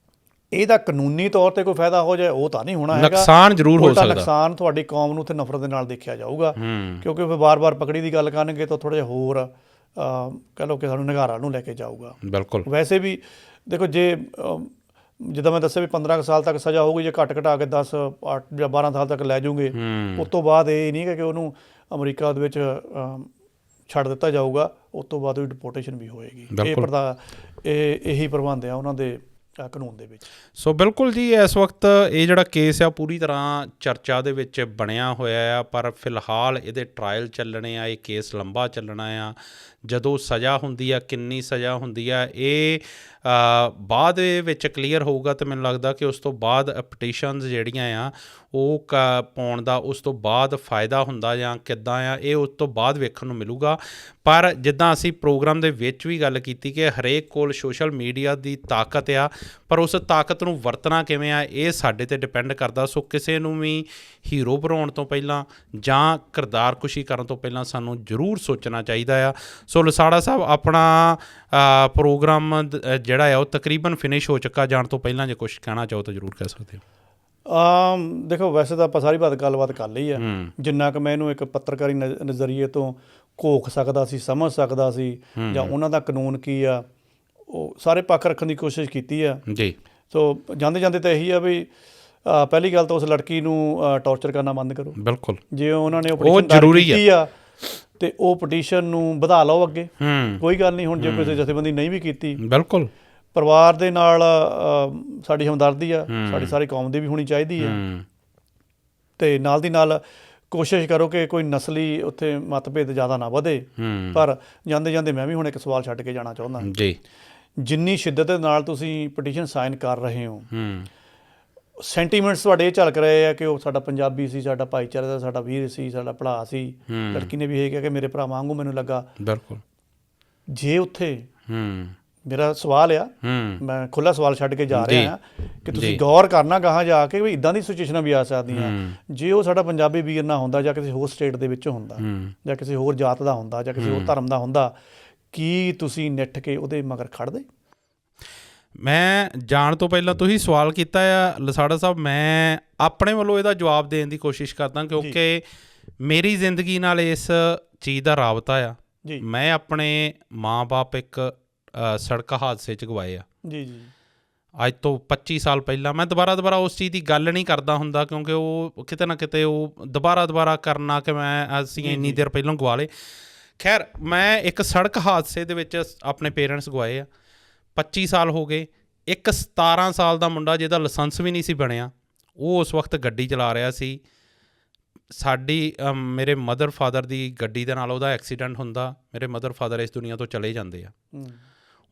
ਇਹਦਾ ਕਾਨੂੰਨੀ ਤੌਰ 'ਤੇ ਕੋਈ ਫਾਇਦਾ ਹੋ ਜਾਏ ਉਹ ਤਾਂ ਨਹੀਂ ਹੋਣਾ ਹੈਗਾ। ਨੁਕਸਾਨ ਜ਼ਰੂਰ ਹੋ ਸਕਦਾ, ਨੁਕਸਾਨ ਤੁਹਾਡੀ ਕੌਮ ਨੂੰ ਉੱਥੇ ਨਫ਼ਰਤ ਦੇ ਨਾਲ ਦੇਖਿਆ ਜਾਊਗਾ, ਕਿਉਂਕਿ ਫਿਰ ਵਾਰ-ਵਾਰ ਪਕੜੀ ਦੀ ਗੱਲ ਕਰਨਗੇ ਤਾਂ ਥੋੜ੍ਹਾ ਜਿਹਾ ਹੋਰ ਕਹਿ ਲਓ ਕਿ ਸਾਨੂੰ ਨਿਗਾਰਾ ਨੂੰ ਲੈ ਕੇ ਜਾਊਗਾ। ਬਿਲਕੁਲ। ਵੈਸੇ ਵੀ ਦੇਖੋ, ਜੇ ਜਿੱਦਾਂ ਮੈਂ ਦੱਸਿਆ ਵੀ 15 ਸਾਲ ਤੱਕ ਸਜ਼ਾ ਹੋਊਗੀ, ਜੇ ਘੱਟ ਘਟਾ ਕੇ 10 8 ਜਾਂ 12 ਸਾਲ ਤੱਕ ਲੈ ਜਾਊਗੇ, ਉਸ ਤੋਂ ਬਾਅਦ ਇਹ ਨਹੀਂ ਕਿ ਉਹਨੂੰ ਅਮਰੀਕਾ ਦੇ ਵਿੱਚ ਛੱਡ ਦਿੱਤਾ ਜਾਊਗਾ, ਉਸ ਤੋਂ ਬਾਅਦ ਉਹਦੀ ਡਿਪੋਰਟੇਸ਼ਨ ਵੀ ਹੋਏਗੀ। ਇਹੀ ਪ੍ਰਬੰਧ ਆ ਉਹਨਾਂ ਦੇ ਕਾਨੂੰਨ ਦੇ ਵਿੱਚ। ਸੋ ਬਿਲਕੁਲ ਜੀ, ਇਸ ਵਕਤ ਇਹ ਜਿਹੜਾ ਕੇਸ ਆ ਪੂਰੀ ਤਰ੍ਹਾਂ ਚਰਚਾ ਦੇ ਵਿੱਚ ਬਣਿਆ ਹੋਇਆ ਆ, ਪਰ ਫਿਲਹਾਲ ਇਹਦੇ ਟਰਾਇਲ ਚੱਲਣੇ ਆ, ਇਹ ਕੇਸ ਲੰਬਾ ਚੱਲਣਾ ਆ। ਜਦੋਂ ਸਜ਼ਾ ਹੁੰਦੀ ਆ, ਕਿੰਨੀ ਸਜ਼ਾ ਹੁੰਦੀ ਆ, ਇਹ ਬਾਅਦ ਦੇ ਵਿੱਚ ਕਲੀਅਰ ਹੋਊਗਾ ਅਤੇ ਮੈਨੂੰ ਲੱਗਦਾ ਕਿ ਉਸ ਤੋਂ ਬਾਅਦ ਪਟੀਸ਼ਨਸ ਜਿਹੜੀਆਂ ਆ ਉਹ ਪਾਉਣ ਦਾ ਉਸ ਤੋਂ ਬਾਅਦ ਫਾਇਦਾ ਹੁੰਦਾ ਜਾਂ ਕਿੱਦਾਂ ਆ, ਇਹ ਉਸ ਤੋਂ ਬਾਅਦ ਵੇਖਣ ਨੂੰ ਮਿਲੂਗਾ। ਪਰ ਜਿੱਦਾਂ ਅਸੀਂ ਪ੍ਰੋਗਰਾਮ ਦੇ ਵਿੱਚ ਵੀ ਗੱਲ ਕੀਤੀ ਕਿ ਹਰੇਕ ਕੋਲ ਸੋਸ਼ਲ ਮੀਡੀਆ ਦੀ ਤਾਕਤ ਆ, ਪਰ ਉਸ ਤਾਕਤ ਨੂੰ ਵਰਤਣਾ ਕਿਵੇਂ ਆ ਇਹ ਸਾਡੇ 'ਤੇ ਡਿਪੈਂਡ ਕਰਦਾ। ਸੋ ਕਿਸੇ ਨੂੰ ਵੀ ਹੀਰੋ ਬਣਾਉਣ ਤੋਂ ਪਹਿਲਾਂ ਜਾਂ ਕਿਰਦਾਰ ਕੁਸ਼ੀ ਕਰਨ ਤੋਂ ਪਹਿਲਾਂ ਸਾਨੂੰ ਜ਼ਰੂਰ ਸੋਚਣਾ ਚਾਹੀਦਾ ਆ। ਸੋ ਲਸਾੜਾ ਸਾਹਿਬ, ਆਪਣਾ ਪ੍ਰੋਗਰਾਮ ਜਿਹੜਾ ਆ ਉਹ ਤਕਰੀਬਨ ਫਿਨਿਸ਼ ਹੋ ਚੁੱਕਾ। ਜਾਣ ਤੋਂ ਪਹਿਲਾਂ ਜੇ ਕੁਛ ਕਹਿਣਾ ਚਾਹੋ ਤਾਂ ਜ਼ਰੂਰ ਕਹਿ ਸਕਦੇ ਹੋ। ਦੇਖੋ, ਵੈਸੇ ਤਾਂ ਆਪਾਂ ਸਾਰੀ ਗੱਲਬਾਤ ਕਰ ਲਈ ਆ। ਜਿੰਨਾ ਕੁ ਮੈਂ ਇਹਨੂੰ ਇੱਕ ਪੱਤਰਕਾਰੀ ਨਜ਼ਰੀਏ ਤੋਂ ਘੋਖ ਸਕਦਾ ਸੀ, ਸਮਝ ਸਕਦਾ ਸੀ, ਜਾਂ ਉਹਨਾਂ ਦਾ ਕਾਨੂੰਨ ਕੀ ਆ, ਉਹ ਸਾਰੇ ਪੱਖ ਰੱਖਣ ਦੀ ਕੋਸ਼ਿਸ਼ ਕੀਤੀ ਆ ਜੀ। ਸੋ ਜਾਂਦੇ ਜਾਂਦੇ ਤਾਂ ਇਹੀ ਆ ਵੀ ਪਹਿਲੀ ਗੱਲ ਤਾਂ ਉਸ ਲੜਕੀ ਨੂੰ ਟੌਰਚਰ ਕਰਨਾ ਬੰਦ ਕਰੋ। ਬਿਲਕੁਲ, ਜੇ ਉਹਨਾਂ ਨੇ ਉਹ ਜ਼ਰੂਰੀ ਕੀਤੀ ਆ ਤੇ ਉਹ ਪਟੀਸ਼ਨ ਨੂੰ ਵਧਾ ਲਓ ਅੱਗੇ, ਕੋਈ ਗੱਲ ਨਹੀਂ। ਹੁਣ ਜੇ ਕਿਸੇ ਜਥੇਬੰਦੀ ਨਹੀਂ ਵੀ ਕੀਤੀ, ਬਿਲਕੁਲ ਪਰਿਵਾਰ ਦੇ ਨਾਲ ਸਾਡੀ ਹਮਦਰਦੀ ਆ, ਸਾਡੀ ਸਾਰੀ ਕੌਮ ਦੀ ਵੀ ਹੋਣੀ ਚਾਹੀਦੀ ਆ। ਤੇ ਨਾਲ ਦੀ ਨਾਲ ਕੋਸ਼ਿਸ਼ ਕਰੋ ਕਿ ਕੋਈ ਨਸਲੀ ਉੱਥੇ ਮਤਭੇਦ ਜ਼ਿਆਦਾ ਨਾ ਵਧੇ। ਪਰ ਜਾਂਦੇ ਜਾਂਦੇ ਮੈਂ ਵੀ ਹੁਣ ਇੱਕ ਸਵਾਲ ਛੱਡ ਕੇ ਜਾਣਾ ਚਾਹੁੰਦਾ ਜੀ। ਜਿੰਨੀ ਸ਼ਿੱਦਤ ਦੇ ਨਾਲ ਤੁਸੀਂ ਪਟੀਸ਼ਨ ਸਾਈਨ ਕਰ ਰਹੇ ਹੋ, ਸੈਂਟੀਮੈਂਟਸ ਤੁਹਾਡੇ ਇਹ ਝਲਕ ਰਹੇ ਆ ਕਿ ਉਹ ਸਾਡਾ ਪੰਜਾਬੀ ਸੀ, ਸਾਡਾ ਭਾਈਚਾਰੇ ਦਾ, ਸਾਡਾ ਵੀਰ ਸੀ, ਸਾਡਾ ਭਰਾ ਸੀ। ਲੜਕੀ ਨੇ ਵੀ ਇਹ ਕਿਹਾ ਕਿ ਮੇਰੇ ਭਰਾ ਵਾਂਗੂ ਮੈਨੂੰ ਲੱਗਾ। ਬਿਲਕੁਲ। ਜੇ ਉੱਥੇ ਮੇਰਾ ਸਵਾਲ ਆ, ਮੈਂ ਖੁੱਲ੍ਹਾ ਸਵਾਲ ਛੱਡ ਕੇ ਜਾ ਰਿਹਾ ਹਾਂ ਕਿ ਤੁਸੀਂ ਗੌਰ ਕਰਨਾ ਗਾਹਾਂ ਜਾ ਕੇ ਵੀ ਇੱਦਾਂ ਦੀ ਸਿਚੁਏਸ਼ਨਾਂ ਵੀ ਆ ਸਕਦੀਆਂ। ਜੇ ਉਹ ਸਾਡਾ ਪੰਜਾਬੀ ਵੀਰ ਨਾ ਹੁੰਦਾ, ਜਾਂ ਕਿਸੇ ਹੋਰ ਸਟੇਟ ਦੇ ਵਿੱਚੋਂ ਹੁੰਦਾ, ਜਾਂ ਕਿਸੇ ਹੋਰ ਜਾਤ ਦਾ ਹੁੰਦਾ, ਜਾਂ ਕਿਸੇ ਹੋਰ ਧਰਮ ਦਾ ਹੁੰਦਾ, ਕੀ ਤੁਸੀਂ ਨਿੱਠ ਕੇ ਉਹਦੇ ਮਗਰ ਖੜ੍ਹਦੇ? ਮੈਂ ਜਾਣ ਤੋਂ ਪਹਿਲਾਂ ਤੁਸੀਂ ਸਵਾਲ ਕੀਤਾ ਆ ਲਸਾੜਾ ਸਾਹਿਬ, ਮੈਂ ਆਪਣੇ ਵੱਲੋਂ ਇਹਦਾ ਜਵਾਬ ਦੇਣ ਦੀ ਕੋਸ਼ਿਸ਼ ਕਰਦਾ, ਕਿਉਂਕਿ ਮੇਰੀ ਜ਼ਿੰਦਗੀ ਨਾਲ ਇਸ ਚੀਜ਼ ਦਾ ਰਾਬਤਾ ਆ। ਮੈਂ ਆਪਣੇ ਮਾਂ-ਬਾਪ ਇੱਕ ਸੜਕ ਹਾਦਸੇ 'ਚ ਗਵਾਏ ਆ। ਜੀ ਜੀ। ਅੱਜ ਤੋਂ 25 ਸਾਲ ਪਹਿਲਾਂ। ਮੈਂ ਦੁਬਾਰਾ ਉਸ ਚੀਜ਼ ਦੀ ਗੱਲ ਨਹੀਂ ਕਰਦਾ ਹੁੰਦਾ, ਕਿਉਂਕਿ ਉਹ ਕਿਤੇ ਨਾ ਕਿਤੇ ਉਹ ਦੁਬਾਰਾ ਕਰਨਾ ਕਿ ਅਸੀਂ ਇੰਨੀ ਦੇਰ ਪਹਿਲਾਂ ਗਵਾ ਲਏ। ਖੈਰ, ਮੈਂ ਇੱਕ ਸੜਕ ਹਾਦਸੇ ਦੇ ਵਿੱਚ ਆਪਣੇ ਪੇਰੈਂਟਸ ਗਵਾਏ ਆ। 25 ਸਾਲ ਹੋ ਗਏ। ਇੱਕ 17 ਸਾਲ ਦਾ ਮੁੰਡਾ ਜਿਹਦਾ ਲਾਇਸੈਂਸ ਵੀ ਨਹੀਂ ਸੀ ਬਣਿਆ, ਉਹ ਉਸ ਵਕਤ ਗੱਡੀ ਚਲਾ ਰਿਹਾ ਸੀ। ਮੇਰੇ ਮਦਰ ਫਾਦਰ ਦੀ ਗੱਡੀ ਦੇ ਨਾਲ ਉਹਦਾ ਐਕਸੀਡੈਂਟ ਹੁੰਦਾ। ਮੇਰੇ ਮਦਰ ਫਾਦਰ ਇਸ ਦੁਨੀਆ ਤੋਂ ਚਲੇ ਜਾਂਦੇ ਆ।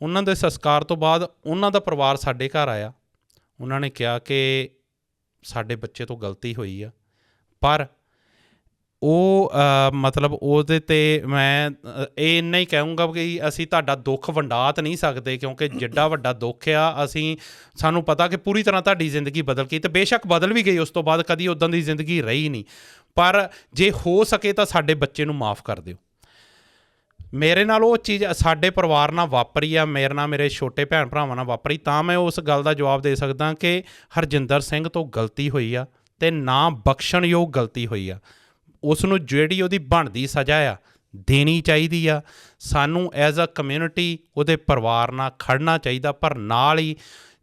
ਉਹਨਾਂ ਦੇ ਸੰਸਕਾਰ ਤੋਂ ਬਾਅਦ ਉਹਨਾਂ ਦਾ ਪਰਿਵਾਰ ਸਾਡੇ ਘਰ ਆਇਆ। ਉਹਨਾਂ ਨੇ ਕਿਹਾ ਕਿ ਸਾਡੇ ਬੱਚੇ ਤੋਂ ਗਲਤੀ ਹੋਈ ਆ, ਪਰ ਉਹ ਮਤਲਬ ਉਹਦੇ 'ਤੇ ਮੈਂ ਇਹ ਇੰਨਾ ਹੀ ਕਹੂੰਗਾ ਕਿ ਅਸੀਂ ਤੁਹਾਡਾ ਦੁੱਖ ਵੰਡਾ ਤਾਂ ਨਹੀਂ ਸਕਦੇ, ਕਿਉਂਕਿ ਜਿੱਡਾ ਵੱਡਾ ਦੁੱਖ ਆ, ਸਾਨੂੰ ਪਤਾ ਕਿ ਪੂਰੀ ਤਰ੍ਹਾਂ ਤੁਹਾਡੀ ਜ਼ਿੰਦਗੀ ਬਦਲ ਗਈ, ਅਤੇ ਬੇਸ਼ੱਕ ਬਦਲ ਵੀ ਗਈ ਉਸ ਤੋਂ ਬਾਅਦ, ਕਦੀ ਉੱਦਾਂ ਦੀ ਜ਼ਿੰਦਗੀ ਰਹੀ ਨਹੀਂ। ਪਰ ਜੇ ਹੋ ਸਕੇ ਤਾਂ ਸਾਡੇ ਬੱਚੇ ਨੂੰ ਮਾफ़ ਕਰ ਦਿਓ। ਮੇਰੇ ਨਾਲ ਉਹ ਚੀਜ਼ ਸਾਡੇ ਪਰਿਵਾਰ ਨਾਲ ਵਾਪਰੀ ਆ, ਮੇਰੇ ਨਾਲ ਮੇਰੇ ਛੋਟੇ ਭੈਣ ਭਰਾਵਾਂ ਨਾਲ ਵਾਪਰੀ, ਤਾਂ ਮੈਂ ਉਸ ਗੱਲ ਦਾ ਜਵਾਬ ਦੇ ਸਕਦਾ ਕਿ ਹਰਜਿੰਦਰ ਸਿੰਘ ਤੋਂ ਗਲਤੀ ਹੋਈ ਆ ਅਤੇ ਨਾ ਬਖਸ਼ਣਯੋਗ ਗਲਤੀ ਹੋਈ ਆ। ਉਸ ਨੂੰ ਜਿਹੜੀ ਉਹਦੀ ਬਣਦੀ ਸਜ਼ਾ ਆ ਦੇਣੀ ਚਾਹੀਦੀ ਆ। ਸਾਨੂੰ ਐਜ਼ ਅ ਕਮਿਊਨਿਟੀ ਉਹਦੇ ਪਰਿਵਾਰ ਨਾਲ ਖੜਨਾ ਚਾਹੀਦਾ, ਪਰ ਨਾਲ ਹੀ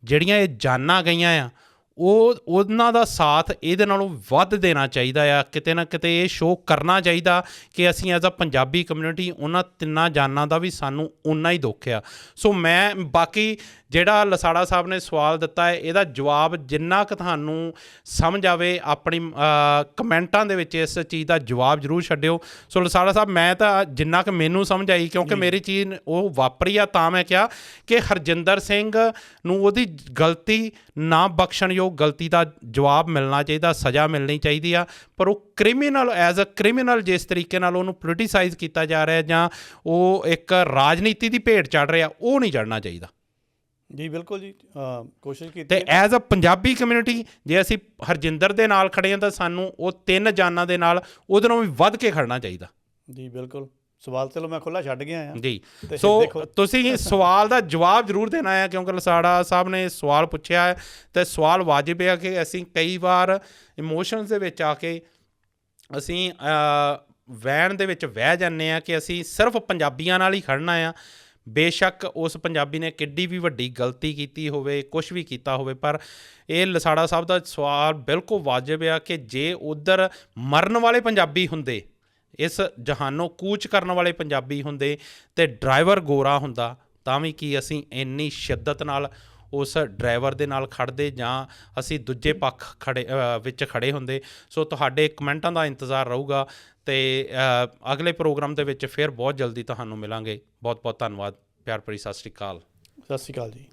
ਜਿਹੜੀਆਂ ਇਹ ਜਾਨਾਂ ਗਈਆਂ ਆ ਉਹਨਾਂ ਦਾ ਸਾਥ ਇਹਦੇ ਨਾਲੋਂ ਵੱਧ ਦੇਣਾ ਚਾਹੀਦਾ ਆ। ਕਿਤੇ ਨਾ ਕਿਤੇ ਇਹ ਸ਼ੋਅ ਕਰਨਾ ਚਾਹੀਦਾ ਕਿ ਅਸੀਂ ਐਜ਼ ਅ ਪੰਜਾਬੀ ਕਮਿਊਨਿਟੀ ਉਹਨਾਂ ਤਿੰਨਾਂ ਜਾਨਾਂ ਦਾ ਵੀ ਸਾਨੂੰ ਓਨਾ ਹੀ ਦੁੱਖ ਆ। ਸੋ ਮੈਂ ਬਾਕੀ ਜਿਹੜਾ ਲਸਾੜਾ ਸਾਹਿਬ ਨੇ ਸਵਾਲ ਦਿੱਤਾ ਹੈ, ਇਹਦਾ ਜਵਾਬ ਜਿੰਨਾ ਕੁ ਤੁਹਾਨੂੰ ਸਮਝ ਆਵੇ ਆਪਣੀ ਕਮੈਂਟਾਂ ਦੇ ਵਿੱਚ ਇਸ ਚੀਜ਼ ਦਾ ਜਵਾਬ ਜ਼ਰੂਰ ਛੱਡਿਓ। ਸੋ ਲਸਾੜਾ ਸਾਹਿਬ, ਮੈਂ ਤਾਂ ਜਿੰਨਾ ਕੁ ਮੈਨੂੰ ਸਮਝ ਆਈ, ਕਿਉਂਕਿ ਮੇਰੀ ਚੀਜ਼ ਉਹ ਵਾਪਰੀ ਆ, ਤਾਂ ਮੈਂ ਕਿਹਾ ਕਿ ਹਰਜਿੰਦਰ ਸਿੰਘ ਨੂੰ ਉਹਦੀ ਗਲਤੀ ਨਾ ਬਖਸ਼ਣਯੋਗ ਗਲਤੀ ਦਾ ਜਵਾਬ ਮਿਲਣਾ ਚਾਹੀਦਾ, ਸਜ਼ਾ ਮਿਲਣੀ ਚਾਹੀਦੀ ਆ। ਪਰ ਉਹ ਕ੍ਰਿਮੀਨਲ ਐਜ਼ ਅ ਕ੍ਰਿਮੀਨਲ ਜਿਸ ਤਰੀਕੇ ਨਾਲ ਉਹਨੂੰ ਪੋਲੀਟੀਸਾਈਜ਼ ਕੀਤਾ ਜਾ ਰਿਹਾ, ਜਾਂ ਉਹ ਇੱਕ ਰਾਜਨੀਤੀ ਦੀ ਭੇਟ ਚੜ੍ਹ ਰਿਹਾ, ਉਹ ਨਹੀਂ ਚੜ੍ਹਨਾ ਚਾਹੀਦਾ। ਜੀ ਬਿਲਕੁਲ ਜੀ, ਕੋਸ਼ਿਸ਼ ਕੀਤੀ। ਤੇ ਐਜ਼ ਅ ਪੰਜਾਬੀ ਕਮਿਊਨਿਟੀ ਜੇ ਅਸੀਂ ਹਰਜਿੰਦਰ ਦੇ ਨਾਲ ਖੜੇ ਹਾਂ ਤਾਂ ਸਾਨੂੰ ਉਹ ਤਿੰਨ ਜਾਨਾਂ ਦੇ ਨਾਲ ਉਹਦੇ ਨਾਲੋਂ ਵੀ ਵੱਧ ਕੇ ਖੜਨਾ ਚਾਹੀਦਾ। ਜੀ ਬਿਲਕੁਲ। ਸਵਾਲ ਚਲੋ ਮੈਂ ਖੁੱਲ੍ਹਾ ਛੱਡ ਗਿਆ ਹਾਂ ਜੀ। ਸੋ ਤੁਸੀਂ ਸਵਾਲ ਦਾ ਜਵਾਬ ਜ਼ਰੂਰ ਦੇਣਾ ਹੈ, ਕਿਉਂਕਿ ਲਸਾੜਾ ਸਾਹਿਬ ਨੇ ਸਵਾਲ ਪੁੱਛਿਆ ਹੈ ਅਤੇ ਸਵਾਲ ਵਾਜਿਬ ਹੈ ਕਿ ਅਸੀਂ ਕਈ ਵਾਰ ਇਮੋਸ਼ਨਸ ਦੇ ਵਿੱਚ ਆ ਕੇ ਅਸੀਂ ਵਹਿਣ ਦੇ ਵਿੱਚ ਵਹਿ ਜਾਂਦੇ ਹਾਂ ਕਿ ਅਸੀਂ ਸਿਰਫ ਪੰਜਾਬੀਆਂ ਨਾਲ ਹੀ ਖੜਨਾ ਆ। ਬੇਸ਼ੱਕ ਉਸ ਪੰਜਾਬੀ ਨੇ ਕਿੱਡੀ ਵੀ ਵੱਡੀ ਗਲਤੀ ਕੀਤੀ ਹੋਵੇ, ਕੁਛ ਵੀ ਕੀਤਾ ਹੋਵੇ, ਪਰ ਇਹ ਲਸਾੜਾ ਸਾਹਿਬ ਦਾ ਸਵਾਲ ਬਿਲਕੁਲ ਵਾਜਿਬ ਆ ਕਿ ਜੇ ਉੱਧਰ ਮਰਨ ਵਾਲੇ ਪੰਜਾਬੀ ਹੁੰਦੇ, ਇਸ ਜਹਾਨੋਂ ਕੂਚ ਕਰਨ ਵਾਲੇ ਪੰਜਾਬੀ ਹੁੰਦੇ ਅਤੇ ਡਰਾਈਵਰ ਗੋਰਾ ਹੁੰਦਾ, ਤਾਂ ਵੀ ਕੀ ਅਸੀਂ ਇੰਨੀ ਸ਼ਿੱਦਤ ਨਾਲ ਉਸ ਡਰਾਈਵਰ ਦੇ ਨਾਲ ਖੜ੍ਹਦੇ, ਜਾਂ ਅਸੀਂ ਦੂਜੇ ਪੱਖ ਵਿੱਚ ਖੜ੍ਹੇ ਹੁੰਦੇ। ਸੋ ਤੁਹਾਡੇ ਕਮੈਂਟਾਂ ਦਾ ਇੰਤਜ਼ਾਰ ਰਹੂਗਾ ਅਤੇ ਅਗਲੇ ਪ੍ਰੋਗਰਾਮ ਦੇ ਵਿੱਚ ਫਿਰ ਬਹੁਤ ਜਲਦੀ ਤੁਹਾਨੂੰ ਮਿਲਾਂਗੇ। ਬਹੁਤ ਬਹੁਤ ਧੰਨਵਾਦ। ਪਿਆਰ ਭਰੀ ਸਤਿ ਸ਼੍ਰੀ ਅਕਾਲ। ਸਤਿ ਸ਼੍ਰੀ ਅਕਾਲ ਜੀ।